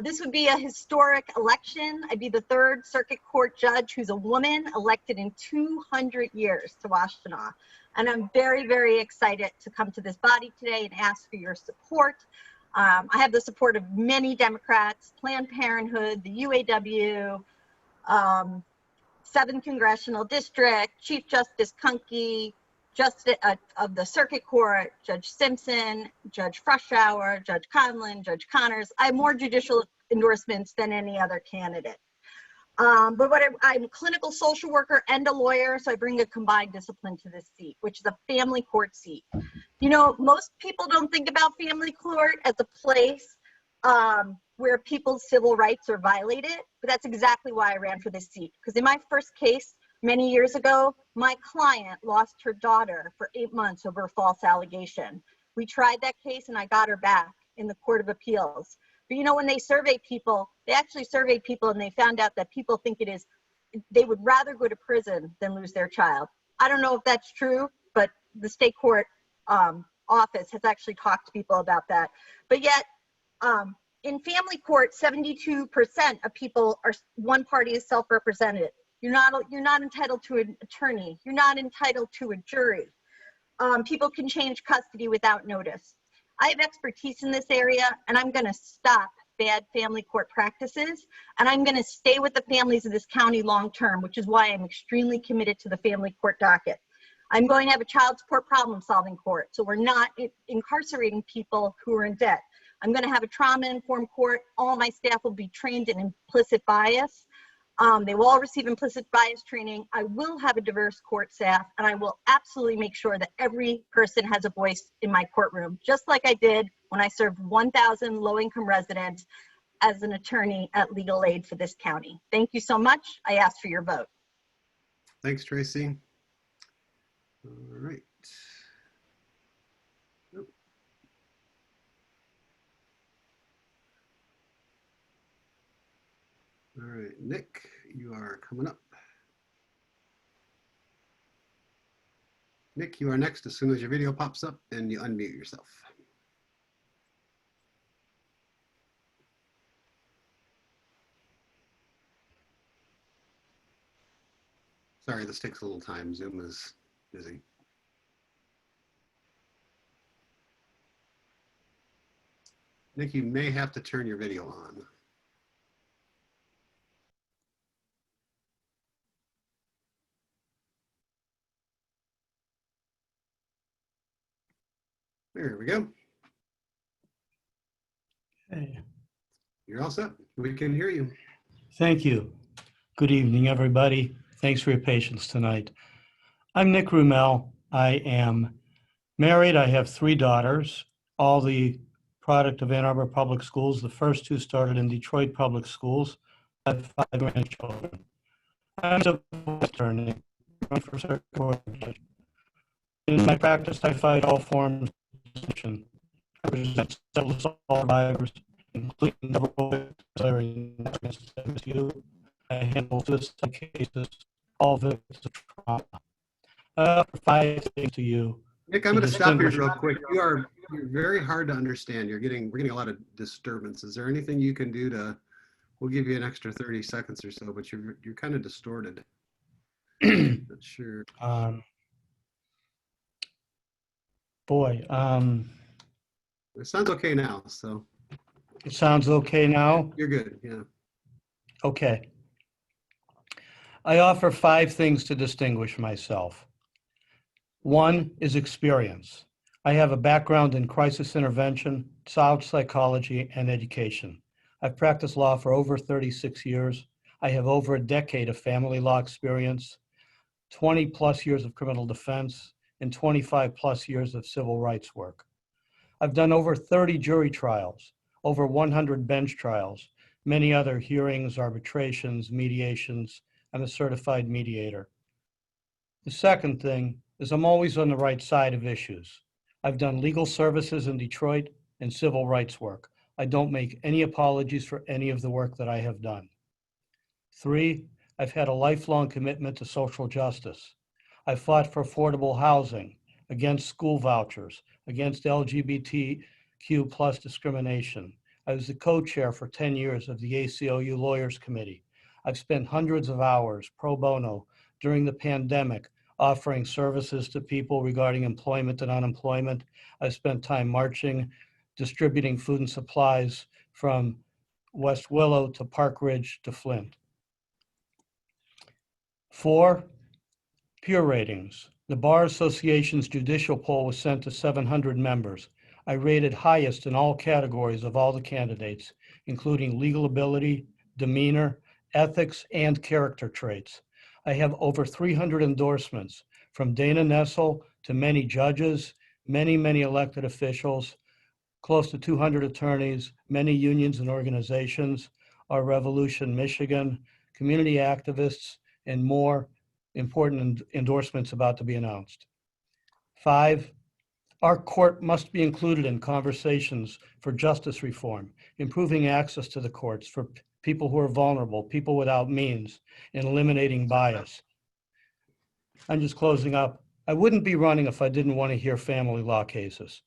This would be a historic election. I'd be the 3rd Circuit Court Judge who's a woman elected in 200 years to Washtenaw. And I'm very, very excited to come to this body today and ask for your support. I have the support of many Democrats, Planned Parenthood, the UAW, 7th Congressional District, Chief Justice Conkey, Justice of the Circuit Court, Judge Simpson, Judge Frushauer, Judge Conlon, Judge Connors. I have more judicial endorsements than any other candidate. But I'm a clinical social worker and a lawyer, so I bring a combined discipline to this seat, which is a family court seat. You know, most people don't think about family court as a place where people's civil rights are violated, but that's exactly why I ran for this seat. Because in my first case, many years ago, my client lost her daughter for 8 months over a false allegation. We tried that case and I got her back in the Court of Appeals. But you know, when they survey people, they actually surveyed people and they found out that people think they would rather go to prison than lose their child. I don't know if that's true, but the state court office has actually talked to people about that. But yet, in family court, 72% of people are, one party is self-represented. You're not entitled to an attorney. You're not entitled to a jury. People can change custody without notice. I have expertise in this area, and I'm going to stop bad family court practices, and I'm going to stay with the families of this county long-term, which is why I'm extremely committed to the family court docket. I'm going to have a child support problem-solving court, so we're not incarcerating people who are in debt. I'm going to have a trauma-informed court. All my staff will be trained in implicit bias. They will all receive implicit bias training. I will have a diverse court staff, and I will absolutely make sure that every person has a voice in my courtroom, just like I did when I served 1,000 low-income residents as an attorney at Legal Aid for this county. Thank you so much. I ask for your vote. Thanks, Tracy. All right. All right, Nick, you are coming up. Nick, you are next as soon as your video pops up and you unmute yourself. Sorry, this takes a little time. Zoom is busy. Nick, you may have to turn your video on. There we go. Hey, You're all set. We can hear you. thank you. Good evening, everybody. Thanks for your patience tonight. I'm Nick Rumel. I am married. I have 3 daughters, all the product of Ann Arbor Public Schools. The first 2 started in Detroit Public Schools. I have 5 grandchildren. I'm a attorney. Run for circuit court judge. In my practice, I fight all forms of discrimination. I represent several survivors, including several against you. I handle suicide cases, all victims of trauma. I offer 5 things to you. Nick, I'm going to stop you real quick. You're very hard to understand. We're getting a lot of disturbance. Is there anything you can do to? We'll give you an extra 30 seconds or so, but you're kind of distorted. Not sure. Boy, It sounds okay now. So it sounds okay now. You're good. Yeah. Okay. I offer 5 things to distinguish myself. 1 is experience. I have a background in crisis intervention, child psychology, and education. I've practiced law for over 36 years. I have over a decade of family law experience, 20 plus years of criminal defense, and 25 plus years of civil rights work. I've done over 30 jury trials, over 100 bench trials, many other hearings, arbitrations, mediations. I'm a certified mediator. The second thing is I'm always on the right side of issues. I've done legal services in Detroit and civil rights work. I don't make any apologies for any of the work that I have done. 3, I've had a lifelong commitment to social justice. I fought for affordable housing, against school vouchers, against LGBTQ plus discrimination. I was the co-chair for 10 years of the ACLU Lawyers Committee. I've spent hundreds of hours pro bono during the pandemic offering services to people regarding employment and unemployment. I've spent time marching, distributing food and supplies from West Willow to Park Ridge to Flint. 4, peer ratings. The Bar Association's judicial poll was sent to 700 members. I rated highest in all categories of all the candidates, including legal ability, demeanor, ethics, and character traits. I have over 300 endorsements from Dana Nessel to many judges, many elected officials, close to 200 attorneys, many unions and organizations, Our Revolution Michigan, community activists, and more important endorsements about to be announced. 5, our court must be included in conversations for justice reform, improving access to the courts for people who are vulnerable, people without means, and eliminating bias. I'm just closing up. I wouldn't be running if I didn't want to hear family law cases.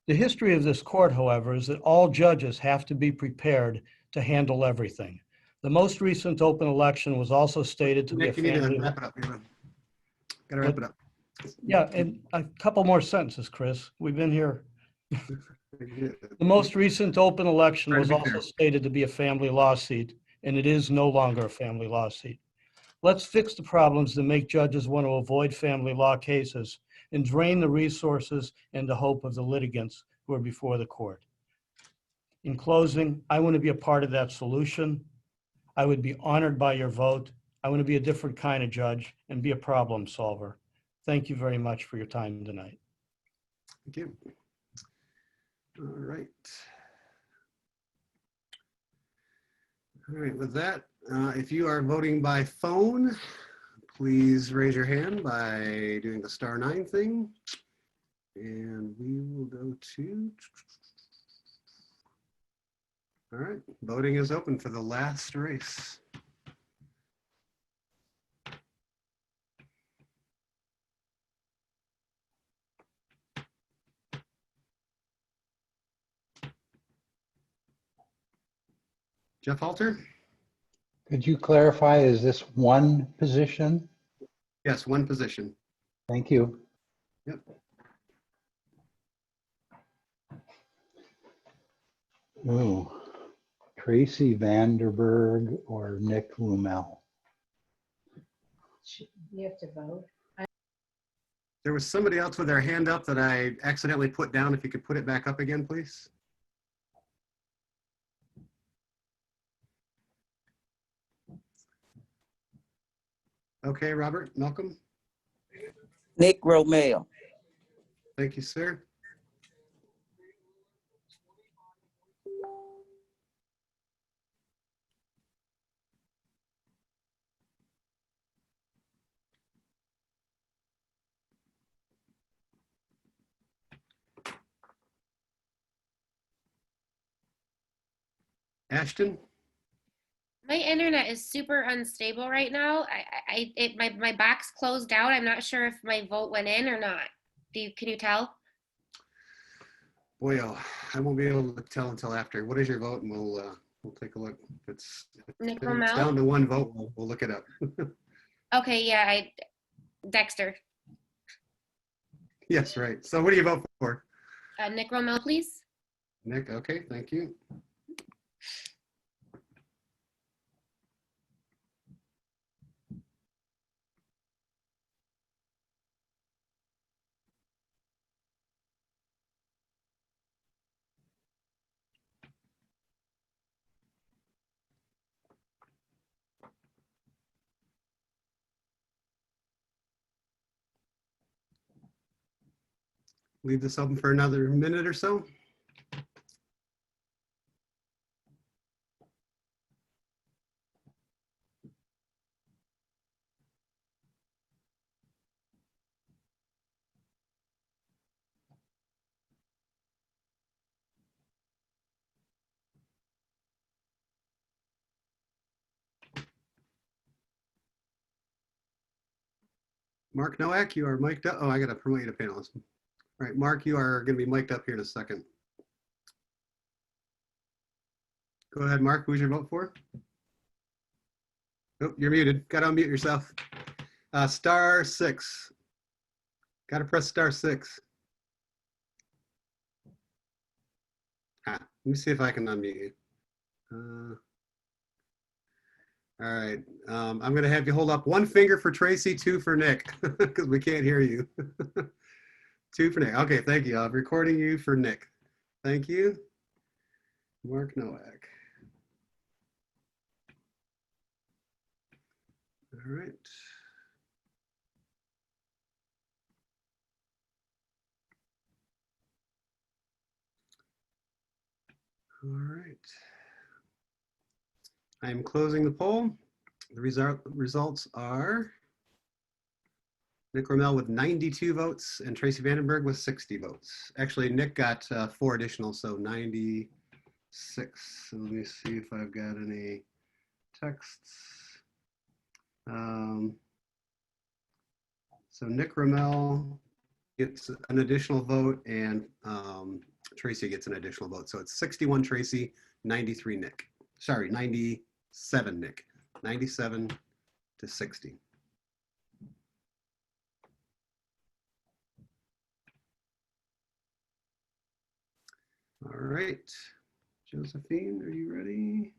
The history of this court, however, is that all judges have to be prepared to handle everything. The most recent open election was also stated to Nick, be you a need family. to wrap it up. Gotta wrap it up. Yeah, and a couple more sentences, Chris. We've been here. The most recent open election was also stated to be a family law seat, and it is no longer a family law seat. Let's fix the problems that make judges want to avoid family law cases and drain the resources and the hope of the litigants who are before the court. In closing, I want to be a part of that solution. I would be honored by your vote. I want to be a different kind of judge and be a problem solver. Thank you very much for your time tonight. Thank you. All right. All right, with that, if you are voting by phone, please raise your hand by doing the *9 thing. And we will go to, all right, voting is open for the last race. Jeff Halter? Could you clarify, is this one position? Yes, one position. Thank you. Yep. Ooh, Tracy Vanderberg or Nick Lumel? You have to vote. There was somebody else with their hand up that I accidentally put down. If you could put it back up again, please. Okay, Robert, Malcolm. Nick Romeo. Thank you, sir. Ashton. My internet is super unstable right now. My box closed out. I'm not sure if my vote went in or not. Can you tell? Boy, oh, I won't be able to tell until after. What is your vote? And we'll take a look. If it's down to one vote, we'll look it up. Okay, yeah, Dexter. Yes, right. So what do you vote for? Nick Rommel, please. Nick, okay, thank you. Leave this open for another minute or so. Mark Nowak, you are mic'd up. Oh, I got to promote you to panelist. All right, Mark, you are going to be mic'd up here in a second. Go ahead, Mark. Who's your vote for? Oh, you're muted. Got to unmute yourself. *6. Got to press *6. Let me see if I can unmute you. All right. I'm going to have you hold up one finger for Tracy, two for Nick, because we can't hear you. Two for Nick. Okay, thank you. I'm recording you for Nick. Thank you. Mark Nowak. All right. All right. I am closing the poll. The results are Nick Rommel with 92 votes and Tracy Vandenberg with 60 votes. Actually, Nick got 4 additional, so 96. So let me see if I've got any texts. So Nick Rommel gets an additional vote and Tracy gets an additional vote. So it's 61 Tracy, 93 Nick. Sorry, 97 Nick. 97 to 60. All right, Josephine, are you ready?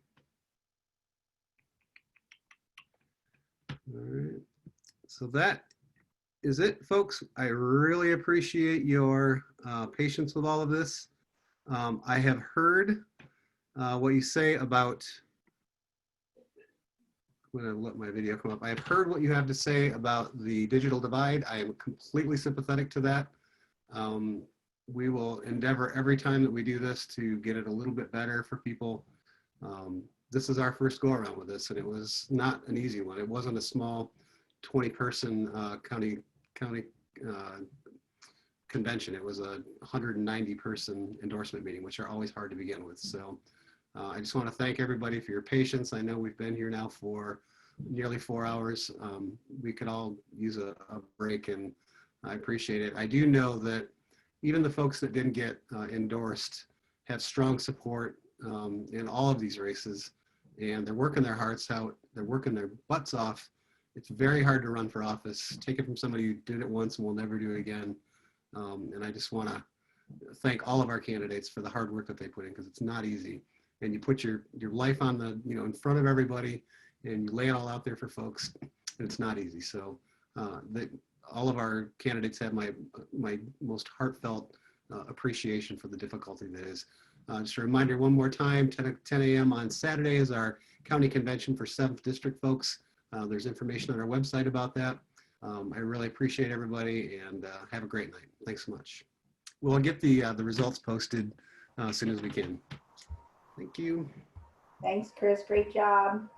All right, so that is it, folks. I really appreciate your patience with all of this. I have heard what you say about, I'm gonna let my video come up. I have heard what you have to say about the digital divide. I am completely sympathetic to that. We will endeavor every time that we do this to get it a little bit better for people. This is our first go around with this, and it was not an easy one. It wasn't a small 20-person county convention. It was a 190-person endorsement meeting, which are always hard to begin with. So I just want to thank everybody for your patience. I know we've been here now for nearly 4 hours. We could all use a break, and I appreciate it. I do know that even the folks that didn't get endorsed have strong support in all of these races, and they're working their hearts out. They're working their butts off It's very hard to run for office. Take it from somebody who did it once and will never do it again. And I just want to thank all of our candidates for the hard work that they put in, because it's not easy. And you put your life on the, in front of everybody, and you lay it all out there for folks, and it's not easy. So all of our candidates have my most heartfelt appreciation for the difficulty that is. Just a reminder one more time, 10 a.m. on Saturday is our county convention for 7th District folks. There's information on our website about that. I really appreciate everybody, and have a great night. Thanks so much. We'll get the results posted as soon as we can. Thank you. Thanks, Chris. Great job.